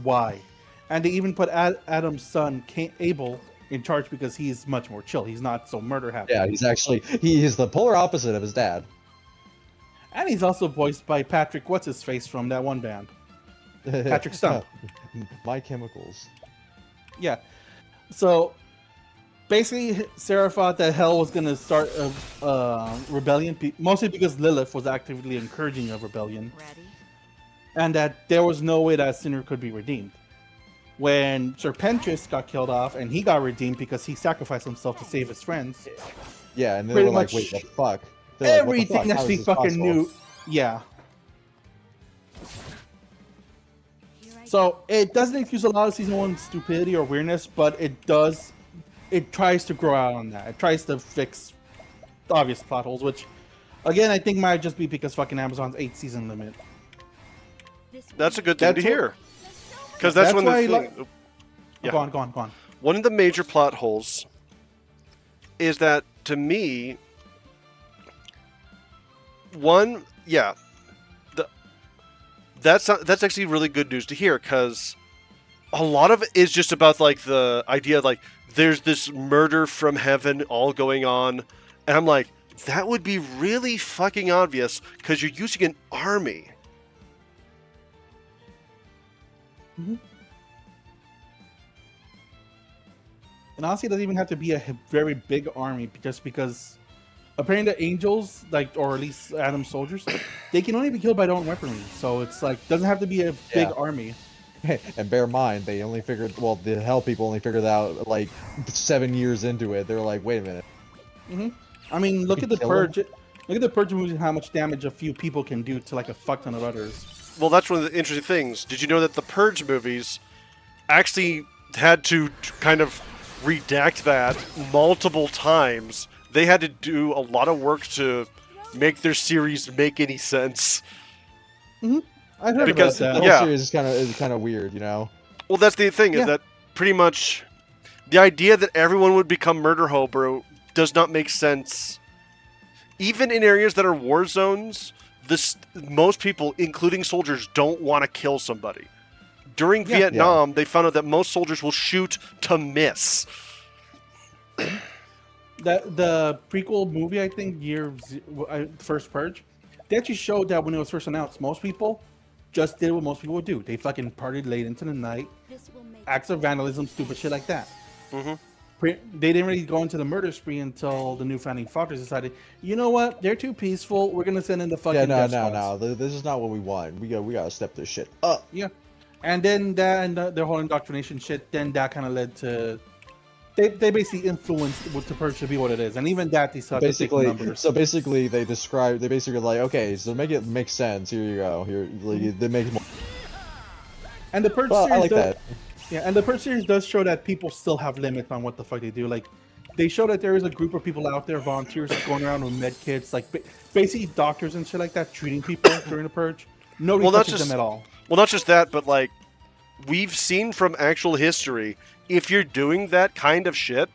why? And they even put Adam's son Abel in charge because he's much more chill. He's not so murder happy. Yeah, he is the polar opposite of his dad. And he's also voiced by Patrick what's his face from that one band. Patrick Stump. My Chemicals. Yeah. So basically, Sarah thought that Hell was going to start a rebellion, mostly because Lilith was actively encouraging a rebellion, Ready? and that there was no way that Sinner could be redeemed. When Serpentis got killed off, and he got redeemed because he sacrificed himself to save his friends, Yeah, and then Pretty they were like, much wait, the fuck? They're like, what the everything fuck? that How is we this fucking possible? knew, yeah. Here I So it doesn't excuse a lot of season one stupidity or weirdness, but it does. It tries to grow out on that. It tries to fix the obvious plot holes, which, again, I think might just be because fucking Amazon's 8-season limit. This will That's a make good thing That's to what- hear. Because that's That's when why I the like- thing. Oh, Yeah. Go on. One of the major plot holes is that, to me, that's actually really good news to hear, because a lot of it is just about like the idea like there's this murder from heaven all going on, and I'm like, that would be really fucking obvious because you're using an army. And honestly, it doesn't even have to be a very big army, just because apparently the angels, like, or at least Adam's soldiers, they can only be killed by their own weaponry. So it's like, doesn't have to be a big Yeah. army. And bear in mind, they only figured, well, the Hell people only figured out like 7 years into it. They're like, wait a minute. I mean, look at the kill 'em? Purge. Look at the Purge movies and how much damage a few people can do to like a fuck ton of others. Well, that's one of the interesting things. Did you know that the Purge movies actually had to kind of redact that multiple times? They had to do a lot of work to make their series make any sense. I've heard Because- about The that. whole Yeah. series is kind of weird, you know. Well, that's the thing, Yeah. is that pretty much the idea that everyone would become murder hobo does not make sense. Even in areas that are war zones, most people, including soldiers, don't want to kill somebody. During Yeah. Vietnam, they found out that most soldiers will shoot to miss. The prequel movie, I think, first Purge, they actually showed that when it was first announced, most people just did what most people would do. They fucking partied late into the night, This will make acts of vandalism, stupid shit like that. Mhm. They didn't really go into the murder spree until the new founding fathers decided, you know what, they're too peaceful. We're gonna send in the fucking Yeah, death no. squads." This is not what we want. We gotta step this shit up. Yeah, and then that and their whole indoctrination shit. Then that kind of led to they basically influenced what the Purge should be what it is, and even that they started taking Basically, numbers. so basically, they basically like, okay, so make it make sense. Here you go. Here, like, they make it more. And the Purge Well, series I like does, that. yeah, and the Purge series does show that people still have limits on what the fuck they do. Like, they show that there is a group of people out there, volunteers going around with med kits, like basically doctors and shit like that, treating people during the Purge. Nobody Well, that's touches just- them at all. Well, not just that, but like, we've seen from actual history, if you're doing that kind of shit,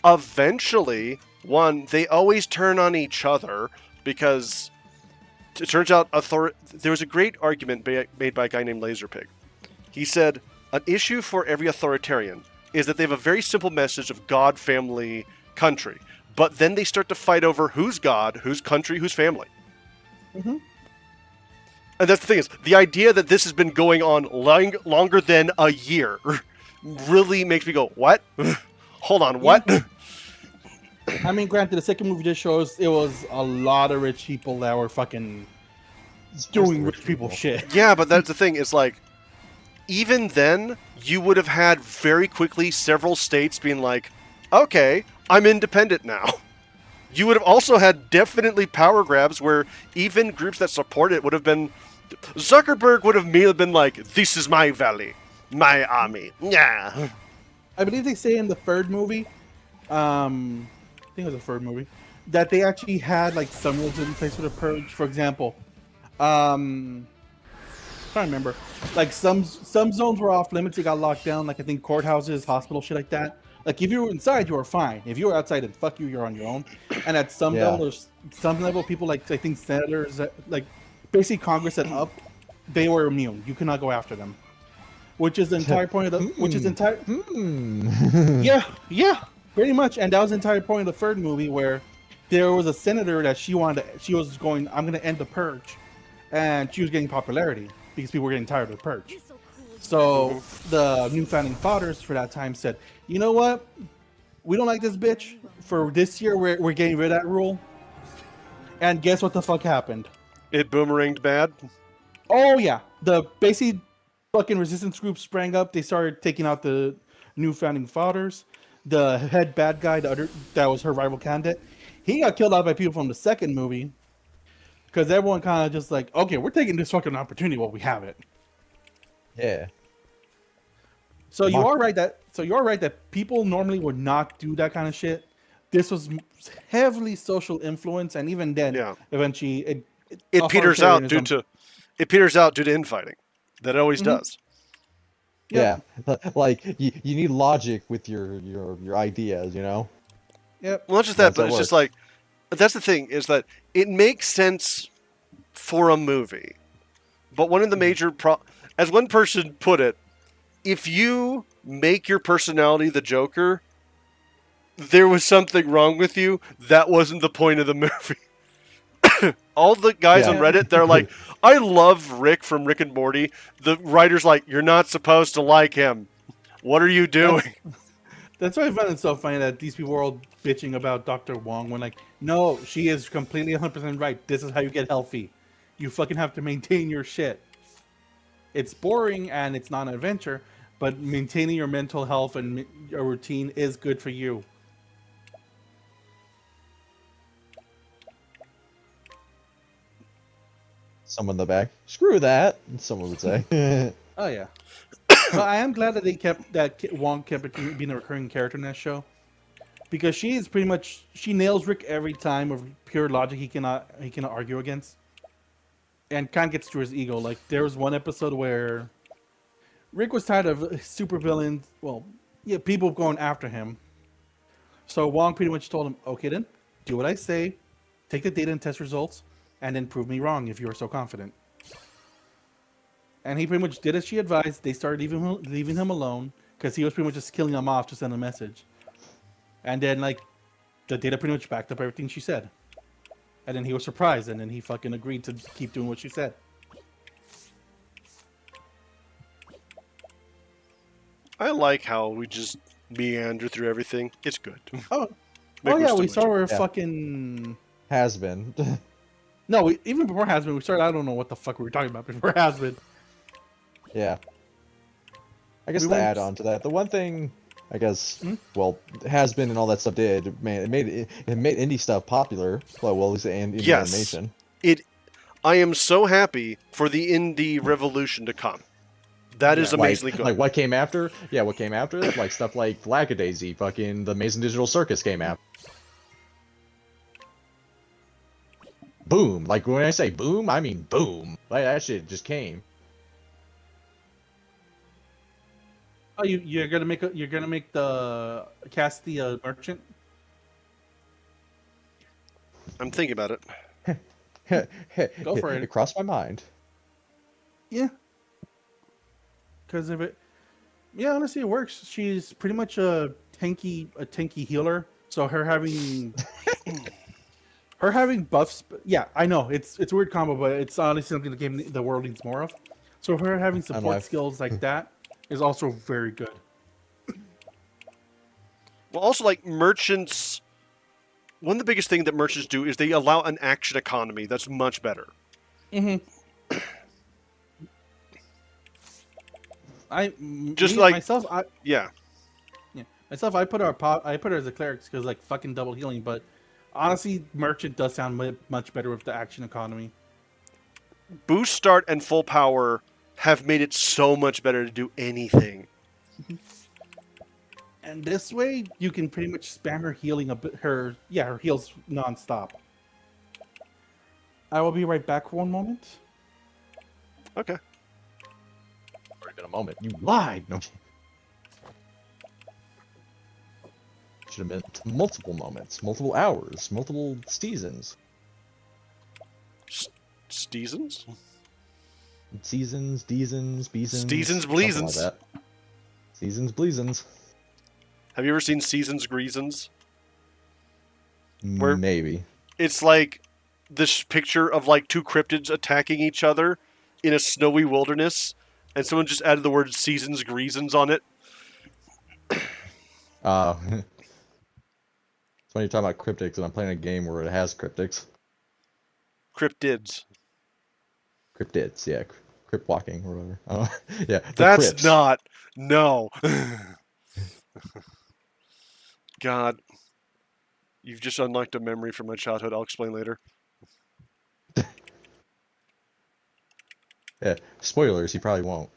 eventually, one, they always turn on each other, because it turns out there was a great argument made by a guy named Laserpig. He said, an issue for every authoritarian is that they have a very simple message of God, family, country. But then they start to fight over who's God, who's country, who's family. Mhm. And that's the thing, is the idea that this has been going on longer than a year really makes me go, what? Hold on, what? I mean, granted, the second movie just shows it was a lot of rich people that were fucking doing rich people shit. Yeah, but that's the thing. It's like, even then, you would have had very quickly several states being like, okay, I'm independent now. You would have also had definitely power grabs where even groups that support it would have been... Zuckerberg would have immediately been like, this is my valley, my army. Yeah. I believe they say in the third movie, I think it was the third movie, that they actually had like some rules in place for the purge. For example, trying to remember, like some zones were off limits. They got locked down. Like I think courthouses, hospitals, shit like that. Like if you were inside, you were fine. If you were outside, then fuck you, you're on your own. And at some level, people like I think senators, like basically Congress and up, they were immune. You could not go after them. Which is the entire point of the. Which is entire. Yeah, pretty much. And that was the entire point of the third movie, where there was a senator that she wanted. She was going, "I'm going to end the purge," and she was getting popularity because people were getting tired of the purge. So the new founding fathers for that time said, "You know what? We don't like this bitch. For this year, we're getting rid of that rule." And guess what the fuck happened? It boomeranged bad. Oh yeah, the basically fucking resistance group sprang up. They started taking out the new founding fathers. The head bad guy, that was her rival candidate, he got killed out by people from the second movie because everyone kind of just like, okay, we're taking this fucking opportunity while we have it. Yeah. So you are right that people normally would not do that kind of shit. This was heavily social influence, and even then, eventually it peters out due to infighting. That it always does. Yeah, like you need logic with your ideas, you know. Yep. Well, not just that, but it's just like that's the thing is that it makes sense for a movie, but one of the major as one person put it, if you make your personality the Joker, there was something wrong with you. That wasn't the point of the movie. All the guys on Reddit, they're like, I love Rick from Rick and Morty. The writer's like, you're not supposed to like him. What are you doing? That's why I find it so funny that these people are all bitching about Dr. Wong when like, no, she is completely 100% right. This is how you get healthy. You fucking have to maintain your shit. It's boring and it's not an adventure, but maintaining your mental health and your routine is good for you. Someone in the back. Screw that. Someone would say. Oh yeah. But I am glad that Wong kept being a recurring character in that show, because she is pretty much she nails Rick every time with pure logic he cannot argue against, and kind of gets to his ego. Like there was one episode where Rick was tired of supervillains. Well, yeah, people going after him. So Wong pretty much told him, "Okay, then do what I say, take the data and test results, and then prove me wrong if you are so confident." And he pretty much did as she advised. They started leaving him alone because he was pretty much just killing them off to send a message. And then, like, the data pretty much backed up everything she said. And then he was surprised, and then he fucking agreed to keep doing what she said. I like how we just meander through everything. It's good. Oh yeah, we saw her fucking... Has been. No, even before Has Been, we started... I don't know what the fuck we were talking about before Has Been. Yeah. I guess to add on to that, the one thing, I guess, well, Has Been and all that stuff did, man, it made indie stuff popular. Well, at least indie animation. I am so happy for the indie revolution to come. That is amazingly good. Like what came after? Yeah, what came after? Like stuff like Lackadaisy, fucking the Amazing Digital Circus came after. Boom! Like when I say boom, I mean boom. Like that shit just came. Oh, you're gonna make the Casty merchant? I'm thinking about it. Go for it. It crossed my mind. Yeah. Because of it, yeah, honestly, it works. She's pretty much a tanky healer. So her having buffs, yeah, I know it's a weird combo, but it's honestly something the world needs more of. So her having support skills like that is also very good. Well, also like merchants. One of the biggest things that merchants do is they allow an action economy that's much better. Mm-hmm. Just like myself, yeah. myself, I put her as a cleric because like fucking double healing. But honestly, merchant does sound much better with the action economy. Boost start and full power have made it so much better to do anything. And this way, you can pretty much spam her healing her heals nonstop. I will be right back for one moment. Okay. Already been a moment. You lied. No. Should have been multiple moments, multiple hours, multiple seasons. Seasons? Seasons, deasons, beasons. Steasons, something like bleasons. that. Seasons, bleasons. Have you ever seen Seasons, Greasons? Where- Maybe. It's like this picture of like two cryptids attacking each other in a snowy wilderness, and someone just added the word Seasons, Greasons on it. It's when you're talking about cryptics, and I'm playing a game where it has cryptics. Cryptids. Cryptids, yeah. Crypt walking or whatever. Oh, yeah. The That's crypts. not. No. God. You've just unlocked a memory from my childhood. I'll explain later. Yeah. Spoilers, he probably won't.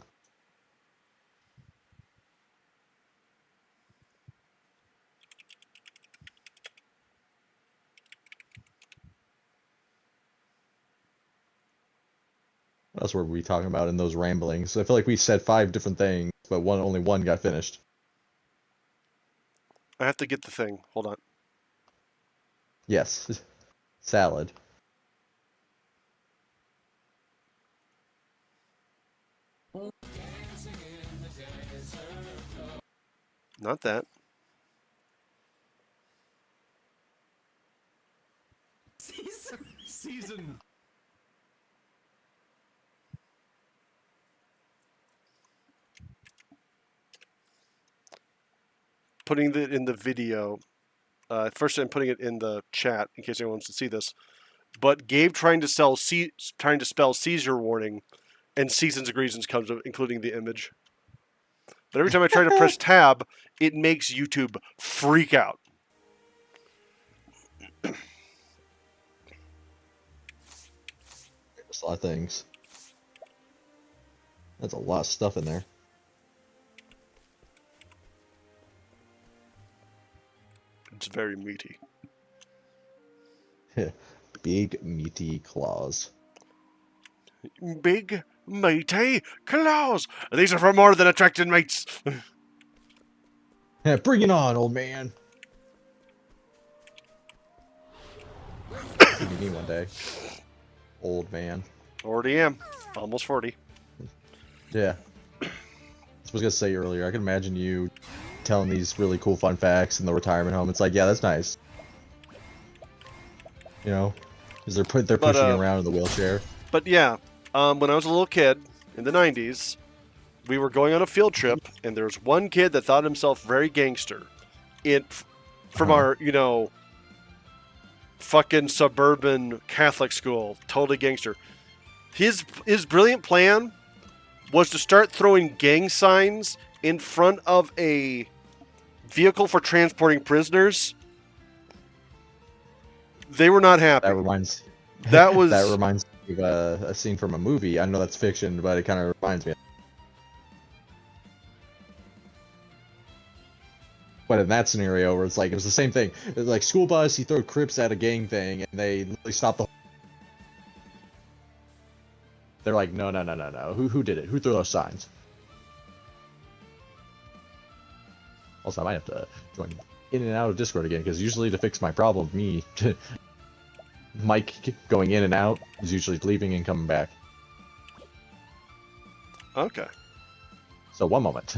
What else were we talking about in those ramblings? I feel like we said 5 different things, but only one got finished. I have to get the thing. Hold on. Yes. Salad. Not that. Season. Putting it in the video. First, I'm putting it in the chat in case anyone wants to see this. But Gabe trying to spell seizure warning, and Seasons of Reasons comes up, including the image. But every time I try to press tab, it makes YouTube freak out. There's a lot of things. That's a lot of stuff in there. It's very meaty. Big meaty claws. Big meaty claws. These are for more than attracting mates. Yeah, bring it on, old man. Maybe me one day. Old man. Already am. Almost 40. Yeah. I was gonna say earlier, I can imagine you telling these really cool fun facts in the retirement home. It's like, yeah, that's nice. You know, because they're pushing you around in the wheelchair. But yeah, when I was a little kid in the 90s, we were going on a field trip, and there was one kid that thought himself very gangster. From our, fucking suburban Catholic school, totally gangster. His brilliant plan was to start throwing gang signs in front of a vehicle for transporting prisoners. They were not happy. That reminds me of a scene from a movie. I know that's fiction, but it kind of reminds me. But in that scenario, where it's like it was the same thing. It was like school bus, he threw Crips at a gang thing, and they literally stopped the. They're like, no. Who did it? Who threw those signs? Also, I might have to join in and out of Discord again, because usually to fix my problem, Mike going in and out is usually leaving and coming back. Okay. So one moment.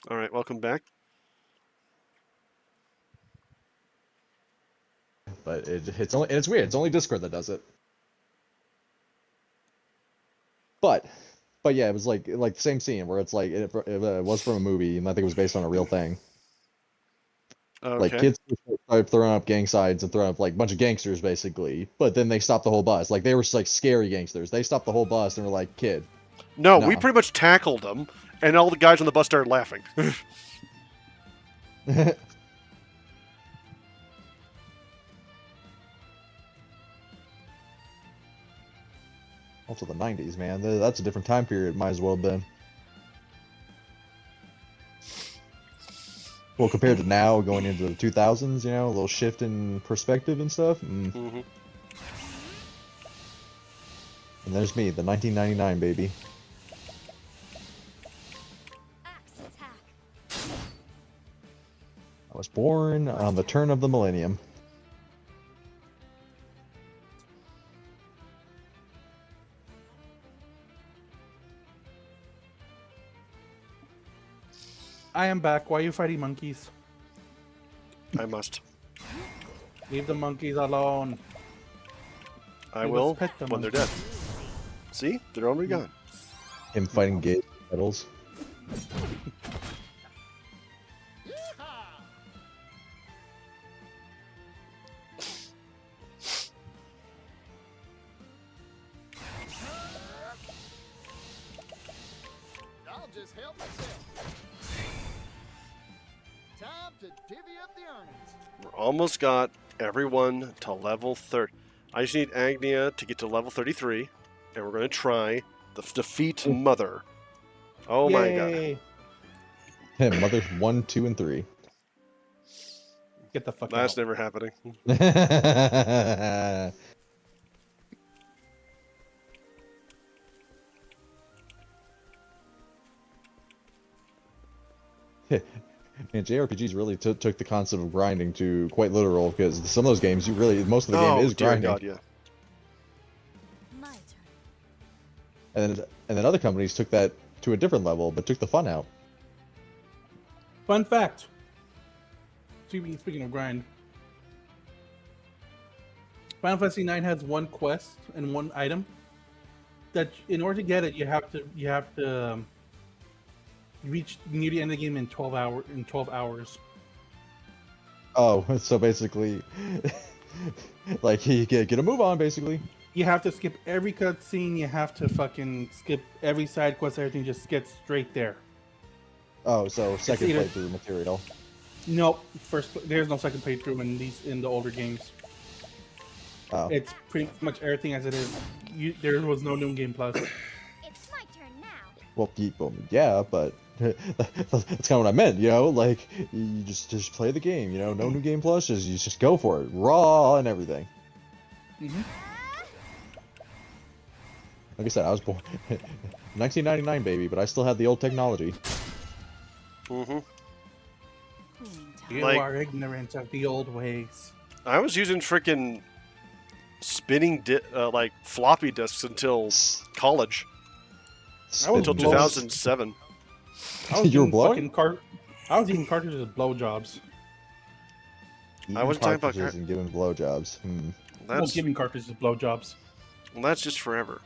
All right, welcome back. but it's weird. It's only Discord that does it. But yeah, it was like the same scene where it's like it was from a movie, and I think it was based on a real thing. Like Okay. kids started throwing up gang signs and throwing up like a bunch of gangsters basically, but then they stopped the whole bus. Like they were like scary gangsters. They stopped the whole bus and were like, "Kid." No, we No. pretty much tackled them, and all the guys on the bus started laughing. Also the 90s, man. That's a different time period. Might as well have been. Well, compared to now, going into the 2000s, you know, a little shift in perspective and stuff. Mm-hmm. And there's me, the 1999 baby. Axe attack. I was born on the turn of the millennium. I am back. Why are you fighting monkeys? I must. Leave the monkeys alone. I We will must pet them when they're monkeys. dead. See? They're already gone. Him fighting gay battles. Yeehaw! I'll just help myself. Time to divvy up the earnings. We're almost got everyone to level 30. I just need Agnia to get to level 33, and we're going to try the defeat Mother. Oh my god. Yay. Him, Mother 1, 2, and 3. Get the fuck That's out. never happening. And JRPGs really took the concept of grinding to quite literal, because some of those games, most of the game Oh, is dear grinding. god, yeah. My turn. And then other companies took that to a different level, but took the fun out. Fun fact. Speaking of grind, Final Fantasy IX has one quest and one item that, in order to get it, you have to reach near the end of the game in 12 hours. Oh, so basically, like you get a move on, basically. You have to skip every cutscene. You have to fucking skip every side quest. Everything, just get straight there. Oh, so second either- playthrough material. Nope. There's no second playthrough in the older games. Oh, It's pretty much everything as it is. There was no new game plus. It's my turn now. well, yeah, but that's kind of what I meant. You know, like you just play the game. You know, no new game plus. You just go for it, raw and everything. Mhm. Like I said, I was born 1999, baby, but I still had the old technology. Mm-hmm. Cooling time. You Like- are ignorant of the old ways. I was using freaking spinning like floppy disks until college, I was until blowing- 2007. I was You were using blowing? I was using cartridges as blowjobs. I wasn't talking about cartridges and giving blowjobs. Well, That's giving cartridges as blowjobs. well, that's just forever.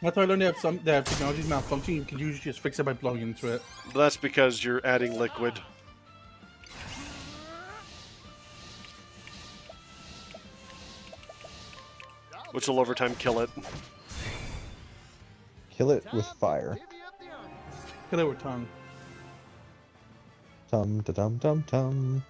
That's why I learned that technology's malfunction. You can usually just fix it by blowing into it. But that's because you're adding liquid. Which will over time kill it. Kill it with fire. Divvy up the earnings. Kill it with tongue. Tum ta tum tum tum.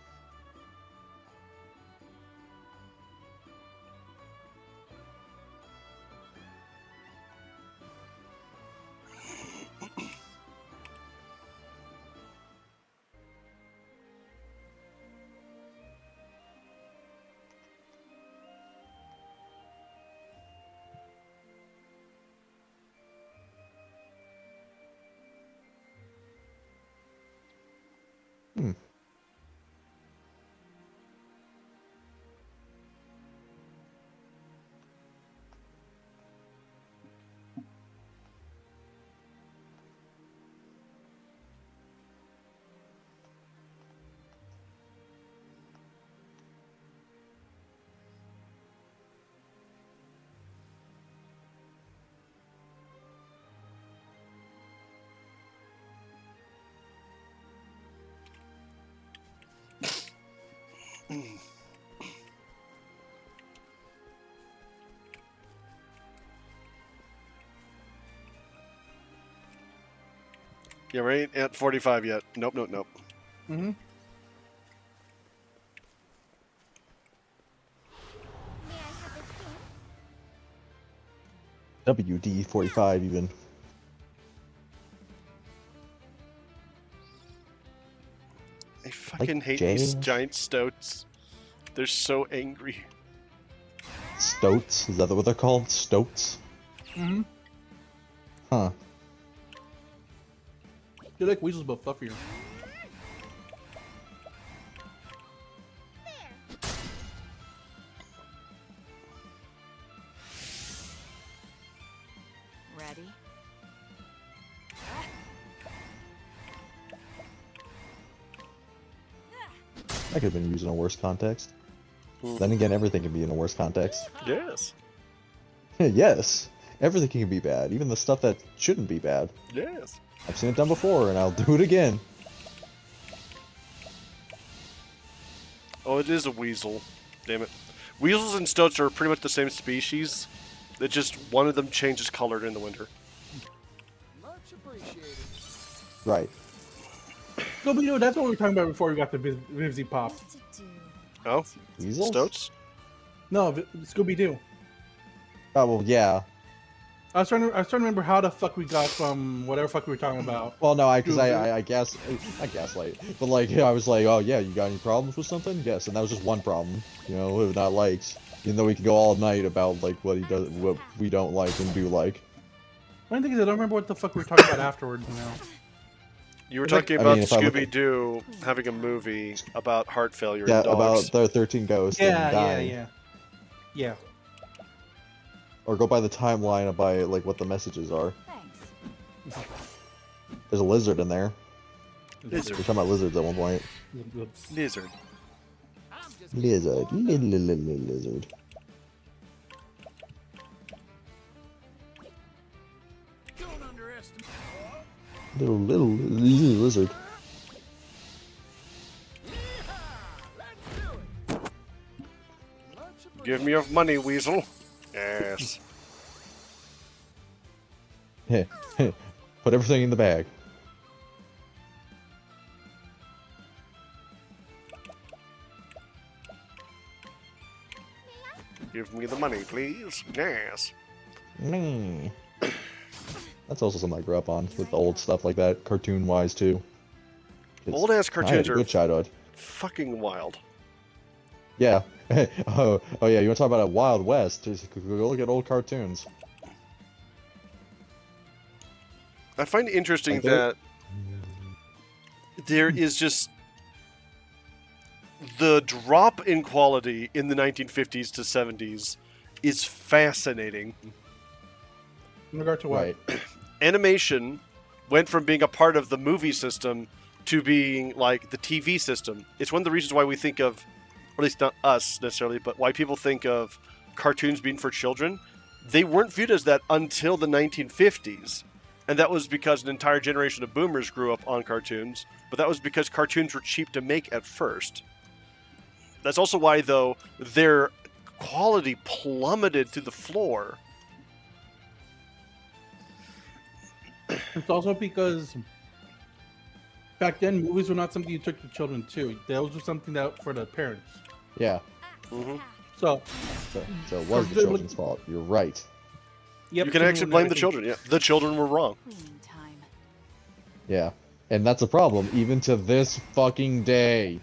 Yeah, we ain't at 45 yet. Nope, nope, nope. Mm-hmm. May I have this dance? WD-45 even. I fucking hate James? these giant stoats. They're so angry. Stoats? Is that what they're called? Stoats? Mm-hmm. Huh. They're like weasels, but fluffier. Ready? That could have been used in a worse context. Then again, everything can be in a worse context. Yes. Yes, everything can be bad, even the stuff that shouldn't be bad. Yes. I've seen it done before, and I'll do it again. Oh, it is a weasel. Damn it. Weasels and stoats are pretty much the same species. That just one of them changes color in the winter. Much appreciated. Right. Scooby-Doo, that's what we were talking about before we got the Vivzy Pop. What to do? Oh, Weasels? stoats? No, Scooby-Doo. Oh, well, yeah. I was trying to remember how the fuck we got from whatever fuck we were talking about. Well, no, because Dude, I guess, I gaslight. But, like, I was like, oh, yeah, you got any problems with something? Yes, and that was just one problem. You know, not likes. Even though we could go all night about, like, what he does, what we don't like and do like. One thing is, I don't remember what the fuck we were talking about afterwards now. You were It's like- talking I about mean, if I look at- Scooby-Doo having a movie about heart failure Yeah, in dogs. about the 13 ghosts and dying. Yeah. Or go by the timeline and by, like, what the messages are. Thanks. There's a lizard in there. Lizard. We're talking about lizards at one point. Lizard. I'm just Lizard. Lizard. don't underestimate. Little lizard. Yeehaw! Let's do it. Much Give me your money, weasel. Yes. Put everything in the bag. Give me the money, please. Yes. Mm. That's also something I grew up on with the old stuff like that, cartoon-wise too. Old-ass I had cartoons a are good childhood. fucking wild. Yeah. oh yeah. You want to talk about a Wild West? Just go look at old cartoons. I find it interesting Like there- that there is just the drop in quality in the 1950s to 70s is fascinating. In regard to what? Right. Animation went from being a part of the movie system to being like the TV system. It's one of the reasons why we think of, or at least not us necessarily, but why people think of cartoons being for children. They weren't viewed as that until the 1950s. And that was because an entire generation of boomers grew up on cartoons, but that was because cartoons were cheap to make at first. That's also why, though, their quality plummeted to the floor. It's also because back then movies were not something you took your children to. Those were something that for the parents. Yeah. Mhm. So, So it was the children's fault. You're right. yep, You can actually blame the children. Yeah, the children were wrong. Cleaning time. Yeah. And that's a problem, even to this fucking day.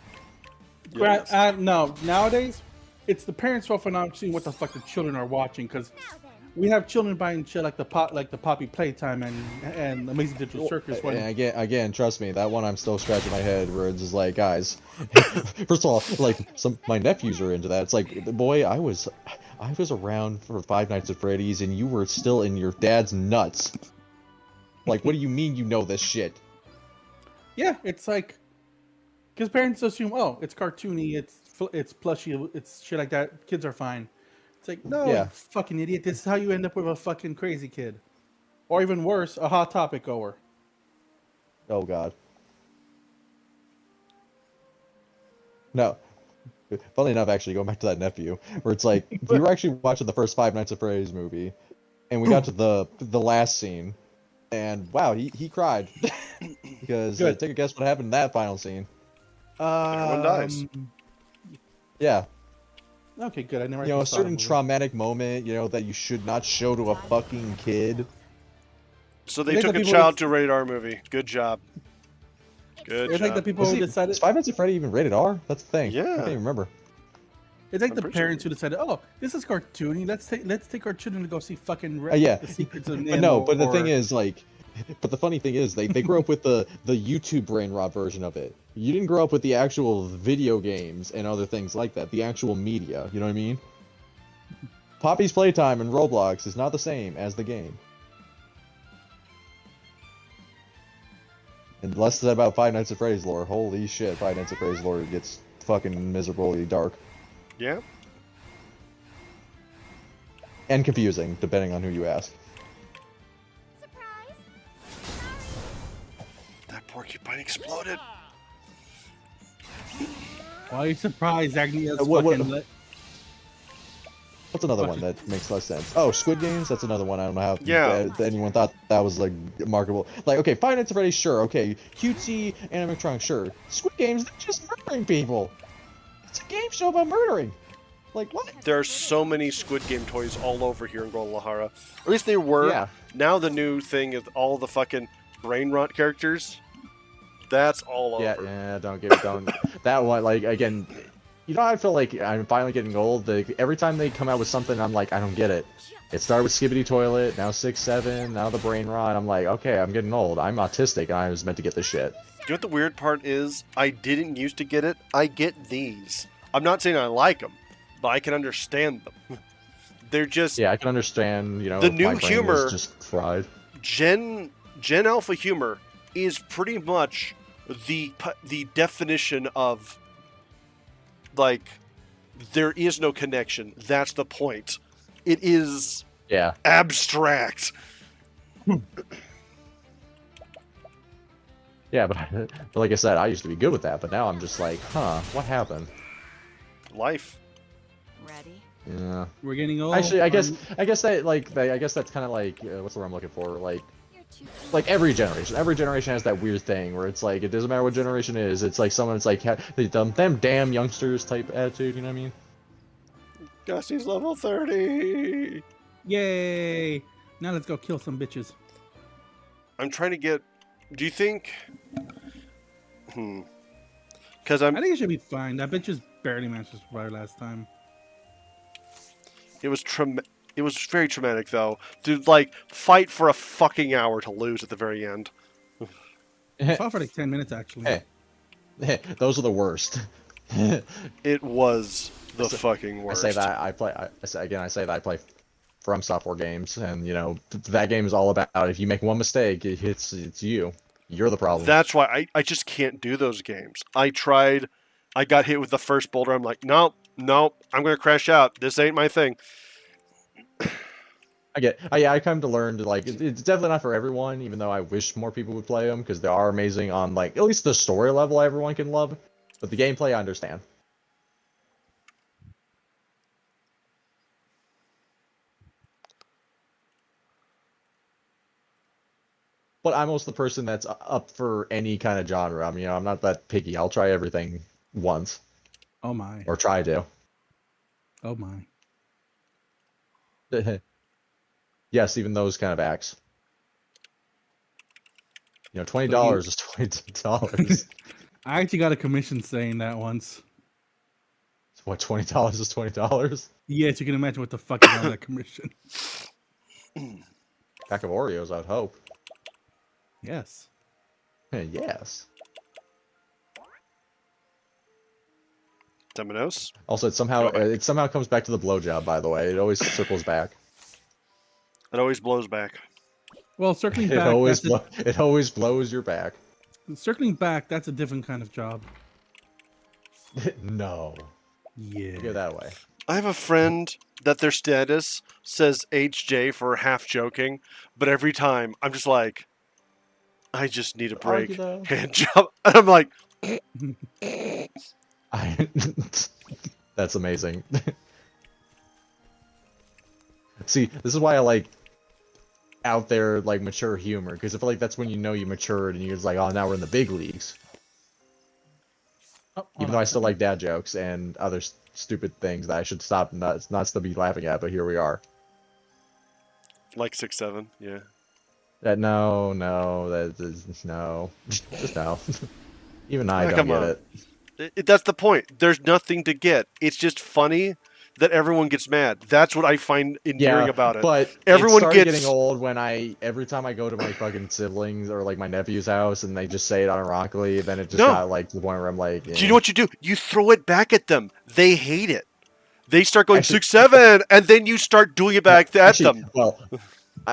Yes. No, nowadays, it's the parents' fault for not seeing what the fuck the children are watching. Because Now then. we have children buying shit like the Poppy Playtime and Amazing Digital Circus. When And again, trust me, that one I'm still scratching my head where it's just like, guys, first of all, like my nephews are into that. It's like, boy, I was around for Five Nights at Freddy's and you were still in your dad's nuts. Like, what do you mean you know this shit? yeah, it's like because parents assume, oh, it's cartoony, it's plushy, it's shit like that. Kids are fine. It's like, no, Yeah. you fucking idiot. This is how you end up with a fucking crazy kid, or even worse, a Hot Topic goer. Oh god. No. Funnily enough, actually, going back to that nephew, where it's like we were actually watching the first Five Nights at Freddy's movie, and we got to the last scene, and wow, he cried. Because Good. take a guess what happened in that final scene. Everyone dies. Yeah, Okay, good. I never. you know, a actually saw the certain movie. traumatic moment, you know, that you should not show to a fucking kid. So they There's took the a people child who- to rated R movie. Good job. Good It's like the job. people who Is decided. Five Nights at Freddy even rated R? That's the thing. I Yeah. can't even remember. It's like I'm the pretty sure parents who decided, oh, this is cartoony. Let's take our children to go see fucking Yeah, the Secrets of but no, Nemo. but the thing or- is, like, but the funny thing is, they grew up with the YouTube brain rot version of it. You didn't grow up with the actual video games and other things like that, the actual media. You know what I mean? Poppy's Playtime and Roblox is not the same as the game. And less said about Five Nights at Freddy's lore. Holy shit, Five Nights at Freddy's lore gets fucking miserably dark Yeah. and confusing, depending on who you ask. That porcupine exploded. Why are you surprised? Agnia's What- fucking lit. What's another one that makes less sense? Oh, Squid Games. That's another one. I don't know how Yeah. anyone thought that was like marketable. Like, okay, Five Nights at Freddy's, sure. Okay, cutesy animatronic, sure. Squid Games, they're just murdering people. It's a game show about murdering. Like what? There are so many Squid Game toys all over here in Guadalajara. Or at least they were. Yeah. Now the new thing is all the fucking brain rot characters. That's all over. Yeah. Don't give it. Don't. That one, like again. You know, I feel like I'm finally getting old. Every time they come out with something, I'm like, I don't get it. It started with Skibbity Toilet, now 6-7, now the brain rot. I'm like, okay, I'm getting old. I'm autistic, and I was meant to get this shit. You know what the weird part is? I didn't used to get it. I get these. I'm not saying I like them, but I can understand them. They're just Yeah, I can understand. You know, The if new my brain humor- was just fried. Gen Alpha humor is pretty much the definition of like there is no connection. That's the point. It is Yeah. abstract. Yeah, but like I said, I used to be good with that, but now I'm just like, huh, what happened? Life. Ready? Yeah. We're getting old. Actually, I guess that's kind of like what's the word I'm looking for? You're too Like every generation. Every generation has that weird thing where it's like it doesn't matter what generation it is. It's like someone's like them damn youngsters type attitude. You know what I mean? Gussie's level 30. Yay! Now let's go kill some bitches. I'm trying to get. Do you think? Because I think it should be fine. That bitch just barely managed to survive last time. It was very traumatic though. To like fight for a fucking hour to lose at the very end. I fought for like 10 minutes actually. Hey, those are the worst. It was the So, fucking I worst. say that I say that I play From Software games, and you know that game is all about if you make one mistake, it's you. You're the problem. That's why I just can't do those games. I tried. I got hit with the first boulder. I'm like, nope, I'm gonna crash out. This ain't my thing. I come to learn to like it's definitely not for everyone, even though I wish more people would play them because they are amazing on like at least the story level everyone can love, but the gameplay I understand. But I'm also the person that's up for any kind of genre. I mean, you know, I'm not that picky. I'll try everything once Oh my. or try to. Oh my. Yes, even those kind of acts. You know, $20 is $20. I actually got a commission saying that once. What, $20 is $20? Yes, you can imagine what the fuck is on that commission. Pack of Oreos, I'd hope. Yes. Yes. Dominoes. Also, it somehow Go back. it somehow comes back to the blowjob. By the way, it always circles back. It always blows back. Well, circling It back, always that's it always blows your back. circling back, that's a different kind of job. No, Yeah. go that way. I have a friend that their status says HJ for half joking, but every time I'm just like, I just need a Argue break. though. Hand job. And I'm like, That's amazing. See, this is why I like. out there like mature humor, because I feel like that's when you know you matured and you're just like, oh, now we're in the big leagues. Oh, hold Even on though I a still second. like dad jokes and other stupid things that I should stop not still be laughing at, but here we are. Like 6-7, yeah. No, that is no, just no. Even I Ah, don't come get on. it. That's the point. There's nothing to get. It's just funny that everyone gets mad. That's what I find endearing Yeah, about it. but it Everyone started gets. getting old when every time I go to my fucking siblings or like my nephew's house and they just say it unironically, then it just No. got like to the point where I'm like, Do you know what you do? You throw it back at them. They hate it. They start going Actually- 6-7, and then you start doing it back at actually, them. well,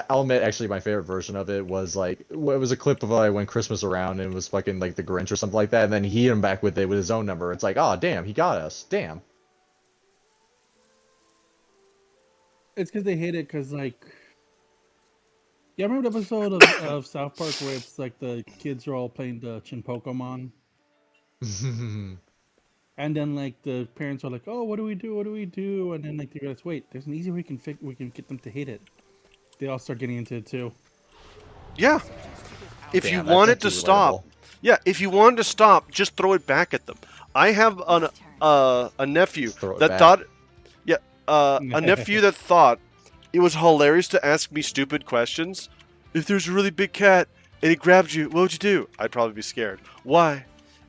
I'll admit, actually, my favorite version of it was like, it was a clip of when Christmas around and it was fucking like the Grinch or something like that, and then he hit him back with it with his own number. It's like, oh damn, he got us, damn. It's because they hate it because like. Yeah, I remember the episode of South Park where it's like the kids are all playing the Chin Pokemon, and then like the parents are like, "Oh, what do we do? What do we do?" And then like they realize, "Wait, there's an easy way we can get them to hate it." They all start getting into it too. Yeah. If Damn, you that's want it to actually stop, relatable. yeah. If you want it to stop, just throw it back at them. I have a nephew Just throw it that back. thought, yeah, a nephew that thought it was hilarious to ask me stupid questions. If there's a really big cat and he grabbed you, what would you do? I'd probably be scared. Why?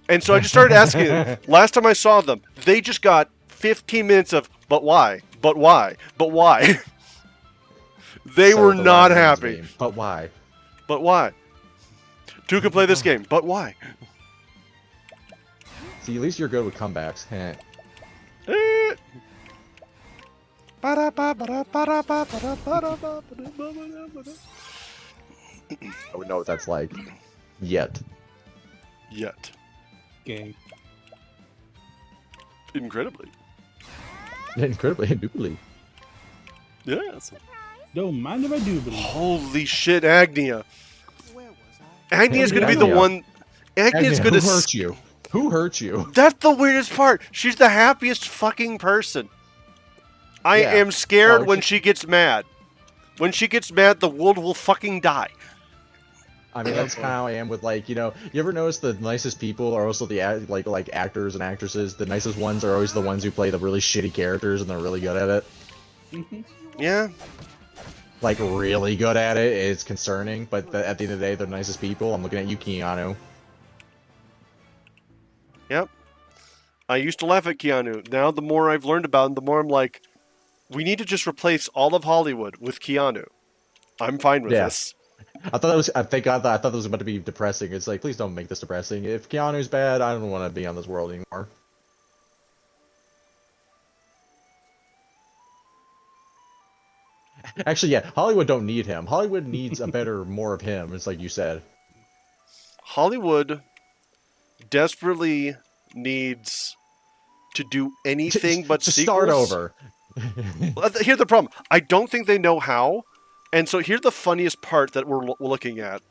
And so I just started asking them. Last time I saw them, they just got 15 minutes of, but why? But why? But why? They So were the not Ryan Reynolds happy. game. But why? But why? Two can play this game, but why? See, at least you're good with comebacks. Heh. Eh. I would know what that's like. Yet. Yet. Gay. Incredibly. Incredibly, indubitably. Yes. Don't mind if I do, but Holy shit, Agnia. Where was I? Agnia's gonna be the Agnia. one. Agnia's Agnia, gonna. who hurt you? Who hurt you? That's the weirdest part. She's the happiest fucking person. I Yeah. am scared Oh, when she gets mad. When she gets mad, the world will fucking die. I mean, that's kind of how I am with like, you ever notice the nicest people are also the like actors and actresses. The nicest ones are always the ones who play the really shitty characters and they're really good at it. Yeah. Like really good at it. It's concerning, but at the end of the day, they're the nicest people. I'm looking at you, Keanu. Yep. I used to laugh at Keanu. Now, the more I've learned about him, the more I'm like, we need to just replace all of Hollywood with Keanu. I'm fine with Yeah. this. I thought it was. I thought that was about to be depressing. It's like, please don't make this depressing. If Keanu's bad, I don't want to be on this world anymore. Actually, yeah, Hollywood don't need him. Hollywood needs a better, more of him. It's like you said. Hollywood desperately needs to do anything but to sequels. start over. Here's the problem. I don't think they know how. And so here's the funniest part that we're looking at.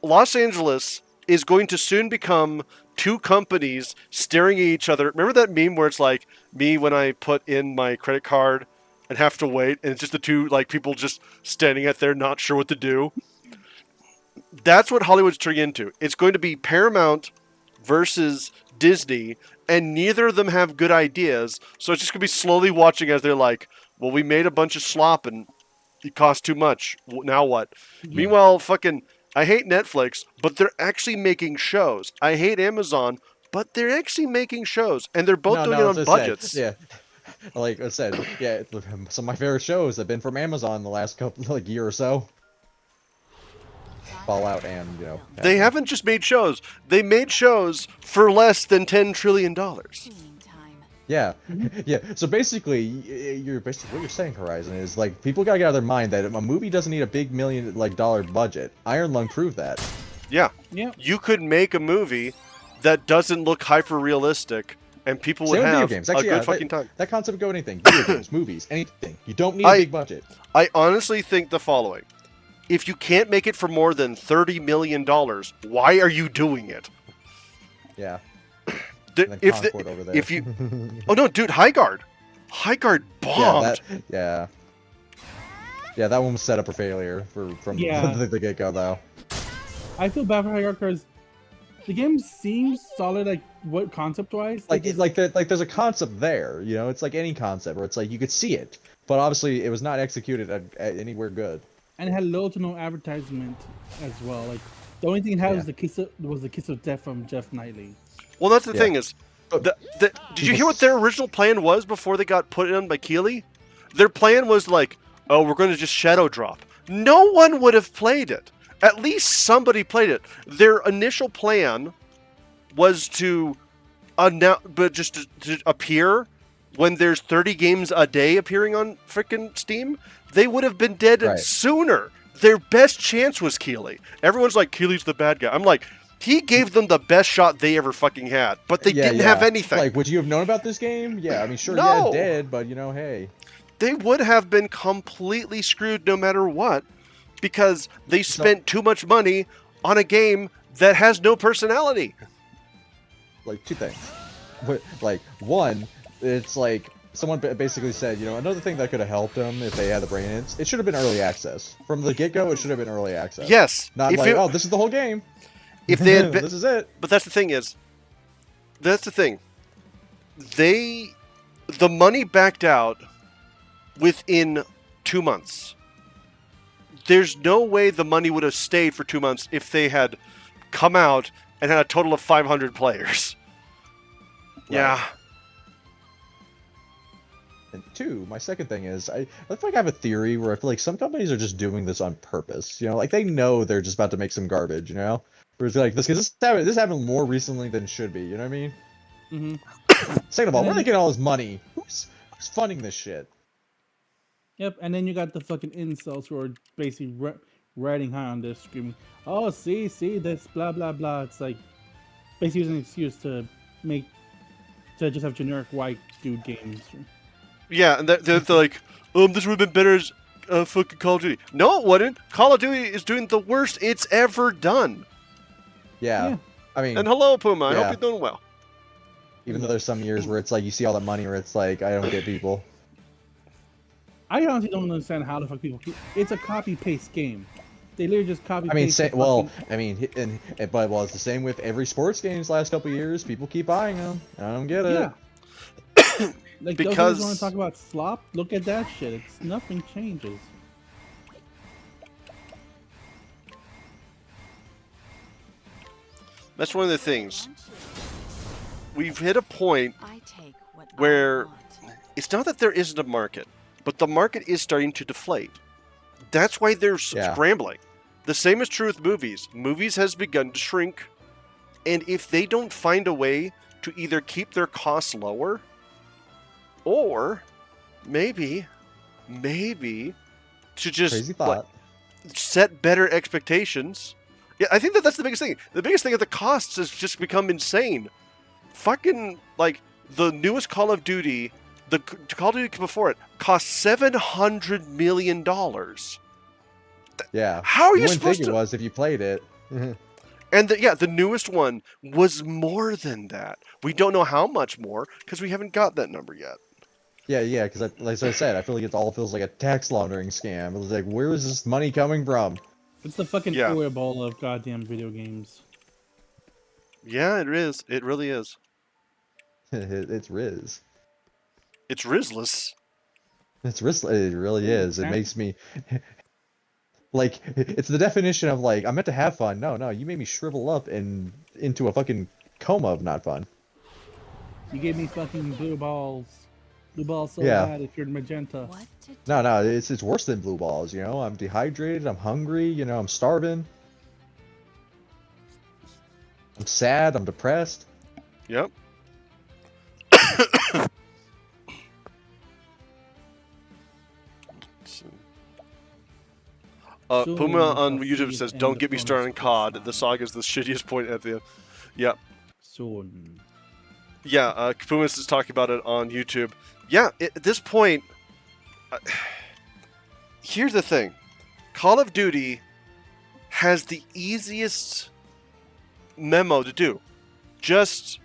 Los Angeles is going to soon become two companies staring at each other. Remember that meme where it's like me when I put in my credit card and have to wait, and it's just the two like people just standing out there not sure what to do? That's what Hollywood's turning into. It's going to be Paramount versus Disney, and neither of them have good ideas. So it's just going to be slowly watching as they're like, well, we made a bunch of slop and it cost too much. Now what? Meanwhile, fucking, I hate Netflix, but they're actually making shows. I hate Amazon, but they're actually making shows, and they're both doing it on as I said, budgets. yeah. Like I said, yeah, some of my favorite shows have been from Amazon the last couple year or so. Fallout and They haven't just made shows; they made shows for less than $10 trillion. Cleaning time. Yeah, yeah. So basically, what you're saying, Horizon, is like people gotta get out of their mind that a movie doesn't need a big $1 million budget. Iron Lung proved that. Yeah, Yeah. you could make a movie that doesn't look hyper realistic, and people would Same with video have games. a Actually, good yeah, fucking time. That concept would go anything. Video games, movies, anything. You don't need a big budget. I honestly think the following: if you can't make it for more than $30 million, why are you doing it? Yeah. The- And then if Concord over there. if you, oh no, dude, Highguard bombed. Yeah. Yeah, that one was set up for failure from Yeah. the get-go, though. I feel bad for Hierarch because the game seems solid, like what concept-wise. Like there's a concept there, you know. It's like any concept where it's like you could see it, but obviously it was not executed at anywhere good. And it had little to no advertisement as well. Like the only thing it had was the kiss of death from Jeff Knightley. Well, that's the Yeah. thing is, did you hear what their original plan was before they got put in by Keeley? Their plan was like, oh, we're going to just shadow drop. No one would have played it. At least somebody played it. Their initial plan was to announce, but just to appear when there's 30 games a day appearing on frickin' Steam. They would have been dead Right. sooner. Their best chance was Keeley. Everyone's like, Keeley's the bad guy. I'm like, he gave them the best shot they ever fucking had, but they didn't have anything. Like, would you have known about this game? Yeah, I mean, sure, No. yeah, dead, but you know, hey. They would have been completely screwed no matter what, because they spent too much money on a game that has no personality. Like, two things. Like, one, it's like someone basically said, you know, another thing that could have helped them if they had the brain ins, it should have been early access. From the get-go, it should have been early access. Yes. Not like, oh, this is the whole game. If they had been, this is it. but that's the thing is, that's the thing. The money backed out within 2 months. There's no way the money would have stayed for 2 months if they had come out and had a total of 500 players. Right. Yeah. And two, my second thing is, I feel like I have a theory where I feel like some companies are just doing this on purpose. You know, like they know they're just about to make some garbage, you know? Where it's like, this happened more recently than it should be, you know what I mean? Mm-hmm. Second of all, where are they getting all this money? Who's funding this shit? Yep, and then you got the fucking incels who are basically riding high on this, screaming, "Oh, see, this blah blah blah." It's like basically using an excuse to just have generic white dude games. Yeah, and they're like, this would have been better as fucking Call of Duty. No, it wouldn't. Call of Duty is doing the worst it's ever done. Yeah. I mean, And hello, Puma. I Yeah. hope you're doing well. even though there's some years where it's like you see all that money where it's like, I don't get people. I honestly don't understand how the fuck people keep. It's a copy paste game. They literally just copy. I mean, paste. I mean, but it's the same with every sports games last couple of years. People keep buying them. I don't get it. Yeah. Like Because- those want to talk about slop. Look at that shit. It's nothing changes. That's one of the things. We've hit a point I take what where I want. it's not that there isn't a market, but the market is starting to deflate. That's why they're Yeah. scrambling. The same is true with movies. Movies has begun to shrink, and if they don't find a way to either keep their costs lower, or maybe to just Crazy thought. set better expectations. Yeah, I think that's the biggest thing. The biggest thing is the costs has just become insane. Fucking, like, the newest Call of Duty, the Call of Duty before it, cost $700 million. Yeah. How are you wouldn't supposed think to... it was if you played it. And the newest one was more than that. We don't know how much more, because we haven't got that number yet. Yeah, because like I said, I feel like it all feels like a tax laundering scam. It was like, where is this money coming from? It's the fucking Yeah. oil of goddamn video games. Yeah, it is. It really is. It's Riz. It's Rizless. It's Riz. It really is. It Okay. makes me like it's the definition of like I'm meant to have fun. No, you made me shrivel up and into a fucking coma of not fun. You gave me fucking blue balls. Blue balls so Yeah. bad if you're magenta. What to do? No, it's worse than blue balls. You know, I'm dehydrated. I'm hungry. You know, I'm starving. I'm sad. I'm depressed. Yep. Soon Puma we on shall YouTube see says, the "Don't end get me of started on Cronus COD. The Saga's the shittiest point at the end." Yep. Soon. Yeah, Pumas is talking about it on YouTube. Yeah, at this point, here's the thing. Call of Duty has the easiest memo to do. Just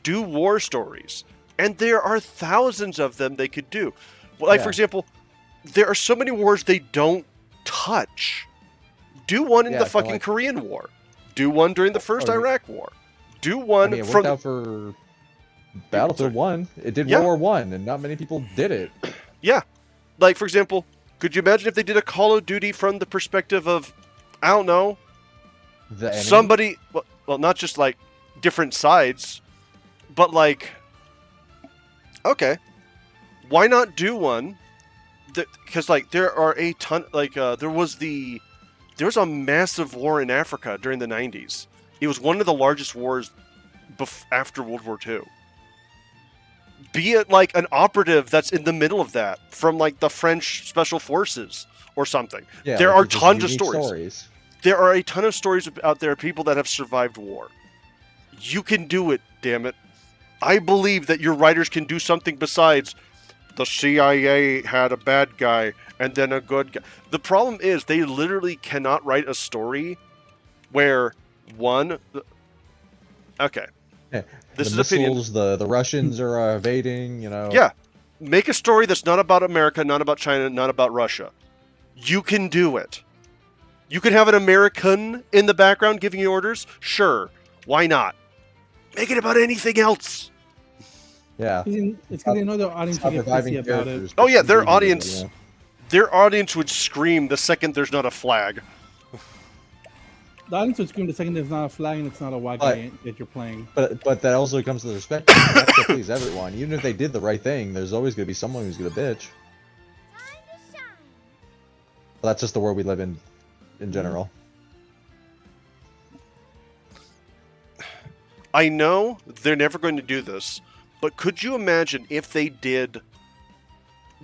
do war stories. And there are thousands of them they could do. Like, Yeah. for example, there are so many wars they don't touch. Do one in Yeah, the kinda fucking like- Korean War. Do one during the first Or- Iraq War. Do I one mean, it from worked out for Battlefield 1. It did Yeah. World War 1, and not many people did it. yeah. Like for example, could you imagine if they did a Call of Duty from the perspective of, I don't know, The enemy? somebody? Well, not just like different sides, but like, okay, why not do one? Because like there are a ton. Like there was a massive war in Africa during the 90s. It was one of the largest wars after World War II. Be it like an operative that's in the middle of that from like the French Special Forces or something. Yeah, there like, are it's just tons of unique stories. There are a ton of stories out there, people that have survived war. You can do it, damn it. I believe that your writers can do something besides the CIA had a bad guy and then a good guy. The problem is they literally cannot write a story where one... Okay. Yeah, This the is opinion. missiles, the Russians are evading, you know. Yeah. Make a story that's not about America, not about China, not about Russia. You can do it. You can have an American in the background giving you orders? Sure. Why not? Make it about anything else. Yeah. It's because they know their audience will Stop get reviving pissy about it. characters. Oh, yeah, their Yeah. audience- Their audience would scream the second there's not a flag. The audience would scream the second there's not a flag and it's not a white guy that you're playing. But that also comes to the respect. You have to please everyone. Even if they did the right thing, there's always going to be someone who's going to bitch. But that's just the world we live in general. I know they're never going to do this, but could you imagine if they did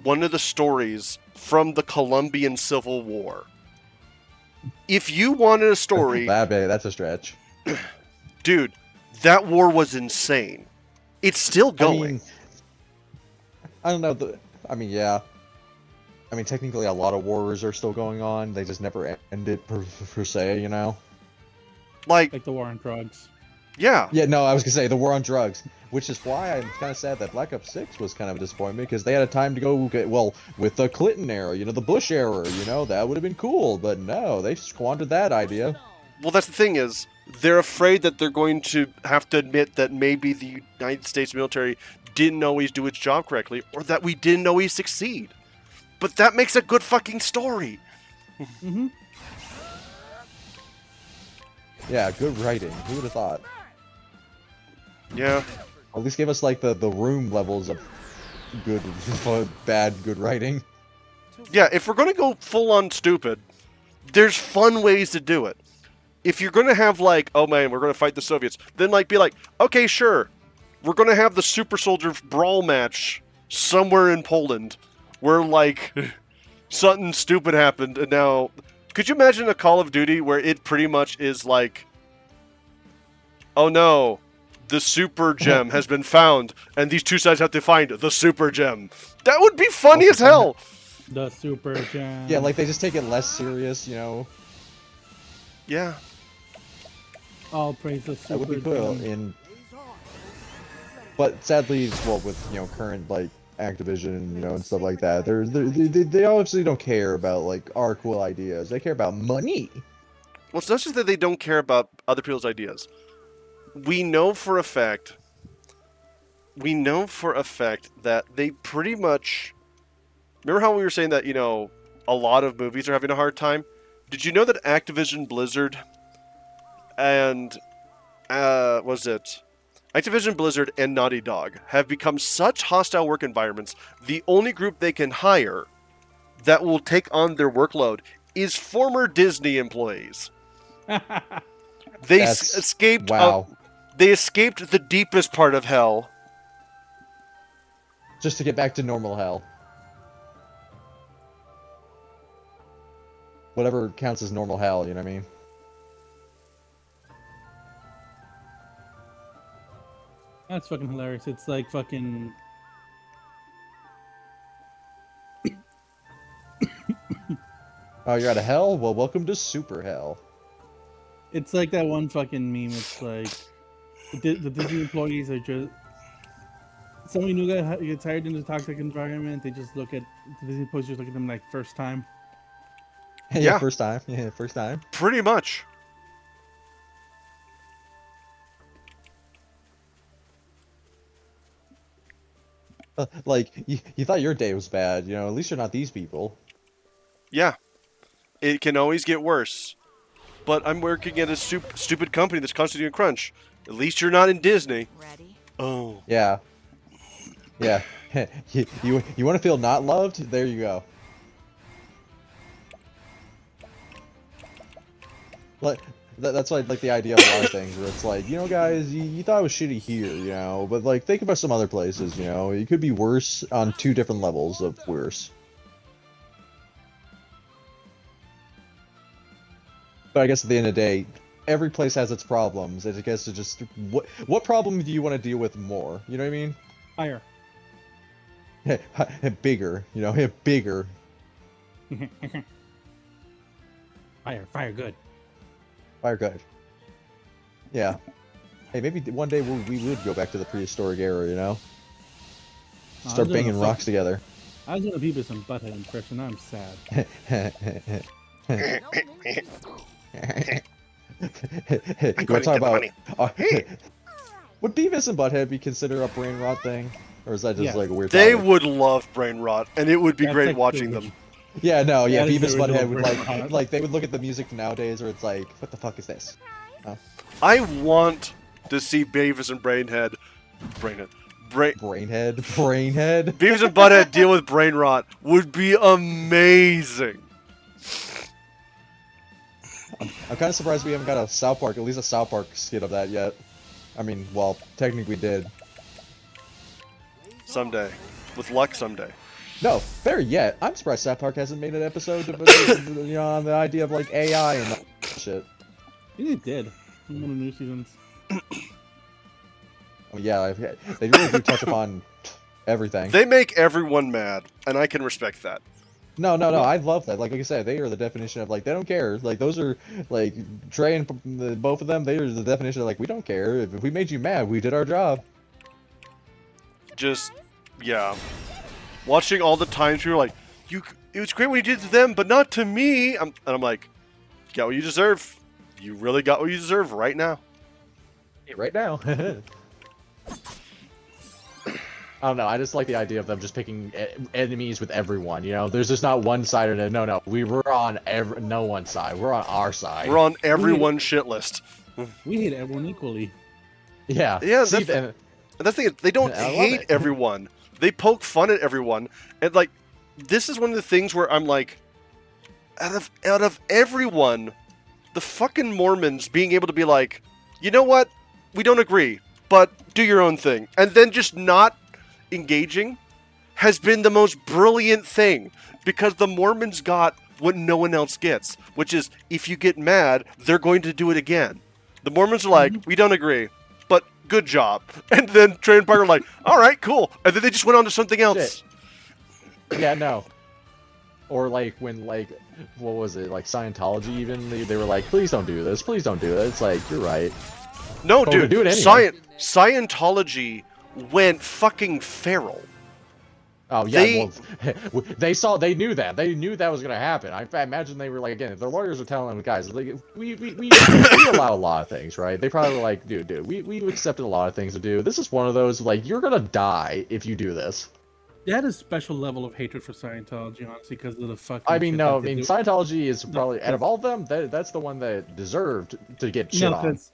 one of the stories from the Colombian Civil War? If you wanted a story... That's a stretch. Dude, that war was insane. It's still going. I mean, I don't know. Yeah. I mean, technically, a lot of wars are still going on. They just never ended per se, you know? Like, Like the war on drugs. yeah. Yeah, no, I was going to say the war on drugs, which is why I'm kind of sad that Black Ops 6 was kind of a disappointment, because they had a time to go, with the Clinton era, the Bush era, that would have been cool, but no, they squandered that idea. Well, that's the thing is, they're afraid that they're going to have to admit that maybe the United States military didn't always do its job correctly, or that we didn't always succeed. But that makes a good fucking story. Mm-hmm. Yeah, good writing. Who would have thought? Yeah. At least give us, like, the room levels of good, bad, good writing. Yeah, if we're going to go full-on stupid, there's fun ways to do it. If you're going to have, like, oh man, we're going to fight the Soviets, then, like, be like, okay, sure, we're going to have the Super Soldier Brawl match somewhere in Poland, where, like, something stupid happened, and now... Could you imagine a Call of Duty where it pretty much is like, oh no, the super gem has been found, and these two sides have to find the super gem? That would be funny as hell! The super jam. Yeah, like, they just take it less serious, Yeah. All praise the That would super be cool. jam. But sadly, with current like Activision, and stuff like that, they obviously don't care about like our cool ideas. They care about money. Well, it's not just that they don't care about other people's ideas. We know for a fact that they pretty much... Remember how we were saying that, a lot of movies are having a hard time? Did you know that Activision Blizzard and... Activision Blizzard and Naughty Dog have become such hostile work environments, the only group they can hire that will take on their workload is former Disney employees. They escaped. Wow. They escaped the deepest part of hell. Just to get back to normal hell. Whatever counts as normal hell, you know what I mean? That's fucking hilarious. It's like fucking... Oh, you're out of hell? Well, welcome to super hell. It's like that one fucking meme. It's like... The Disney employees are just... Some new guy gets hired into a toxic environment. They just look at the Disney posters, look at them like first time. Yeah, Yeah. first time. Yeah, first time. Pretty much. Like you thought your day was bad, you know. At least you're not these people. Yeah. It can always get worse. But I'm working at a stupid company that's constantly doing crunch. At least you're not in Disney. Ready? Oh. Yeah. Yeah. you want to feel not loved? There you go. Like that's like the idea of a lot of things where it's like, you know, guys, you thought it was shitty here, you know, but like think about some other places, you know, it could be worse on 2 different levels of worse. But I guess at the end of the day, every place has its problems. I guess it's just what problem do you want to deal with more? You know what I mean? Higher. Bigger, you know, bigger. Fire, good. Fire good. Yeah. Hey, maybe one day we would go back to the prehistoric era, you know? Start banging rocks together. I was gonna Beavis and Butthead impression. I'm sad. No need. You want to talk about? Would Beavis and Butthead be considered a brain rot thing, or is that just Yeah. like a weird? They topic? would love brain rot, and it would be That's great like watching the them. Yeah, no, yeah. That is Beavis the and Butthead original would brain rot. like they would look at the music nowadays, where it's like, what the fuck is this? I want to see Beavis and Brainhead. Brainhead. Brainhead. Beavis and Butthead deal with brain rot would be amazing. I'm kind of surprised we haven't got a South Park, at least a South Park skit of that yet. I mean, well, technically we did. Someday. With luck, someday. No, better yet, I'm surprised South Park hasn't made an episode, you know, on the idea of like AI and that shit. I think they did. In one of the new seasons. Oh, yeah, they really do touch upon everything. They make everyone mad, and I can respect that. No, I love that. Like I said, they are the definition of like they don't care. Like those are like Trey and both of them. They are the definition of like we don't care. If we made you mad, we did our job. Just, yeah. Watching all the times we were like, it was great when you did it to them, but not to me. And I'm like, you got what you deserve. You really got what you deserve right now. Right now. I don't know. I just like the idea of them just picking enemies with everyone. You know, there's just not one side of it. No, we were on no one side. We're on our side. We're on everyone's shit list. We hate everyone equally. Yeah. Yeah, See, and that's the thing. They don't I love hate it. everyone. They poke fun at everyone, and like, this is one of the things where I'm like, out of everyone, the fucking Mormons being able to be like, you know what, we don't agree, but do your own thing, and then just not engaging, has been the most brilliant thing, because the Mormons got what no one else gets, which is if you get mad, they're going to do it again. The Mormons are like, we don't agree, but good job. And then Trey and Parker are like, all right, cool. And then they just went on to something else. Yeah, no. Or like when like what was it, like Scientology even they were like, please don't do this, please don't do it. It's like, you're right. No, But dude, do it anyway. Scientology went fucking feral. Oh yeah, well, they knew that was gonna happen. I imagine they were like, again, if their lawyers are telling them, guys, like, we allow a lot of things, right? They probably were like, dude, we accepted a lot of things to do. This is one of those, like, you're gonna die if you do this. They had a special level of hatred for Scientology, honestly, because of the fucking. I mean, shit no, I that they mean, do. Scientology is probably out of all of them, that's the one that deserved to get shit No, on. because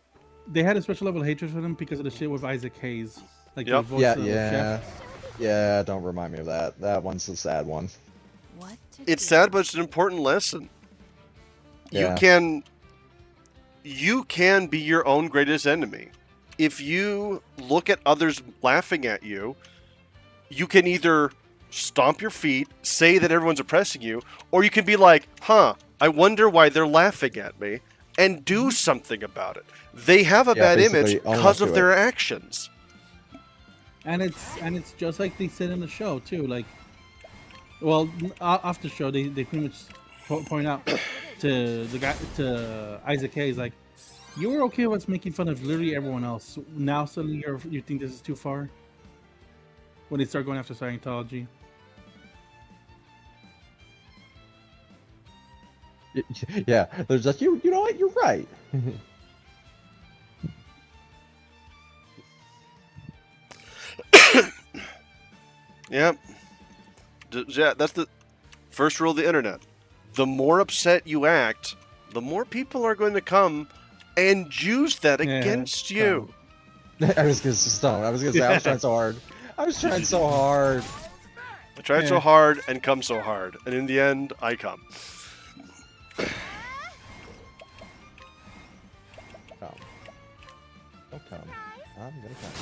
they had a special level of hatred for them because of the shit with Isaac Hayes, like Yep. the voice Yeah, of the chef. yeah. Don't remind me of that. That one's the sad one. What to It's do? sad, but it's an important lesson. Yeah. You can be your own greatest enemy. If you look at others laughing at you, you can either stomp your feet, say that everyone's oppressing you, or you can be like, huh, I wonder why they're laughing at me, and do something about it. They have a Yeah, bad image basically own because up of to their actions. And it's just like they said in the show too. Like, well, off the show, they pretty much point out to the guy, to Isaac Hayes, like, you were okay with us making fun of literally everyone else. Now suddenly you think this is too far. when they start going after Scientology. Yeah, there's just you know what? You're right. Yep. Yeah, that's the first rule of the internet. The more upset you act, the more people are going to come and use that against you. I was gonna stone. I was gonna say I was trying so hard. I was trying so hard. I tried so hard and come so hard, and in the end, I come. Come. Don't come. I'm gonna come.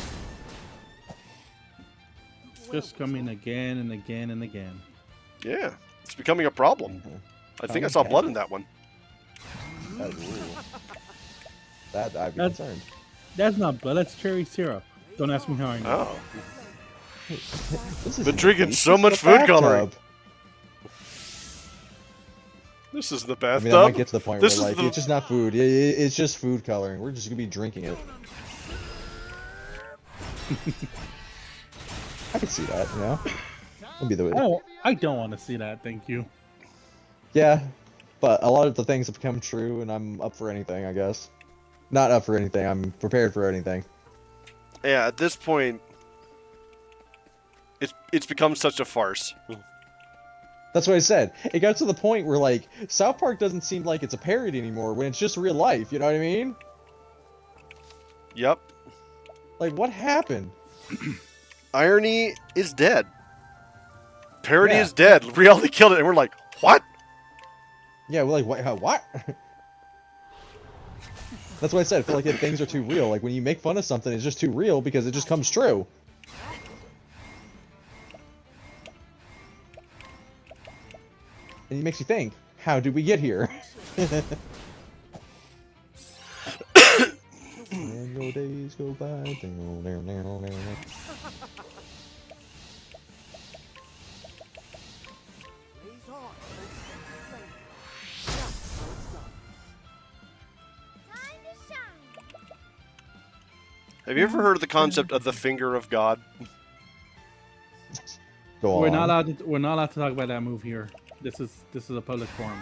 Just coming again and again and again. Yeah, it's becoming a problem. I think I saw blood in that one. That, that I'd be concerned. That's not blood. That's cherry syrup. Don't ask me how I know. Oh. This is Been drinking so much food coloring. This is the I bathtub. mean, I might get to the point This where is like it's just not food. It's just food coloring. We're just gonna be drinking it. I can see that, you know. That'd be the way. Oh, I don't want to see that. Thank you. Yeah, but a lot of the things have come true, and I'm up for anything, I guess. Not up for anything. I'm prepared for anything. Yeah, at this point, it's become such a farce. That's what I said. It got to the point where like South Park doesn't seem like it's a parody anymore when it's just real life. You know what I mean? Yep. Like, what happened? Irony is dead. Parody Yeah. is dead. Reality killed it, and we're like, what? Yeah, we're like, what? That's what I said. I feel like if things are too real. Like when you make fun of something, it's just too real because it just comes true. And it makes you think, how did we get here? And your days go by. Have you ever heard of the concept of the finger of God? Go on. We're not allowed to talk about that move here. This is a public forum.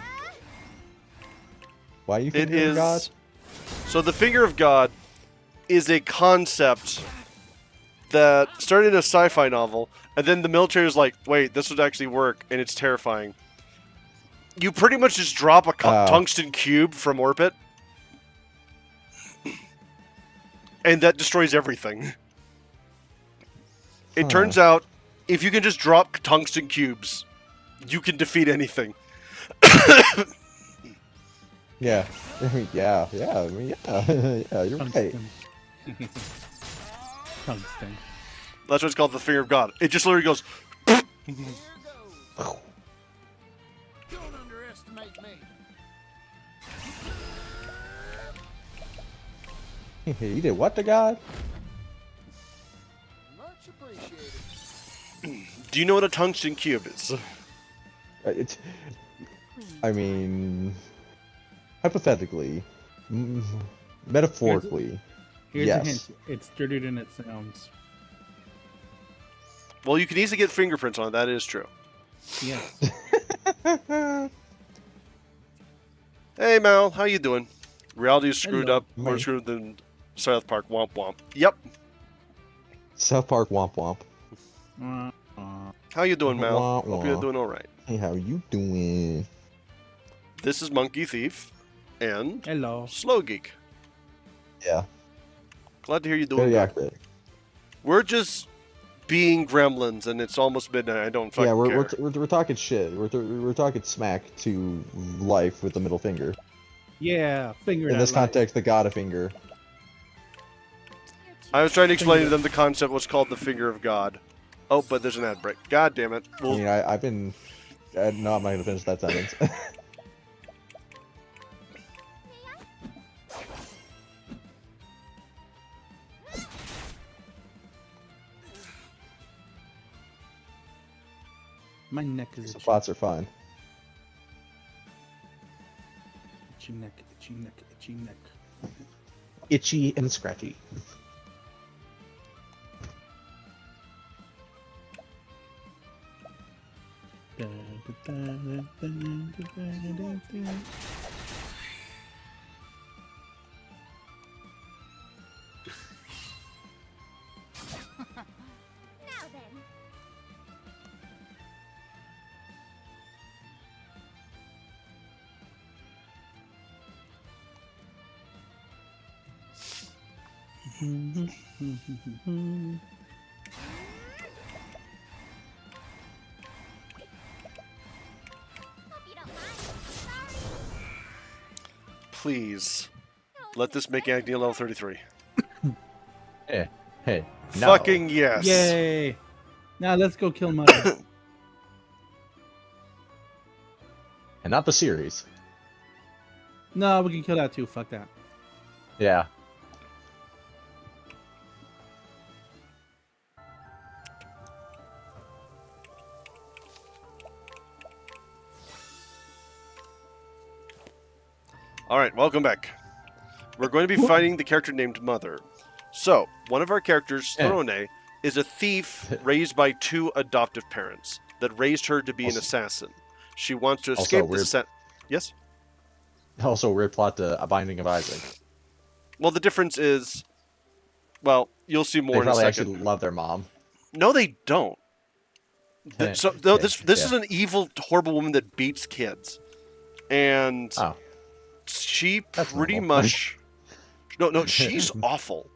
Why you It think you're is. God? So the finger of God is a concept that started in a sci-fi novel, and then the military was like, "Wait, this would actually work," and it's terrifying. You pretty much just drop a tungsten cube from orbit, and that destroys everything. It turns out, if you can just drop tungsten cubes, you can defeat anything. Yeah. yeah. I mean, yeah, you're right. Tungsten. That's what it's called, the finger of God. It just literally goes. Here goes. Don't underestimate me. You did what to God? Much appreciated. Do you know what a tungsten cube is? I mean, hypothetically, metaphorically, Here's yes. a hint. It's dirtier than it sounds. Well, you can easily get fingerprints on it. That is true. Yes. Hey, Mal, how you doing? Reality is screwed Hello. up. More Mate. screwed than South Park. Womp womp. Yep. South Park womp womp. How you doing, Mal? Wah, Hope you're wah. doing all right. Hey, how you doing? This is MonkeyThief and Hello. Slow Geek. Yeah, Glad to hear you doing very good. accurate. We're just being gremlins, and it's almost midnight. I don't fucking Yeah, we're care. we're talking shit. We're talking smack to life with the middle finger. Yeah, finger. In that this light. context, the God a finger. I was trying to explain to them the concept what's called the finger of God. Oh, but there's an ad break. God damn it. I Well, mean, I've been. No, I'm not gonna finish that sentence. My neck is These itchy. spots are fine. Itchy neck. Itchy neck. Itchy neck. Itchy and scratchy. Now then. Hope you don't mind. Sorry. Please, let this make Agni level 33. Hey, no. Fucking yes. Yay! Now let's go kill Mother. And not the series. No, we can kill that too. Fuck that. Yeah. Alright, welcome back. We're going to be fighting the character named Mother. So, one of our characters, Throne, is a thief raised by two adoptive parents that raised her to be an assassin. She wants to escape the assassin. Yes? Also, weird plot to A Binding of Isaac. Well, the difference is, well, you'll see more They in a probably second. actually love their mom. No, they don't. So no, this is Yeah. an evil, horrible woman that beats kids, and Oh. she That's pretty normal. much. No, she's awful.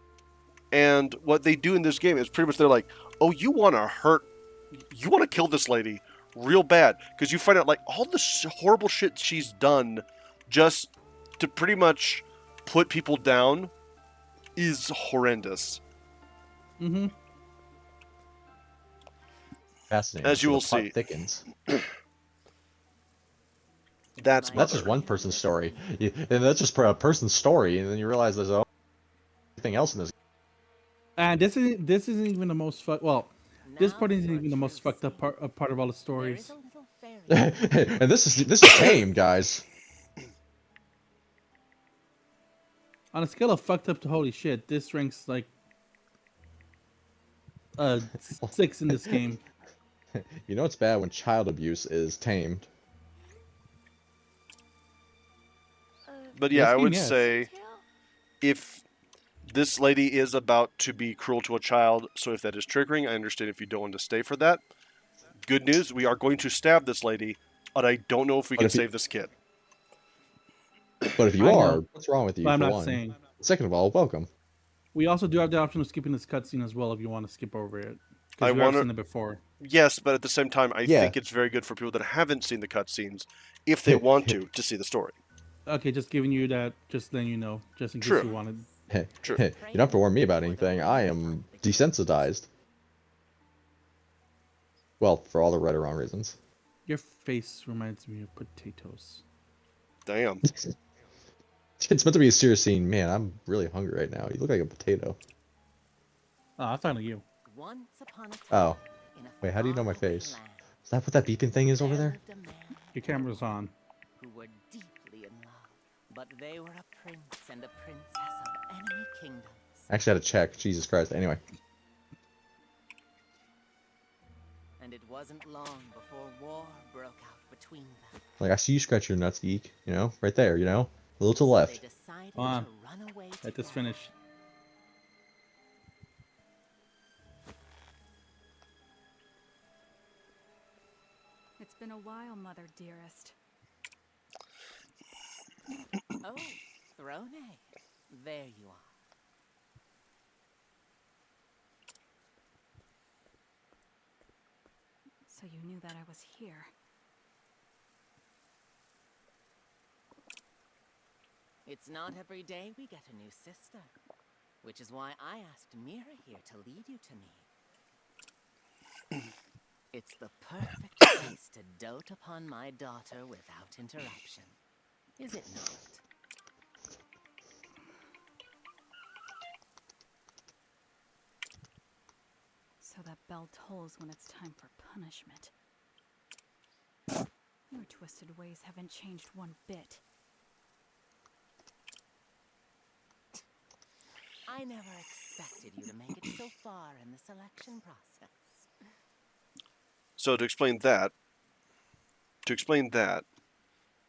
And what they do in this game is pretty much they're like, oh, you want to kill this lady real bad because you find out like all the horrible shit she's done just to pretty much put people down is horrendous. Mm-hmm. Fascinating. As you So will the plot see. thickens. That's That's just one person's story. And that's just a person's story, and then you realize there's everything else in this. And this isn't even the most well. This Now part isn't you're even the most fucked up juicy. part of all the There stories. is a little fairy. And this is tame, guys. On a scale of fucked up to holy shit, this ranks like 6 in this game. You know it's bad when child abuse is tamed. But yeah, This I game, would yes. say if this lady is about to be cruel to a child, so if that is triggering, I understand if you don't want to stay for that. Good news, we are going to stab this lady, but I don't know if we But can if you- save this kid. But if you I know. are, what's wrong with you? But I'm for not one? saying. Second of all, welcome. We also do have the option of skipping this cutscene as well if you want to skip over it. I Because we have wanna- seen it before. Yes, but at the same time, I Yeah. think it's very good for people that haven't seen the cutscenes, if they want to see the story. Okay, just giving you that, just letting you know, just in case True. you wanted. True. You don't have to warn me about anything. I am desensitized. Well, for all the right or wrong reasons. Your face reminds me of potatoes. Damn. It's meant to be a serious scene. Man, I'm really hungry right now. You look like a potato. Oh, I found you. Once upon a time, Oh, in a wait, how do you know my faraway face? land, is that what that beeping thing is over there? lived a man Your camera's on. who were deeply in love, but they were a prince and a princess of enemy kingdoms. I actually had to check. Jesus Christ. Anyway. And it wasn't long before war broke out between them. Like, I see you scratch your nuts, geek. You know? Right there, you know? A little to the So left. they decided Hold on. to run away Let this together. finish. It's been a while, mother dearest. Oh, Throne. There you are. So you knew that I was here. It's not every day we get a new sister, which is why I asked Mira here to lead you to me. It's the perfect place to dote upon my daughter without interruption, is it not? So that bell tolls when it's time for punishment. Your twisted ways haven't changed one bit. I never expected you to make it so far in the selection process. So to explain that, to explain that,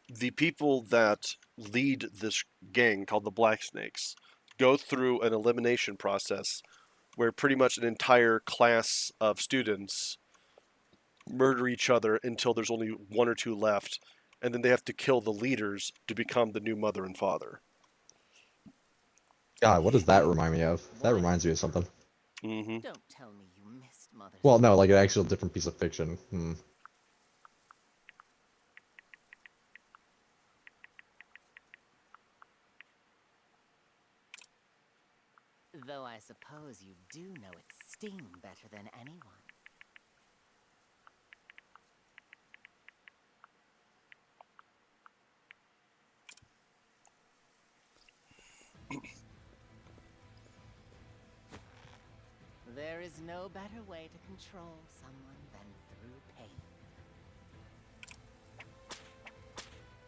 the people that lead this gang called the Black Snakes go through an elimination process where pretty much an entire class of students murder each other until there's only one or two left, and then they have to kill the leaders to become the new mother and father. God, what does that remind me of? That reminds me of something. Mm-hmm. Don't tell me you missed Mother's Well, no, like an actual different piece of fiction. Though I suppose you do know its sting better than anyone. There is no better way to control someone than through pain.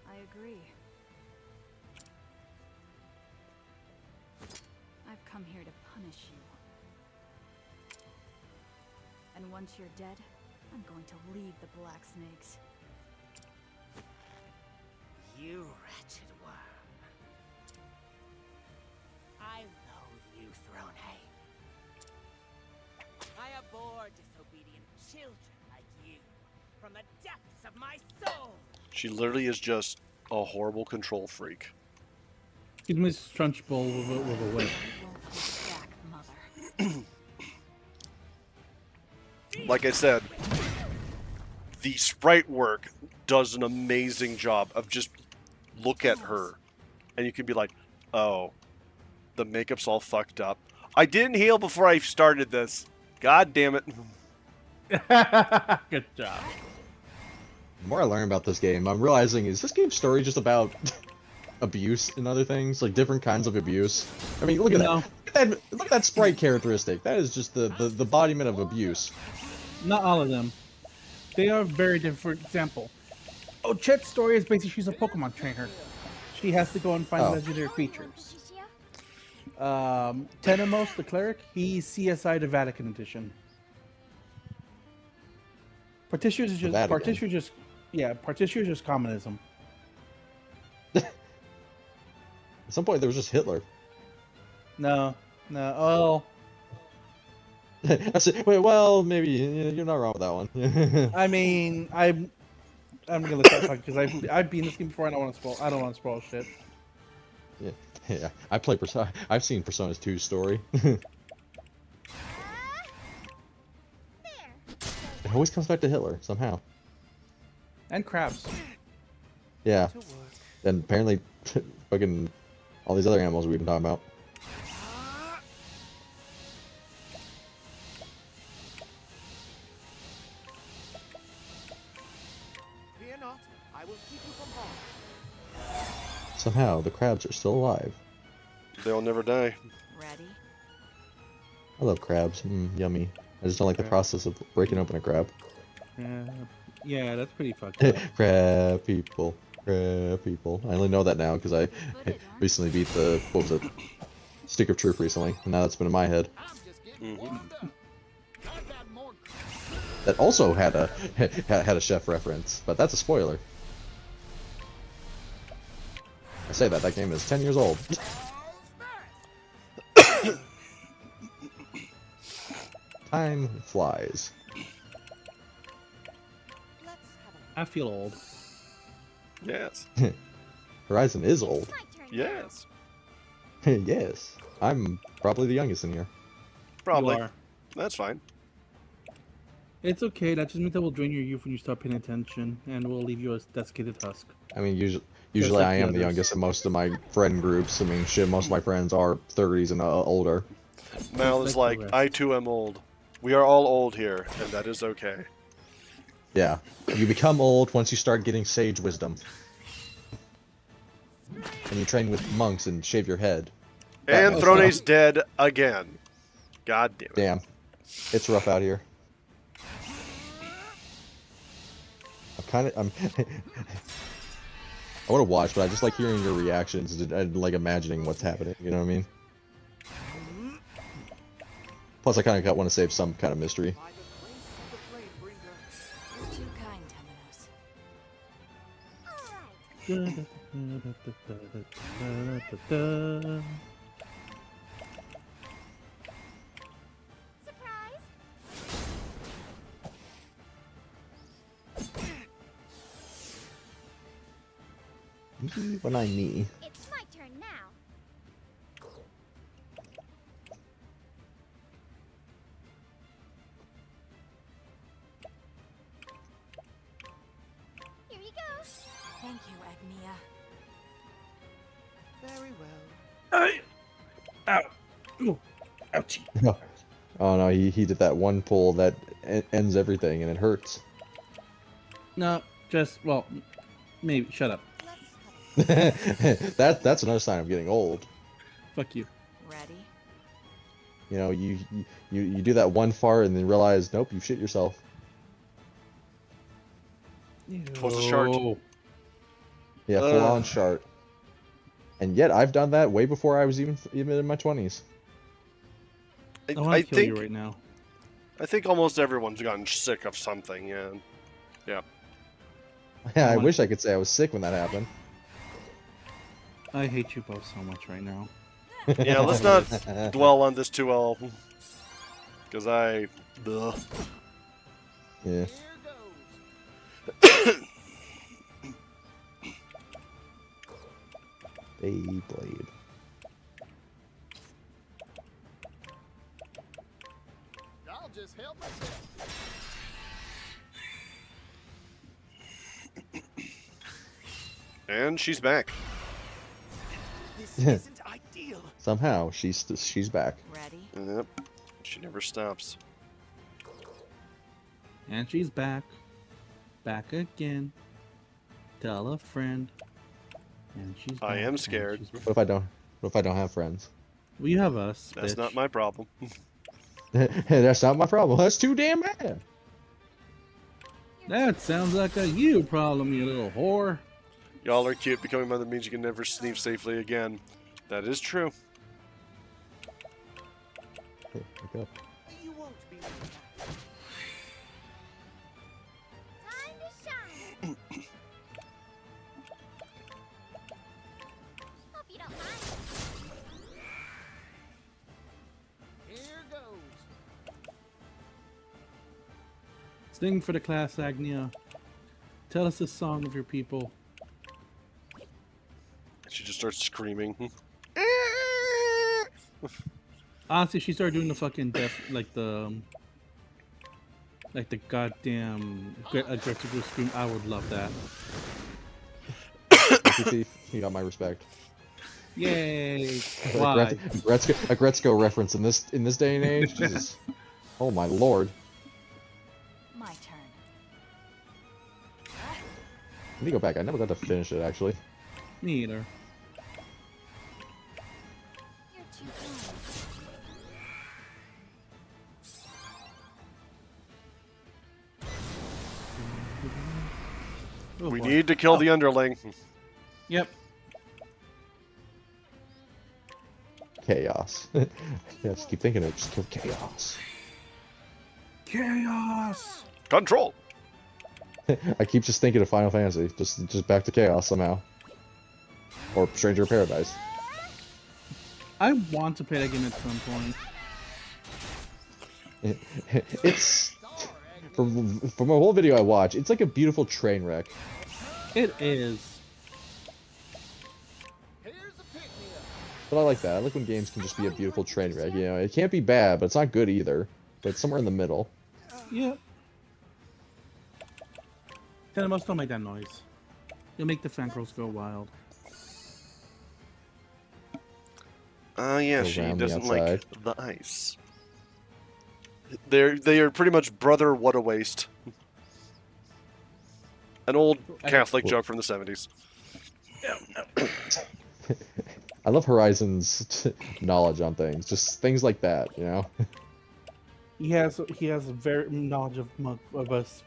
I agree. I've come here to punish you. And once you're dead, I'm going to leave the Black Snakes. You wretched worm. I loathe you, Thronehame. I abhor disobedient children like you from the depths of my soul. She literally is just a horrible control freak. Give me this Trunch Bowl with a whip. You won't hold back, Mother. Like I said, the sprite work does an amazing job of just look at her, and you can be like, oh, the makeup's all fucked up. I didn't heal before I started this. God damn it. Good job. The more I learn about this game, I'm realizing, is this game's story just about abuse and other things? Like different kinds of abuse? I mean, look at that. Look at that sprite characteristic. That is just the embodiment of abuse. Not all of them. They are very different. For example, Chet's story is basically she's a Pokemon trainer. She has to go and find legendary features. Tenemos, the cleric, he's CSI the Vatican edition. Partition is just communism. At some point, there was just Hitler. No. Oh, I said, wait, well, maybe you're not wrong with that one. I mean, I'm gonna let that talk because I've been in this game before and I don't want to spoil shit. Yeah, I play Persona. I've seen Persona 2's story. It always comes back to Hitler somehow. And crabs. Yeah. And apparently, fucking all these other animals we've been talking about. Fear not, I will keep you from harm. Somehow, the crabs are still alive. They'll never die. Ready? I love crabs. Yummy. I just don't like the process of breaking open a crab. Yeah, that's pretty fucked up. Crab people. Crab people. I only know that now because I recently beat the, what was it? Stick of Truth recently, and now that's been in my head. I'm just getting warmed up. I've got more. That also had a chef reference, but that's a spoiler. I say that game is 10 years old. Time flies. I feel old. Yes. Horizon is old. Yes. Yes. I'm probably the youngest in here. Probably. You are. That's fine. It's okay. That just means that we'll drain your youth when you stop paying attention, and we'll leave you a desiccated husk. I mean, usually like I the am the others. youngest in most of my friend groups. I mean, shit, most of my friends are 30s and older. Mal is like the like, rest. I too am old. We are all old here, and that is okay. Yeah. You become old once you start getting sage wisdom. And you train with monks and shave your head. And was Throne's dead again. God damn it. Damn. It's rough out here. I'm I want to watch, but I just like hearing your reactions and like imagining what's happening. You know what I mean? Plus, I kind of want to save some kind of mystery. By the grace of the Flame Bringer. You're too kind, Temenos. Surprise! When I me. It's my turn now. Here you go. Thank you, Agnia. Very well. Ow! Ooh. Ouchie. Oh no, he did that one pull that ends everything and it hurts. No, just well, maybe. Shut up. That's another sign of getting old. Fuck you. Ready? You know, you do that one fart and then realize, nope, you shit yourself. It was a shart. Yeah, full on shart. And yet I've done that way before I was even in my 20s. I want I to kill you think right now. I think almost everyone's gotten sick of something. Yeah. Yeah, I I wanna- wish I could say I was sick when that happened. I hate you both so much right now. Yeah. Let's not dwell on this too well. Because I. Ugh. Yeah. Here goes. Beyblade. I'll just help myself. And she's back. This isn't ideal. Somehow she's back. Ready? Yep. She never stops. And she's back. Back again. Tell a friend. And she's I back, am and scared. she's- What if I don't have friends? Well, you have us. That's bitch. not my problem. That's not my problem. That's too damn bad. That sounds like a you problem, you little whore. Y'all are cute. Becoming mother means you can never sleep safely again. That is true. Hey, wake up. You won't be leaving. Time to shine. Hope you don't mind. Here goes. Sing for the class, Agnia. Tell us a song of your people. She just starts screaming. Honestly, she started doing the fucking death, like the goddamn aggressive scream. I would love that. MonkeyThief, you got my respect. Yay! A Why? Gretzko reference in this day and age. Jesus. Oh my lord. My turn. Let me go back. I never got to finish it actually. Me either. You're too kind. Oh, We boy. need to kill the underling. Yep. Chaos. Yeah, just keep thinking of it. Just kill chaos. Chaos. Control. I keep just thinking of Final Fantasy. Just back to chaos somehow. Or Stranger in Paradise. I want to play that game at some point. It's from a whole video I watch. It's like a beautiful train wreck. It is. Here's a pick-me-up. But I like that. I like when games can just be a beautiful train wreck. You know, it can't be bad, but it's not good either. But it's somewhere in the middle. Yep. Tenemos, don't make that noise. You'll make the fangirls go wild. Yeah, Go she around the doesn't like outside. the ice. They are pretty much brother what a waste. An old Catholic joke from the 70s. I love Horizon's knowledge on things. Just things like that, you know? He has a very knowledge of us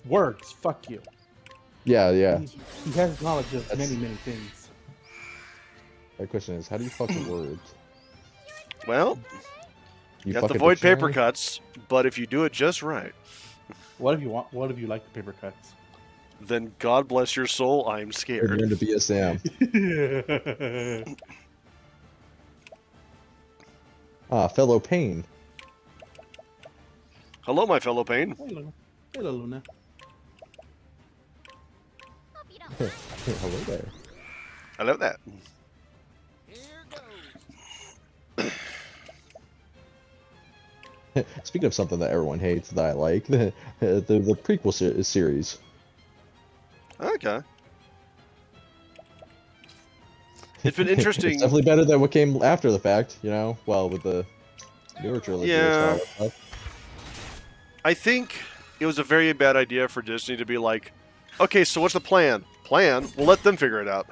words. Fuck you. Yeah, yeah. He has knowledge of That's- many things. My question is, how do you fuck a word? Well, You you got fuck to a avoid paper dictionary? cuts, but if you do it just right, What if you want? What if you like the paper cuts? Then God bless your soul, I'm You're scared. into BSM. Fellow Pain. Hello, my fellow Pain. Hello. Hello, Luna. Hope you don't mind. Hello there. I love that. Here goes. Speaking of something that everyone hates that I like, the prequel series. Okay. It's been It's interesting. definitely better than what came after the fact, you know? Well, with the newer trilogy. Yeah. and stuff. I think it was a very bad idea for Disney to be like, okay, so what's the plan? Plan? We'll let them figure it out.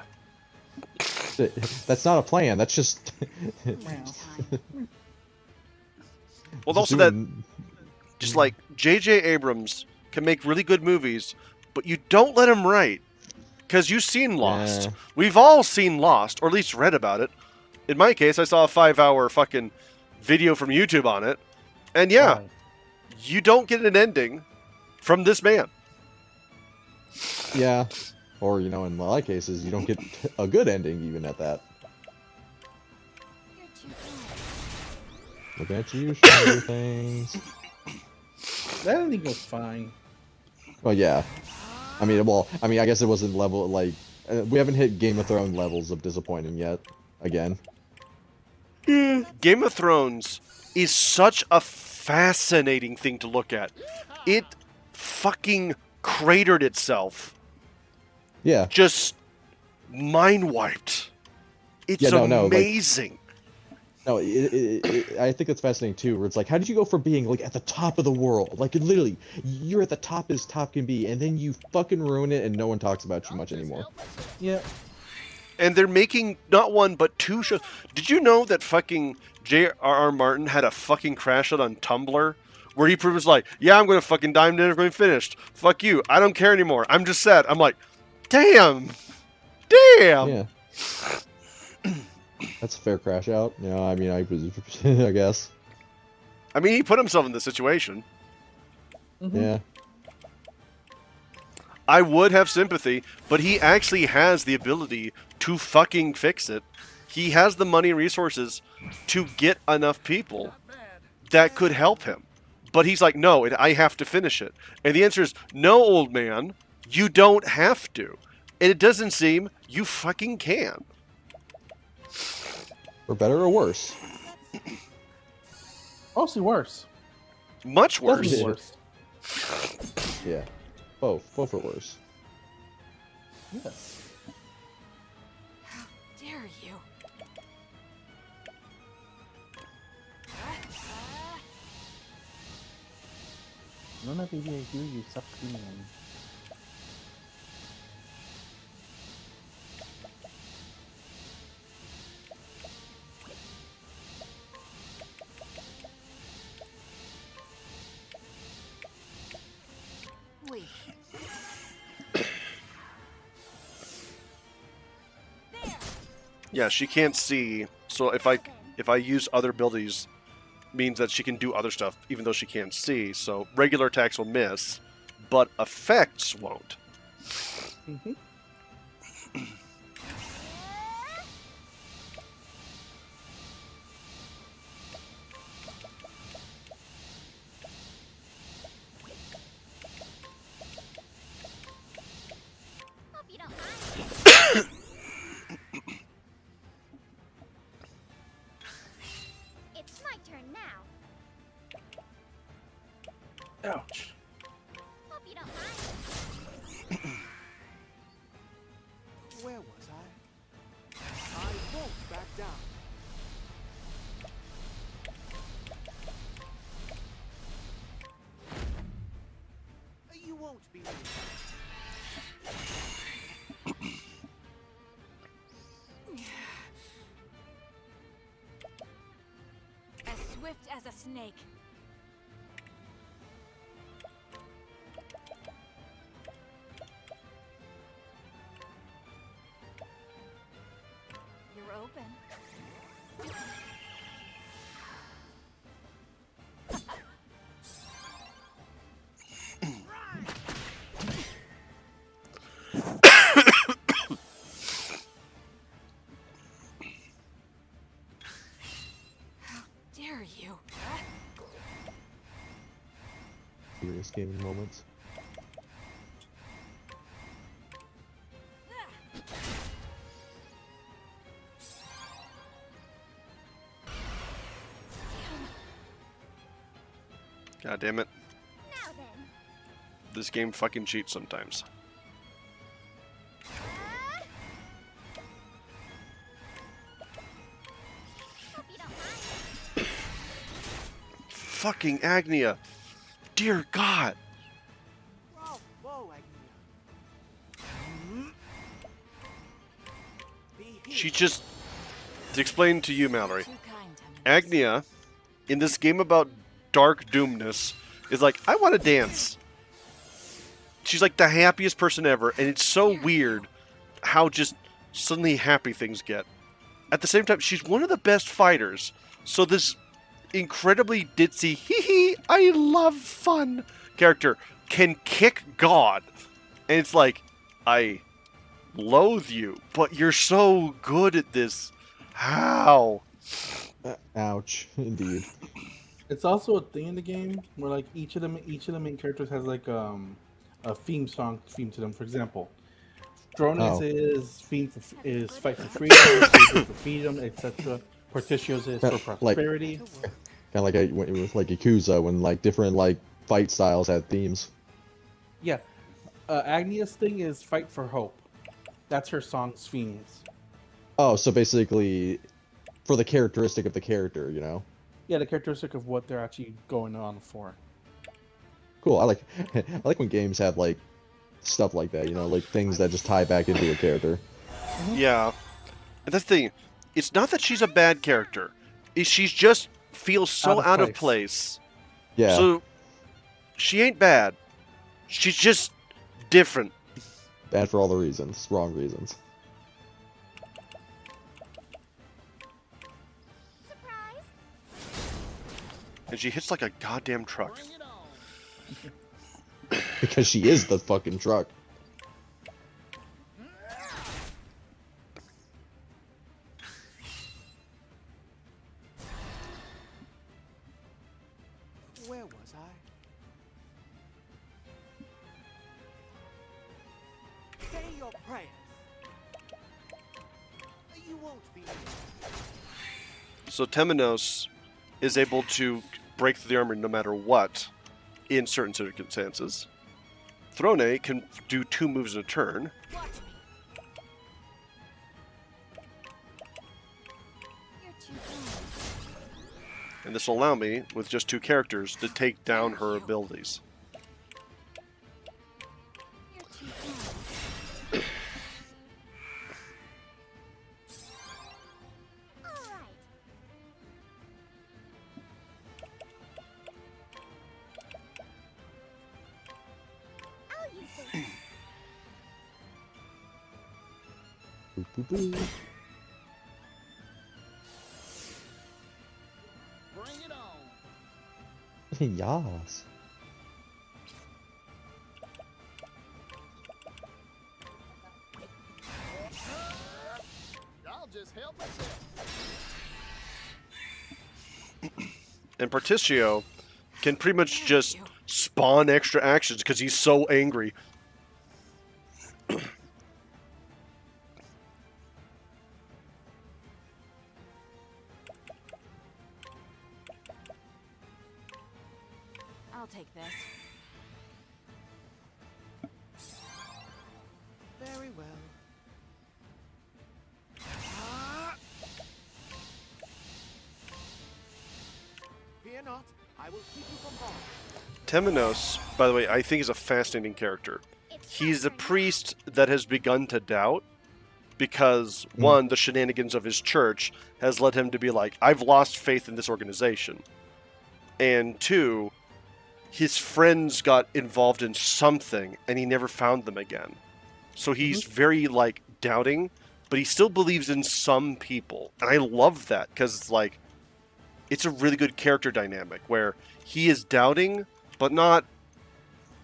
That's not a plan. That's just. Well, also that, just like, J.J. Abrams can make really good movies, but you don't let him write. Because you've seen Lost. Yeah. We've all seen Lost, or at least read about it. In my case, I saw a 5-hour fucking video from YouTube on it. And yeah, Wow. you don't get an ending from this man. Yeah. Or, you know, in a lot of cases, you don't get a good ending even at that. You're too kind. Look at you, shiny things. That ending was fine. Oh, yeah. I mean, I guess it wasn't level, like, we haven't hit Game of Thrones levels of disappointing yet. Again. Game of Thrones is such a fascinating thing to look at. It fucking cratered itself. Yeah. Just mind wiped. It's Yeah, no, like- amazing. No, I think it's fascinating too, where it's like, how did you go from being like at the top of the world, like literally, you're at the top as top can be, and then you fucking ruin it, and no one talks about you much anymore. Yeah. And they're making not one but 2 shows. Did you know that fucking J.R.R. Martin had a fucking crash out on Tumblr? Where he was like, yeah, I'm going to fucking die, I'm never going to finish. Fuck you. I don't care anymore. I'm just sad. I'm like, damn. Damn. Yeah. That's a fair crash out. You know, I mean, I guess. I mean, he put himself in this situation. Yeah. I would have sympathy, but he actually has the ability to fucking fix it. He has the money and resources to get enough people that could help him. But he's like, no, I have to finish it. And the answer is, no, old man, you don't have to. And it doesn't seem you fucking can. For better or worse. Mostly worse. Much worse. Definitely worse. Yeah. Both are worse. Yes. How dare you? Luna, baby, I hear you. Stop screaming. Wait. Yeah, she can't see. So if I use other abilities, means that she can do other stuff even though she can't see. So regular attacks will miss, but effects won't. Mm-hmm. Hope you don't mind. It's my turn now. Ouch. Hope you don't mind. Where was I? I won't back down. You won't be me. As swift as a snake. You're open. Serious gaming moments. God damn it. Now then. This game fucking cheats sometimes. Hope you don't mind. Fucking Agnia. Dear God. Whoa, whoa, Agnia. Be here. She just... To explain to you, Mallory. Too kind, Temenos. Agnia, in this game about dark doomness, is like, I want to dance. She's like the happiest person ever, and it's so weird how just suddenly happy things get. At the same time, she's one of the best fighters. So this incredibly ditzy, hee hee, I love fun character can kick God. And it's like, I loathe you, but you're so good at this. How? Ouch, indeed. It's also a thing in the game where like each of the main characters has like a theme song theme to them. For example, Drones Oh. is theme is fight for freedom, Caesar for freedom, etc. Porticios is for Like- prosperity. Kind of like with like Yakuza, when like different like fight styles had themes. Yeah, Agnia's thing is fight for hope. That's her song's themes. Oh, so basically, for the characteristic of the character, you know. Yeah, the characteristic of what they're actually going on for. Cool. I like I like when games have like stuff like that, you know, like things that just tie back into a character. Yeah. And that's the thing. It's not that she's a bad character. She's just feels so out of place. Yeah. So she ain't bad. She's just different. Bad for all the reasons, wrong reasons. Surprise. And she hits like a goddamn truck. Bring it on. Because she is the fucking truck. Where was I? Say your prayers. You won't be. So Temenos is able to break through the armor no matter what in certain circumstances. Throne can do 2 moves in a turn. Watch me. You're too kind. And this will allow me, with just 2 characters, to take down her abilities. You're too kind. All right. I'll use this. Boop, boop, boop. Bring it on. Yas. I'll just help myself. And Particio can pretty much just spawn extra actions because he's so angry. I'll take this. Very well. Fear not, I will keep you from harm. Temenos, by the way, I think is a fascinating character. It's He's my a turn priest that has begun to doubt because, one, the shenanigans of his church has led him to be like, I've lost faith in this organization. And 2, his friends got involved in something and he never found them again. So he's very, like, doubting, but he still believes in some people. And I love that because it's like, it's a really good character dynamic where he is doubting, but not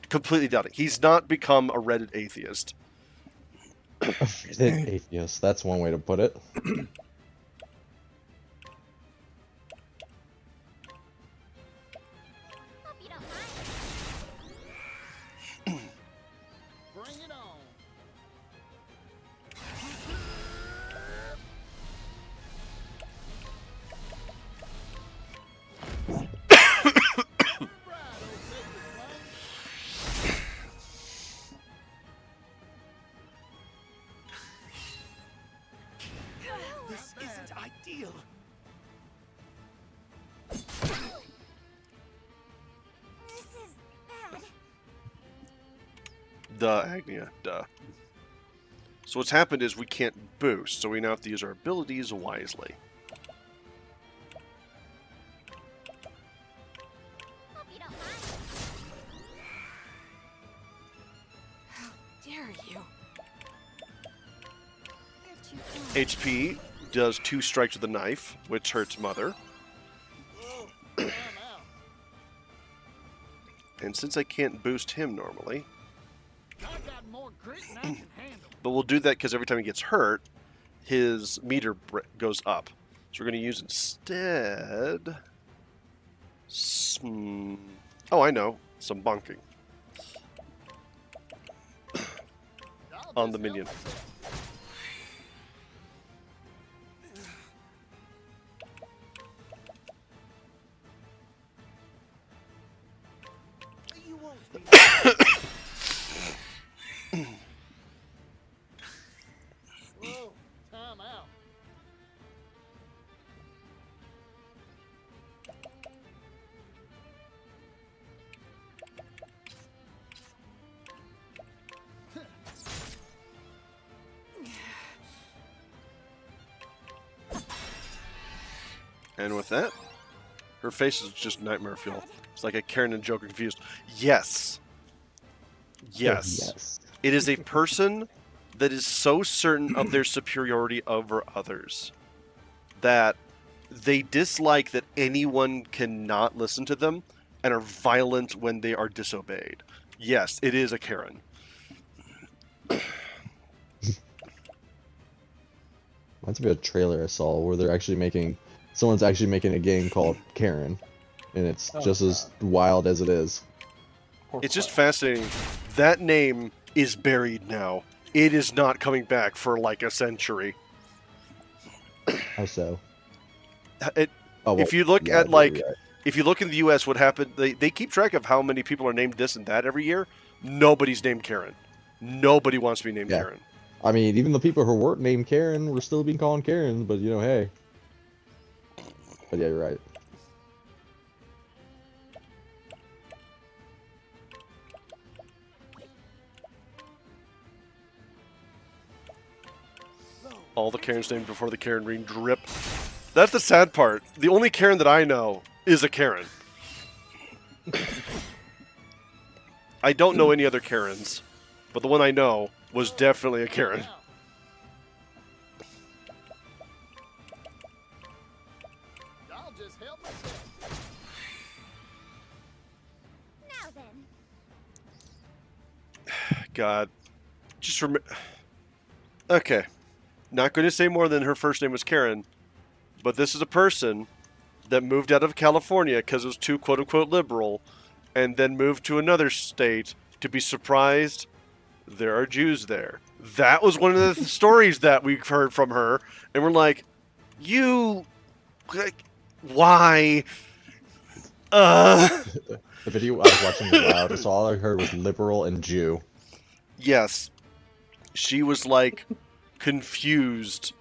completely doubting. He's not become a Reddit atheist. Atheist. That's one way to put it. Hope you don't mind. The Agnia, duh. So what's happened is we can't boost, so we now have to use our abilities wisely. Hope you don't mind. How dare you? You're too kind. HP does 2 strikes with a knife, which hurts Mother. I'm out. And since I can't boost him normally, I got more grit than I can handle. but we'll do that because every time he gets hurt, his meter goes up. So we're going to use instead... Oh, I know. Some bonking. I'll On just the minion. help myself. You won't be. Whoa, time out. And with that, her face is just nightmare fuel. It's like a Karen and Joker confused. Yes. Yes. Yes. It is a person that is so certain of their superiority over others that they dislike that anyone cannot listen to them and are violent when they are disobeyed. Yes, it is a Karen. Reminds me of a trailer I saw where they're actually making, someone's actually making a game called Karen, and it's Oh, just as wild as it is. It's just fascinating. That name is buried now. It is not coming back for like a century. How so? It, Oh, if you look yeah, at like, yeah. if you look in the U.S., what happened? They keep track of how many people are named this and that every year. Nobody's named Karen. Nobody wants to be named Yeah. Karen. I mean, even the people who weren't named Karen were still being called Karen, but you know, hey. But yeah, you're right. All the Karens named before the Karen ring drip. That's the sad part. The only Karen that I know is a Karen. I don't know any other Karens, but the one I know was definitely a Karen. I'll just help myself. Now then. God. Just remember. Okay. Not going to say more than her first name was Karen, but this is a person that moved out of California because it was too quote-unquote liberal, and then moved to another state to be surprised there are Jews there. That was one of the stories that we've heard from her, and we're like, you... like, why? The video I was watching was loud, so all I heard was liberal and Jew. Yes. She was like... confused.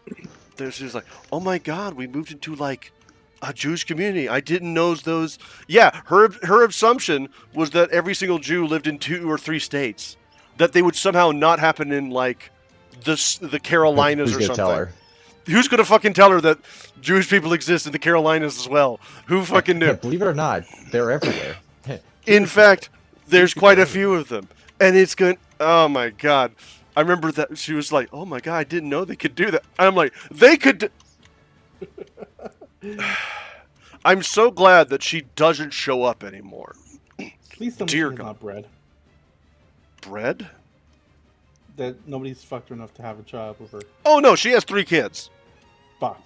She was like, oh my god, we moved into like a Jewish community. I didn't know those. Yeah, her assumption was that every single Jew lived in 2 or 3 states. That they would somehow not happen in like the Carolinas Who's or gonna something. tell her? Who's gonna fucking tell her that Jewish people exist in the Carolinas as well? Who fucking knew? Believe it or not, they're everywhere. In fact, there's quite a few of them. And it's going, oh my god. I remember that she was like, oh my god, I didn't know they could do that. I'm like, they could I'm so glad that she doesn't show up anymore. Please tell me Dear she's God. not bred. Bread? That nobody's fucked her enough to have a child with her. Oh no, she has 3 kids. Fuck.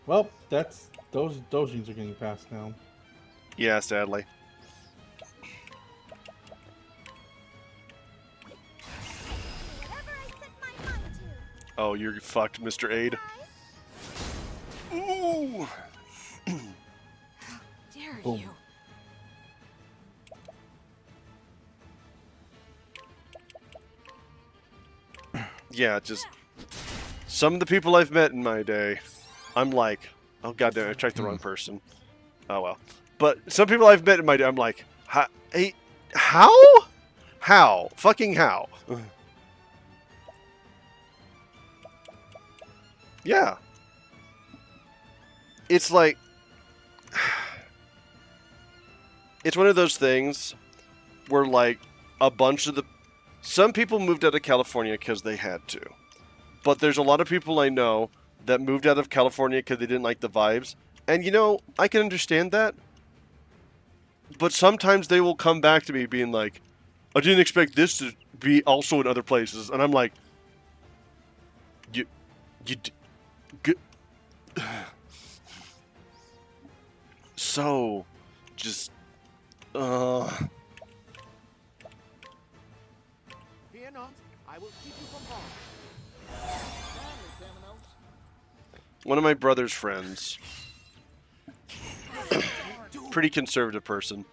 Well, that's those genes are getting passed down. Yeah, sadly. Whatever I set my mind to. Oh, you're fucked, Mr. Aid. Ooh. Dare Boom. you? Yeah, just some of the people I've met in my day, I'm like, oh goddamn, I checked the wrong person. Oh well. But some people I've met in my day, I'm like, Hey, how? How? Fucking how? Yeah. It's like... It's one of those things where, like, a bunch of the... Some people moved out of California because they had to. But there's a lot of people I know that moved out of California because they didn't like the vibes. And, you know, I can understand that. But sometimes they will come back to me being like, I didn't expect this to be also in other places. And I'm like, so, just, Fear not, I will keep you from harm. Family, criminals. one of my brother's friends, pretty conservative person,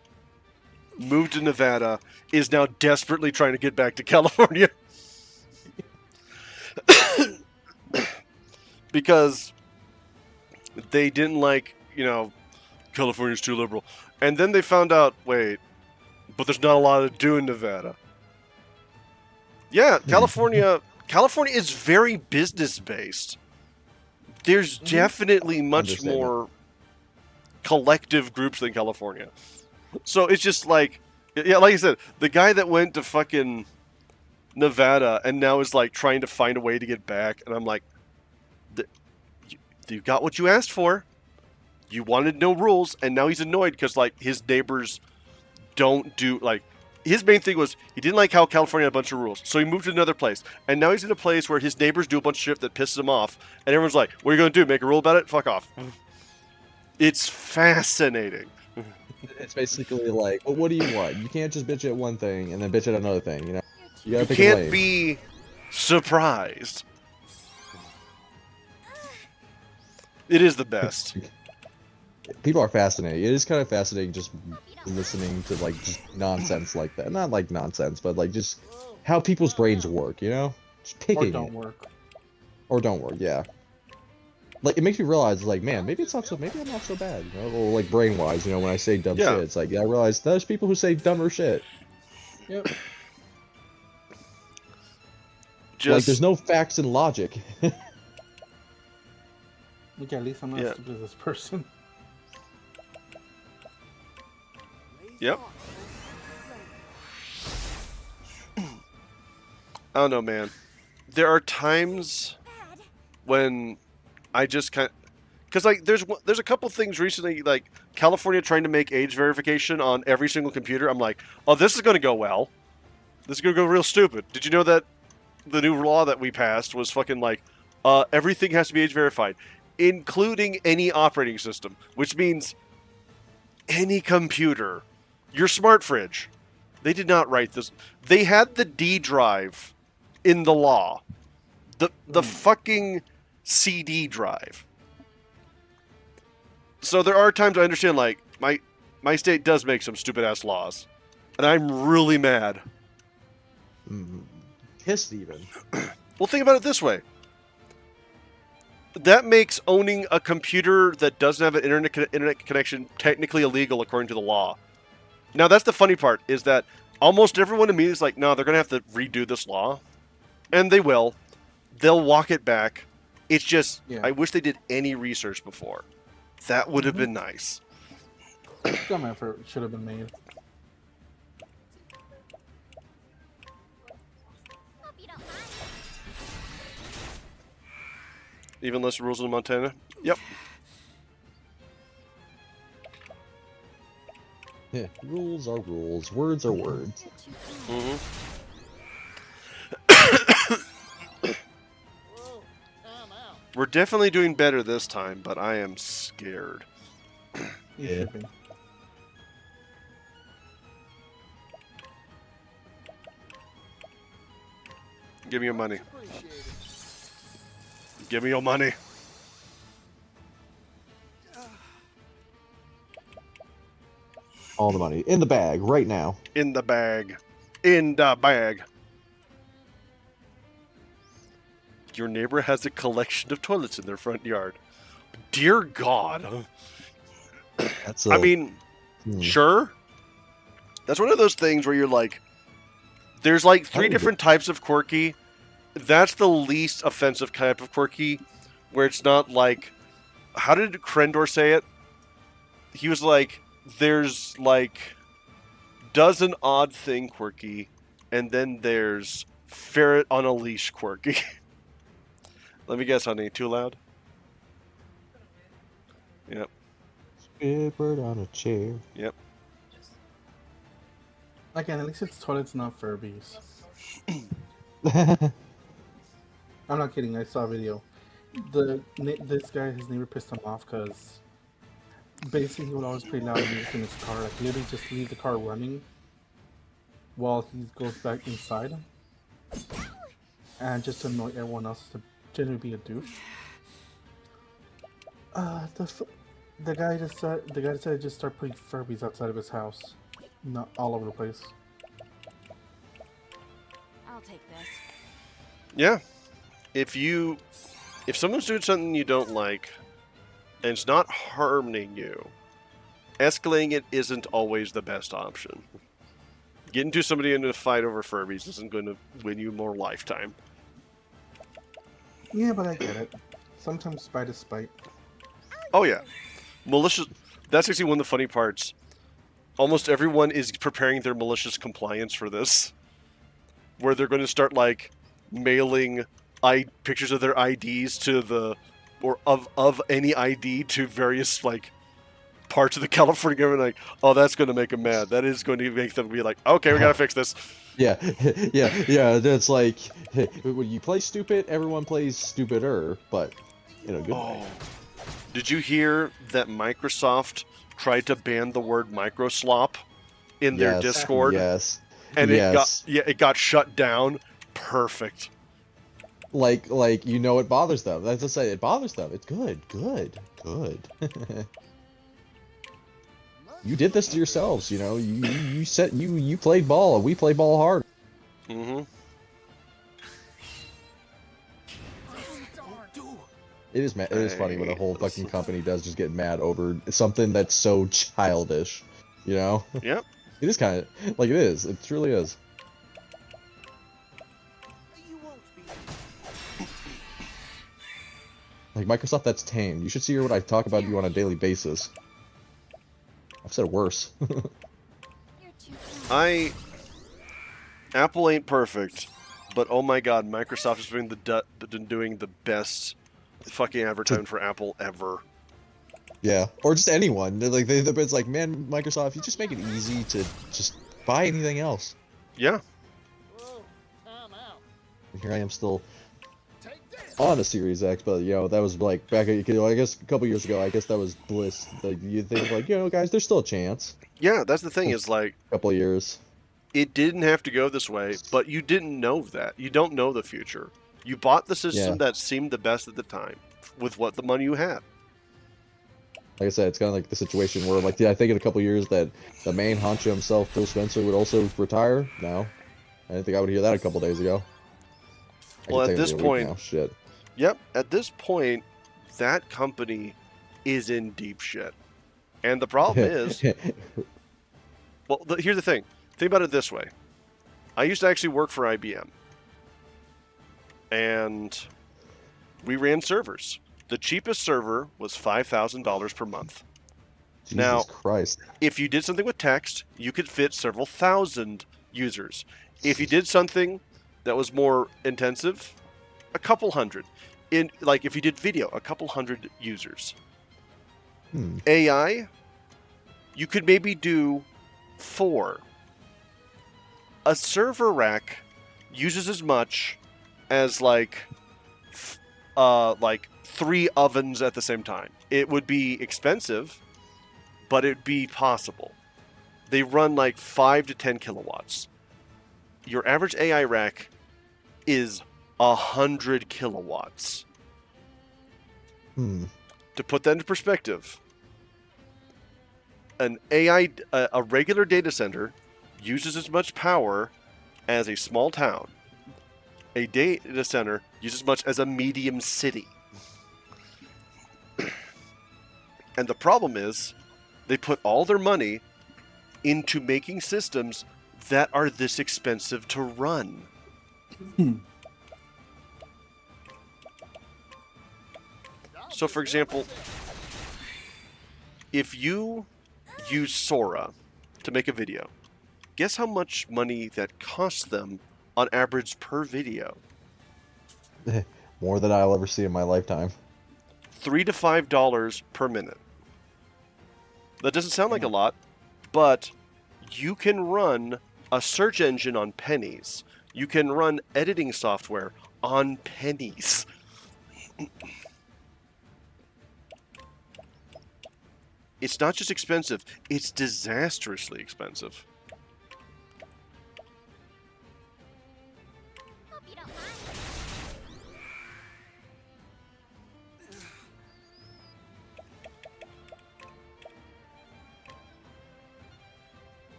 moved to Nevada, is now desperately trying to get back to California. Because they didn't like, you know, California's too liberal. And then they found out, wait, but there's not a lot to do in Nevada. Yeah, California is very business-based. There's definitely much more collective groups than California. So it's just like, yeah, like I said, the guy that went to fucking Nevada and now is like trying to find a way to get back, and I'm like, you got what you asked for. You wanted no rules, and now he's annoyed because like his neighbors don't do like. His main thing was he didn't like how California had a bunch of rules, so he moved to another place, and now he's in a place where his neighbors do a bunch of shit that pisses him off, and everyone's like, "What are you gonna do? Make a rule about it? Fuck off." It's fascinating. It's basically like, well, what do you want? You can't just bitch at one thing and then bitch at another thing, you know? You gotta You pick a can't lane. be surprised. It is the best. People are fascinating. It is kind of fascinating just listening to like just nonsense like that. Not like nonsense, but like just how people's brains work, you know? Just picking Or don't it. work. Or don't work, yeah. Like it makes me realize, like, man, maybe it's not so. Maybe I'm not so bad, you know? Or like brain-wise, you know, when I say dumb Yeah. shit, it's like, yeah, I realize there's people who say dumber shit. Yep. Just Like, there's no facts and logic. Okay, at least I'm not Yeah. as stupid as this person. Yep. I don't know, man. There are times when I just kind of, because like there's a couple things recently, like California trying to make age verification on every single computer. I'm like, oh, this is going to go well. This is going to go real stupid. Did you know that the new law that we passed was fucking like, everything has to be age verified, including any operating system, which means any computer, your smart fridge. They did not write this. They had the D drive in the law. The fucking CD drive. So there are times I understand, like, my state does make some stupid ass laws. And I'm really mad. Pissed even. Well, think about it this way. That makes owning a computer that doesn't have an internet connection technically illegal according to the law. Now, that's the funny part, is that almost everyone immediately is like, no, they're going to have to redo this law. And they will. They'll walk it back. It's just, Yeah. I wish they did any research before. That would have been nice. Some effort should have been made. Hope you don't mind. Even less rules in Montana. Yep. Yeah, rules are rules. Words are words. Mm-hmm. Whoa, time out. We're definitely doing better this time, but I am scared. You Yeah. should be. Give me your money. Appreciate it. Give me your money. All the money in the bag right now. In the bag. In the bag. Your neighbor has a collection of toilets in their front yard. Dear God. That's I mean, sure. That's one of those things where you're like, there's like 3 different types of quirky. That's the least offensive type of quirky, where it's not like, how did Krendor say it? He was like, there's like does an odd thing quirky, and then there's ferret on a leash quirky. Let me guess, honey. Too loud? Yep. Bird on a chair. Yep. Again, at least it's toilets, not Furbies. I'm not kidding. I saw a video. This guy, his neighbor pissed him off because basically he would always play loud music in his car. Like literally just leave the car running while he goes back inside, and just to annoy everyone else to generally be a douche. The guy decided to just start putting Furbies outside of his house, not all over the place. I'll take this. Yeah. If someone's doing something you don't like, and it's not harming you, escalating it isn't always the best option. Getting to somebody in a fight over Furbies isn't going to win you more lifetime. Yeah, but I get it. Sometimes spite is spite. Oh yeah. Malicious. That's actually one of the funny parts. Almost everyone is preparing their malicious compliance for this, where they're going to start like mailing pictures of their IDs to the, or of any ID to various like parts of the California government. Like, oh, that's going to make them mad. That is going to make them be like, okay, we got to fix this. Yeah, yeah. That's like when you play stupid, everyone plays stupider, but in a good way. Did you hear that Microsoft tried to ban the word microslop in their Discord? Yes. And yes. it got shut down. Perfect. Like you know, it bothers them. That's to say, it bothers them. It's good. You did this to yourselves, you know. You played ball, and we play ball hard. Mm-hmm. It is funny when a whole fucking company does just get mad over something that's so childish, you know. Yep. It is kind of like it is. It truly is. Like Microsoft, that's tame. You should see what I talk about you on a daily basis. I've said worse. Apple ain't perfect, but oh my god, Microsoft is been doing the best fucking advertising for Apple ever. Yeah, or just anyone. They're like it's like, man, Microsoft, you just make it easy to just buy anything else. Yeah. And here I am still on a Series X, but you know that was like back, I guess a couple years ago. I guess that was bliss. Like you think like, you know, guys, there's still a chance. Yeah, that's the thing is like A couple of years. it didn't have to go this way, but you didn't know that. You don't know the future. You bought the system that seemed the best at the time with what the money you had. Like I said, it's kind of like the situation where, like, I think in a couple of years that the main honcho himself, Phil Spencer, would also retire. No, I didn't think I would hear that a couple days ago. Well, at this point, now. Shit. Yep, at this point, that company is in deep shit. And the problem is, well, here's the thing. Think about it this way. I used to actually work for IBM. And we ran servers. The cheapest server was $5,000 per month. Jesus now, Christ. If you did something with text, you could fit several thousand users. If you did something that was more intensive, a couple hundred. If you did video, a couple hundred users. AI, you could maybe do 4. A server rack uses as much as like 3 ovens at the same time. It would be expensive, but it'd be possible. They run like 5 to 10 kilowatts. Your average AI rack is 100 kilowatts. To put that into perspective, a regular data center uses as much power as a small town. A data center uses as much as a medium city. And the problem is, they put all their money into making systems that are this expensive to run. So, for example, if you use Sora to make a video, guess how much money that costs them on average per video? More than I'll ever see in my lifetime. $3 to $5 per minute. That doesn't sound like a lot, but you can run a search engine on pennies. You can run editing software on pennies. It's not just expensive, it's disastrously expensive. Hope you don't mind.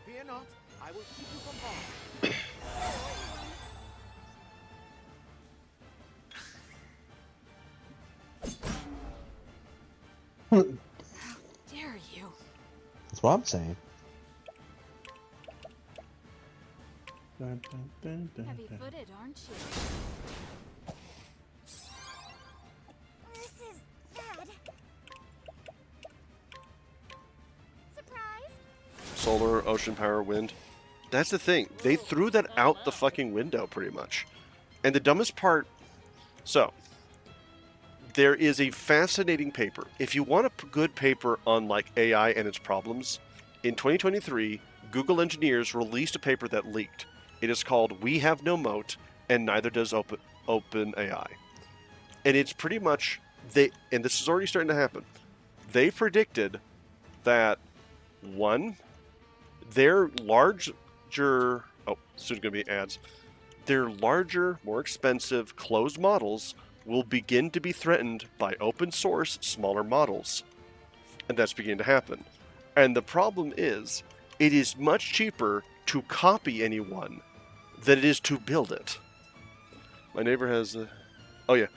Fear not, I will keep you from harm. How dare you? That's what I'm saying. Dun, dun, dun, dun, dun. Heavy-footed, aren't you? This is bad. Surprise! Solar, ocean power, wind. That's the thing. They threw that out the fucking window, pretty much. And the dumbest part... So, there is a fascinating paper. If you want a good paper on, like, AI and its problems, in 2023, Google engineers released a paper that leaked. It is called We Have No Moat, and neither does OpenAI. And it's pretty much... and this is already starting to happen. They predicted that, one... their larger... Oh, soon going to be ads. Their larger, more expensive, closed models will begin to be threatened by open source, smaller models. And that's beginning to happen. And the problem is, it is much cheaper to copy anyone than it is to build it. My neighbor has a... Oh, yeah.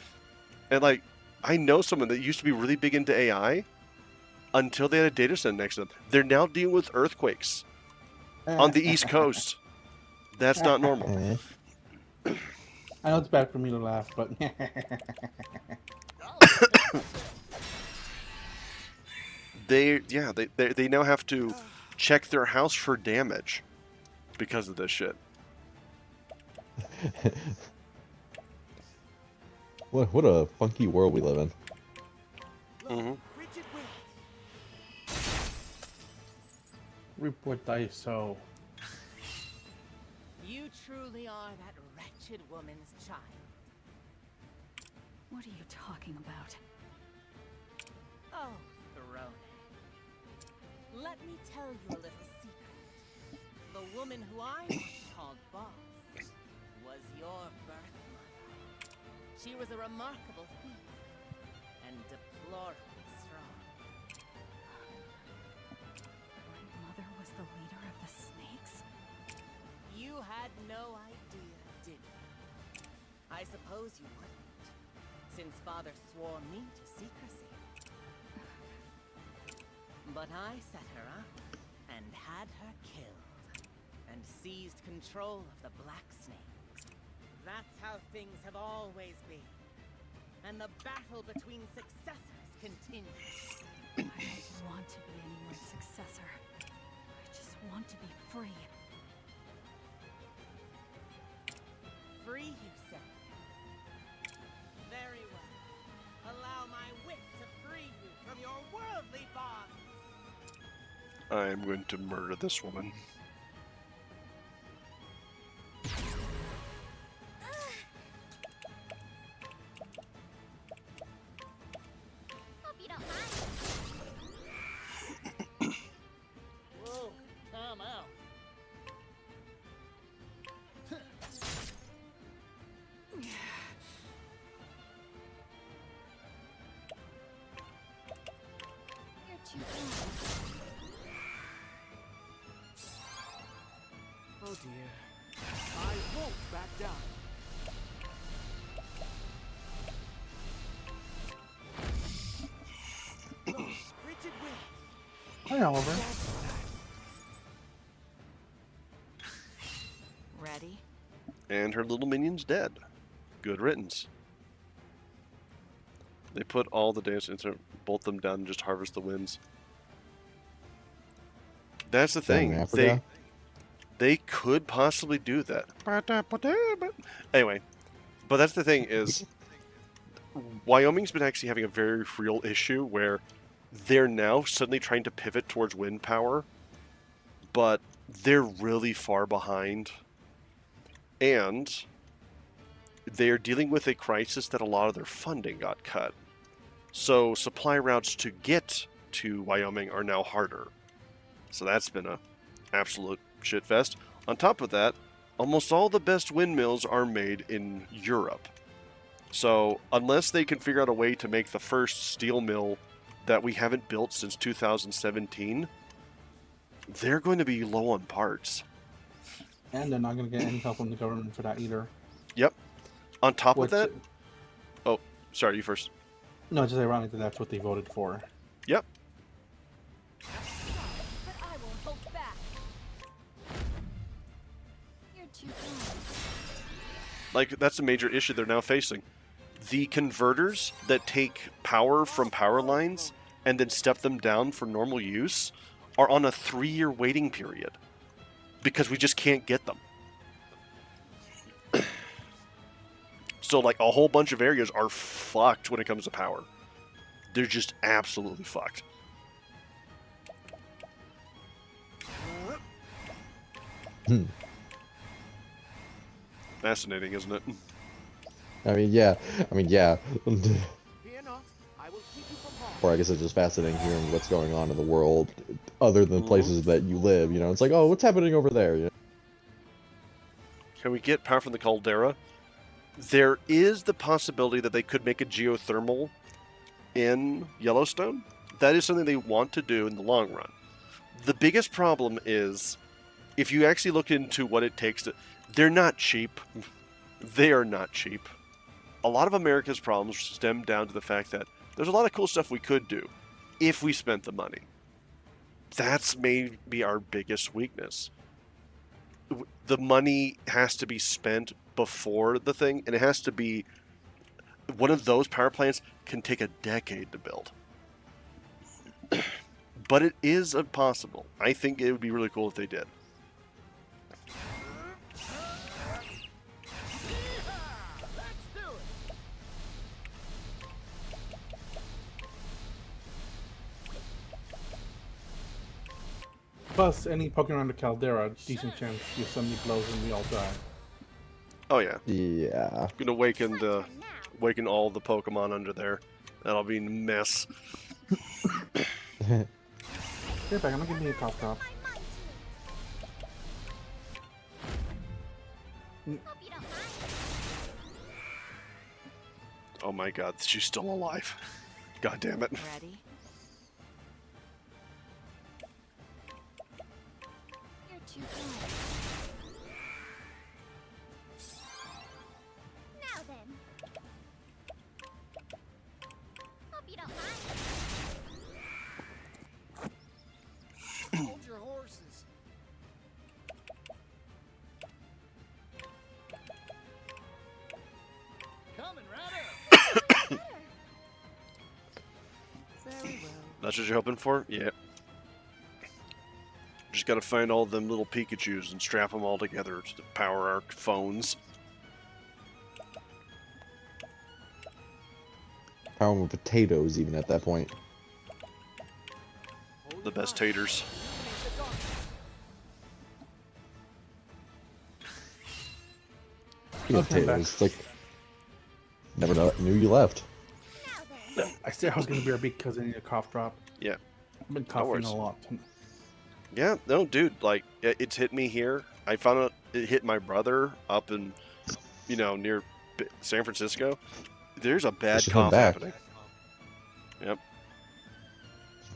And, like, I know someone that used to be really big into AI until they had a data center next to them. They're now dealing with earthquakes on the East Coast. That's not normal. I know it's bad for me to laugh, but They now have to check their house for damage because of this shit. What a funky world we live in. Mm-hmm. Rigid will. reap what I sow. You truly are that wretched woman's child. What are you talking about? Oh, Throne. Let me tell you a little secret. The woman who I once called boss was your birth mother. She was a remarkable thief and deplorably strong. My mother was the leader of the snakes? You had no idea, did you? I suppose you wouldn't, since Father swore me to secrecy. But I set her up and had her killed, and seized control of the Black Snakes. That's how things have always been. And the battle between successors continues. I don't want to be anyone's successor. I just want to be free. Free, you say? Very well. Allow my wit to free you from your worldly bonds. I am going to murder this woman. Hope you don't mind. Whoa, time out. You're too kind. Oh dear. I won't back down. Rigid will. Hi, Oliver. Ready? And her little minion's dead. Good riddance. They put all the damage into bolt them down and just harvest the winds. That's the Down in thing. Africa? They could possibly do that. Anyway, but that's the thing is, Wyoming's been actually having a very real issue where they're now suddenly trying to pivot towards wind power, but they're really far behind. And they're dealing with a crisis that a lot of their funding got cut. So supply routes to get to Wyoming are now harder. So that's been a absolute shitfest. On top of that, almost all the best windmills are made in Europe. So unless they can figure out a way to make the first steel mill that we haven't built since 2017, they're going to be low on parts. And they're not going to get any help from the government for that either. Yep. On top Which- of that... Oh, sorry, you first. No, it's just ironic that that's what they voted for. Yep. But I won't hold back. You're too kind. Like, that's a major issue they're now facing. The converters that take power from power lines and then step them down for normal use are on a 3-year waiting period because we just can't get them. So, like, a whole bunch of areas are fucked when it comes to power. They're just absolutely fucked. Fascinating, isn't it? I mean, yeah. Fear not, I will keep you from harm. Or I guess it's just fascinating hearing what's going on in the world other than the places that you live, you know? It's like, oh, what's happening over there? You know? Can we get power from the caldera? There is the possibility that they could make a geothermal in Yellowstone. That is something they want to do in the long run. The biggest problem is, if you actually look into what it takes to... They're not cheap. They are not cheap. A lot of America's problems stem down to the fact that there's a lot of cool stuff we could do if we spent the money. That's maybe our biggest weakness. The money has to be spent before the thing, and it has to be... One of those power plants can take a decade to build. But it is possible. I think it would be really cool if they did. Plus, any poking around the caldera, decent chance you suddenly blows and we all die. Oh yeah. Yeah. Gonna awaken all the Pokemon under there. That'll be a mess. Get back, I'm gonna give me a top drop. Hope you don't mind. Oh my god, she's still alive. God damn it. Ready? You're too kind. Now then. Hope you don't mind. Hold your horses. Coming right up. Very well. That's what you're hoping for? Yeah. Just gotta find all them little Pikachus and strap them all together to power our phones. Power with potatoes, even at that point. The best taters. Speaking of Okay, back. potatoes, it's like knew you left. Now then. I said I was gonna be because I need a cough drop. Yeah. I've been coughing worries. a lot. Yeah, no, dude, like, it's hit me here. I found out it hit my brother up in, near San Francisco. There's a bad should head cough back. happening. Yep.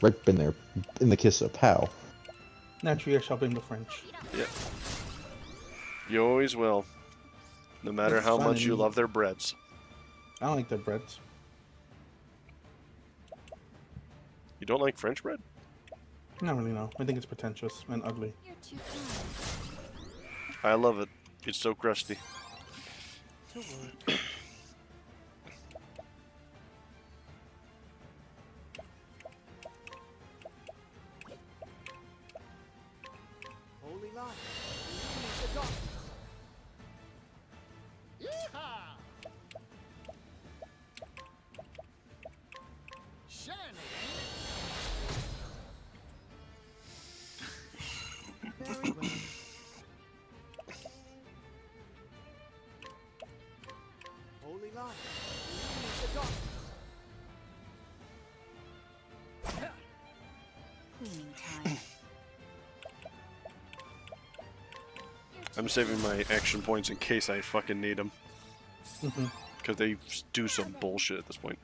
Right been there, in the kiss of pow. Naturally, I shall blame the French. Yep. You always will. No matter That's how much you funny. love their breads. I don't like their breads. You don't like French bread? Not really, no. I think it's pretentious and ugly. You're too kind. I love it. It's so crusty. To work. Holy light. Illuminate the darkness. Yeehaw! Shiny, ain't it? Very well. Holy light. Illuminate the darkness. Cleaning time. I'm saving my action points in case I fucking need them. Because they do some bullshit at this point.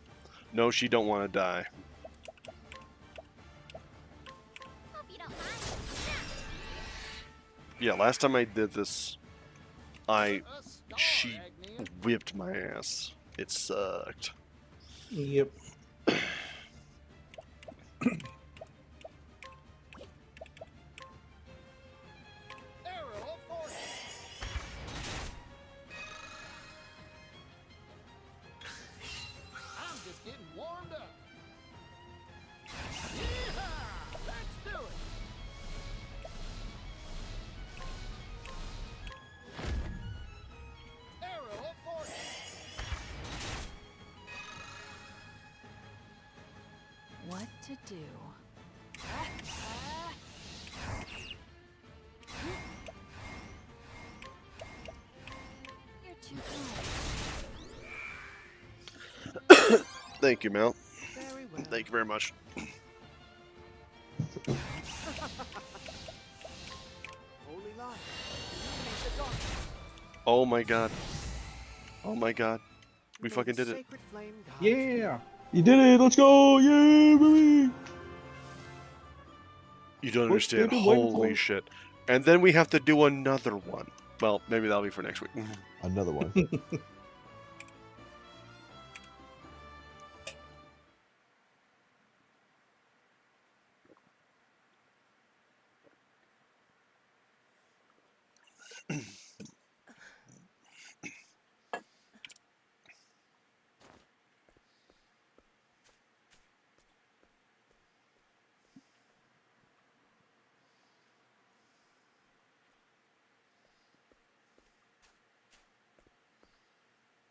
No, she don't want to die. Hope you don't mind. Yeah, last time I did this, she whipped my ass. It sucked. Yep. Arrow of force. I'm just getting warmed up. Yeehaw! Let's do it. Arrow of force. What to do? You're too kind. Thank you, Mel. Very well. Thank you very much. Holy light. Illuminate the darkness. Oh my god. Oh my god. We May fucking the did it. sacred flame guide Yeah. You did it! Let's go! Yeah, baby! You don't What understand. they've been waiting Holy for. shit. And then we have to do another one. Well, maybe that'll be for next week. Another one.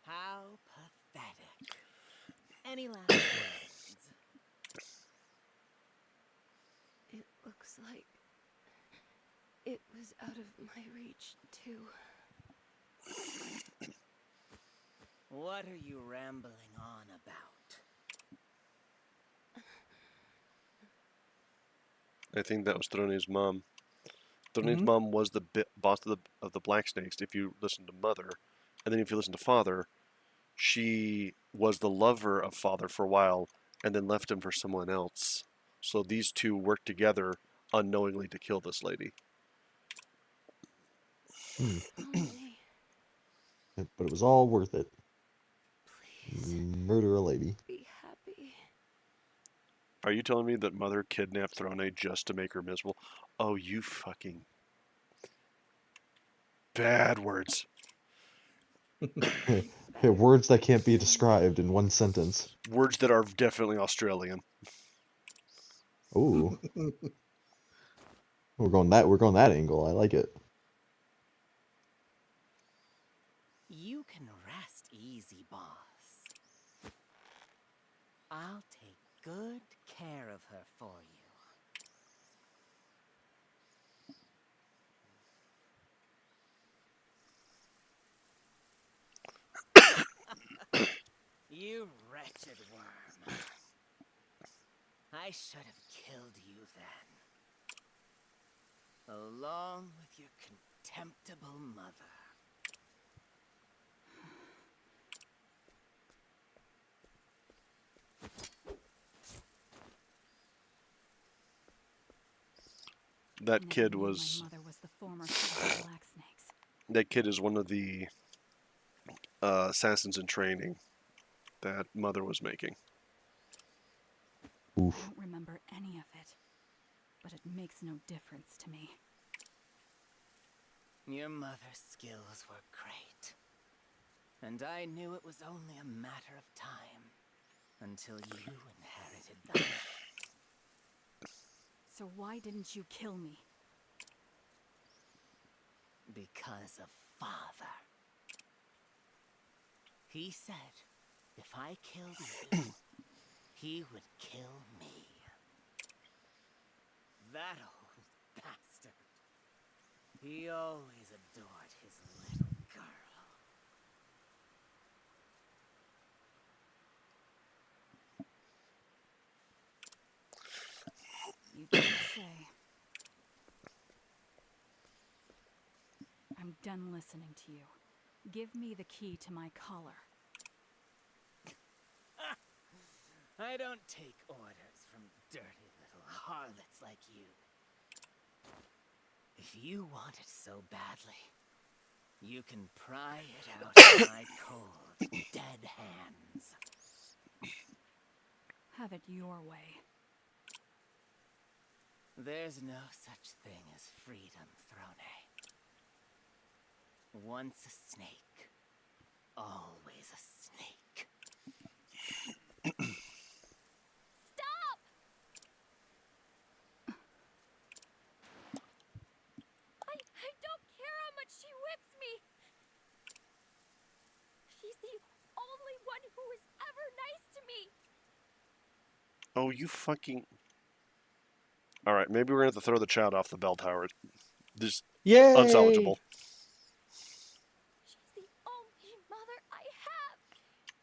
How pathetic. Any last words? It looks like it was out of my reach, too. What are you rambling on about? I think that was Throne's mom. Throne's mom was the boss of the Black Snakes. If you listen to Mother, and then if you listen to Father, she was the lover of Father for a while, and then left him for someone else. So these two worked together unknowingly to kill this lady. Only, But it was all worth it. please, Murder a lady. be happy. Are you telling me that Mother kidnapped Throne just to make her miserable? Oh, you fucking bad words. Hey, words that can't be described in one sentence. Words that are definitely Australian. Ooh. We're going that angle. I like it. You can rest easy, boss. I'll take good care of her for you. You wretched worm. I should have killed you then. Along with your contemptible mother. That Never kid knew was... My mother was the former head of the Black Snakes. That kid is one of the assassins in training that Mother was making. Oof. I don't remember any of it. but it makes no difference to me. Your mother's skills were great. And I knew it was only a matter of time until you inherited them. So why didn't you kill me? Because of Father. He said if I killed you, he would kill me. That old bastard. He always adored his little girl. You don't say. I'm done listening to you. Give me the key to my collar. I don't take orders from dirty little harlots like you. If you want it so badly, you can pry it out of my cold, dead hands. Have it your way. There's no such thing as freedom, Throne. Once a snake, always a snake. Stop! I don't care how much she whips me. She's the only one who was ever nice to me. Oh, you fucking... Alright, maybe we're going to have to throw the child off the bell tower. Just Yay! unsalvageable. She's the only mother I have.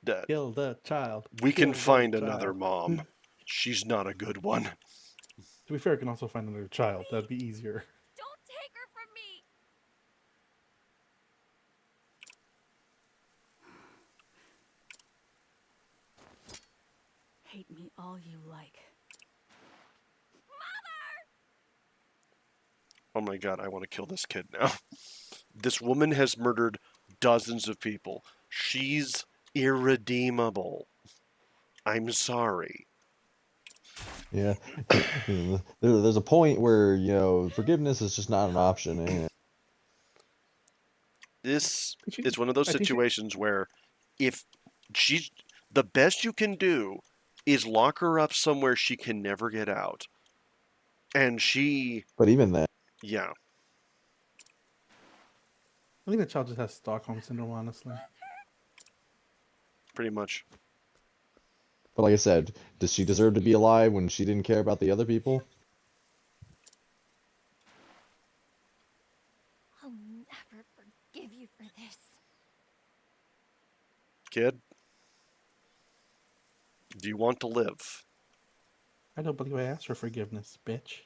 Dad, Kill the child. we Kill can the find another child. mom. She's not a good one. To be fair, I can also find another child. That'd be easier. Don't take her from me. Hate me all you like. Oh my god, I want to kill this kid now. This woman has murdered dozens of people. She's irredeemable. I'm sorry. Yeah. There's a point where, you know, forgiveness is just not an option. And This But you- is one of those I think she- situations where if she's... The best you can do is lock her up somewhere she can never get out. And she... but even then, Yeah. I think the child just has Stockholm syndrome, honestly. Pretty much. but like I said, does she deserve to be alive when she didn't care about the other people? I'll never forgive you for this. Kid? Do you want to live? I don't believe I asked for forgiveness, bitch.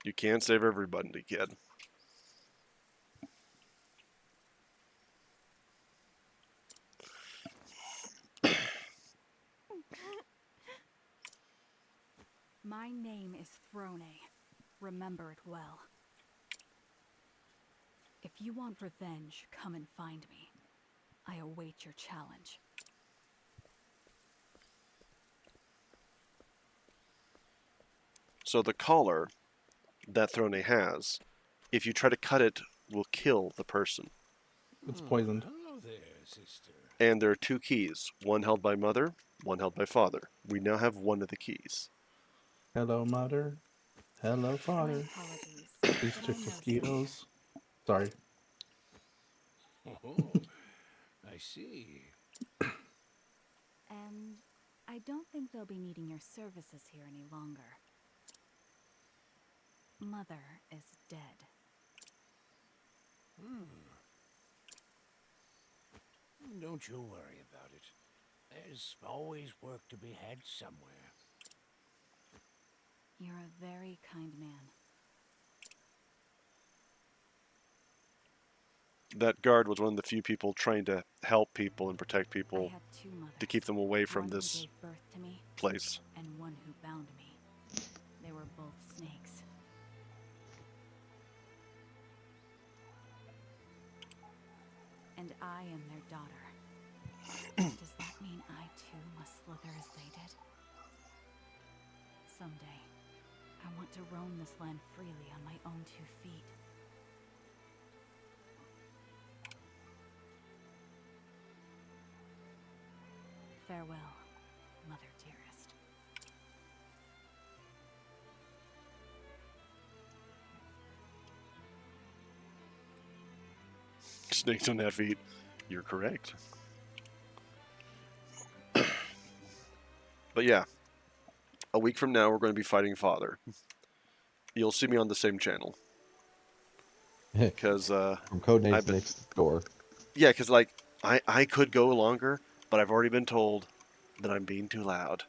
You can't save everybody, kid. My name is Throne. Remember it well. If you want revenge, come and find me. I await your challenge. So the collar that Throne has, if you try to cut it, will kill the person. It's poisoned. Hello there, sister. And there are two keys, one held by mother, one held by father. We now have one of the keys. Hello, mother. Hello, My father. apologies. These but I trick know mosquitoes. Sorry. Oh, I see. And I don't think they'll be needing your services here any longer. Mother is dead. Don't you worry about it. There's always work to be had somewhere. You're a very kind man. That guard was one of the few people trying to help people and protect I people had two mothers. to keep them away from One this who gave birth to me, place. and one who bound me. They were both snakes. And I am their daughter. Does that mean I too must slither as they did? Someday, I want to roam this land freely on my own 2 feet. Farewell, Mother dearest. Snakes on that feet. You're correct. But yeah, a week from now we're going to be fighting Father. You'll see me on the same channel. Because From Codenames next door. yeah, because like I could go longer, but I've already been told that I'm being too loud.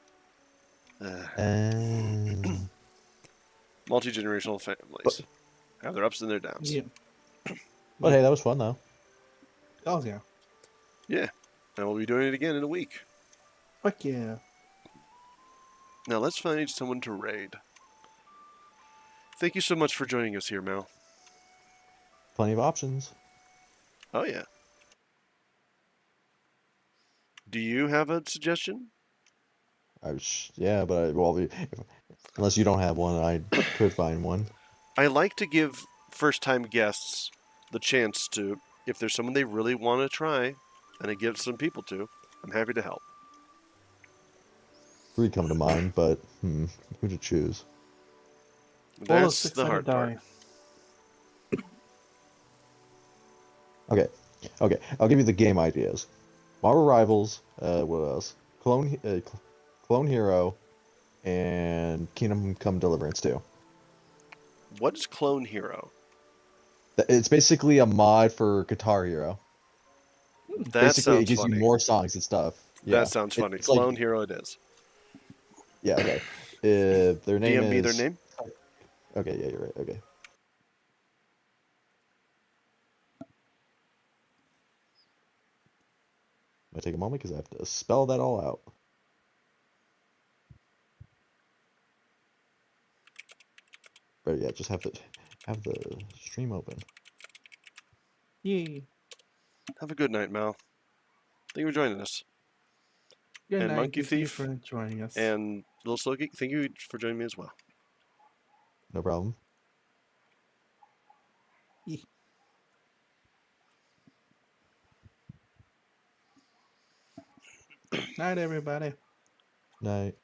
Multi-generational families have their ups and their downs. Yeah. But hey, that was fun though. Oh yeah. Yeah, and we'll be doing it again in a week. Fuck yeah. Now let's find someone to raid. Thank you so much for joining us here, Mel. Plenty of options. Oh yeah. Do you have a suggestion? Yeah, but unless you don't have one, I could find one. I like to give first-time guests the chance to, if there's someone they really want to try, and I give some people to, I'm happy to help. 3 come to mind, but who to choose? Roll a That's the six-sided hard part. die. Okay. I'll give you the game ideas. Marvel Rivals. What else? Clone Hero, and Kingdom Come Deliverance 2. What is Clone Hero? It's basically a mod for Guitar Hero. That Basically, it sounds gives funny. you more songs and stuff. Yeah. That sounds funny. It's Clone like, Hero it is. yeah, okay. Their name DMB is... their name? Okay, yeah, you're right. Okay. I'm gonna take a moment because I have to spell that all out. But yeah, just have the stream open. Yay. Have a good night, Mal. Thank you for joining us. Good And night. Monkey Thank you Thief for joining us. And Little Slow Geek, thank you for joining me as well. No problem. Night, everybody. Night.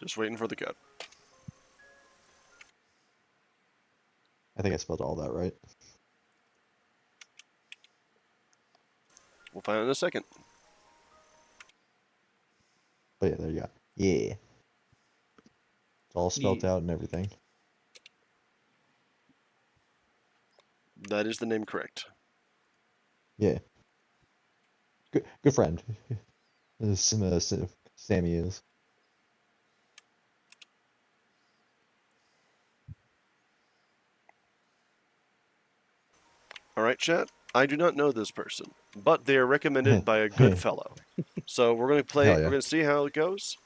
Just waiting for the code. I think I spelled all that right. We'll find out in a second. But yeah, there you go. Yeah. It's all spelled out and everything. That is the name correct. Yeah. Good friend. Sammy is. All right, chat. I do not know this person, but they are recommended by a good fellow. So we're gonna play. Hell yeah. We're gonna see how it goes.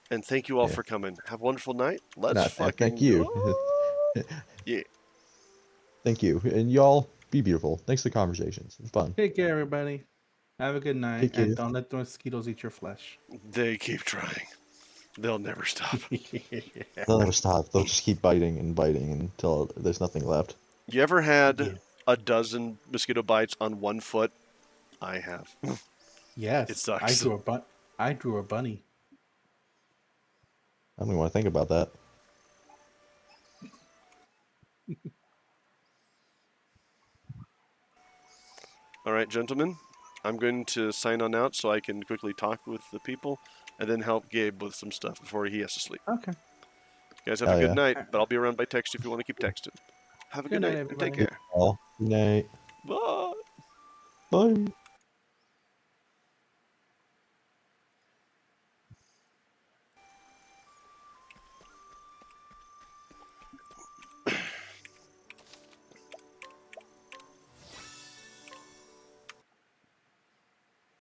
And thank you all Yeah. for coming. Have a wonderful night. Let's Nah, fucking thank you. go. Yeah. Thank you. And y'all be beautiful. Thanks for the conversations. It's fun. Take care, everybody. Have a good night. Take care. And don't let the mosquitoes eat your flesh. They keep trying. They'll never stop. They'll never stop. They'll just keep biting and biting until there's nothing left. You ever had Yeah. a dozen mosquito bites on one foot? I have. Yes. It sucks. I drew a bunny. I don't even want to think about that. All right, gentlemen. I'm going to sign on out so I can quickly talk with the people and then help Gabe with some stuff before he has to sleep. Okay. You guys have Hell a good yeah. night, but I'll be around by text if you want to keep texting. Have a good Good night, night and take everybody. care. All. Good night. Bye. Bye.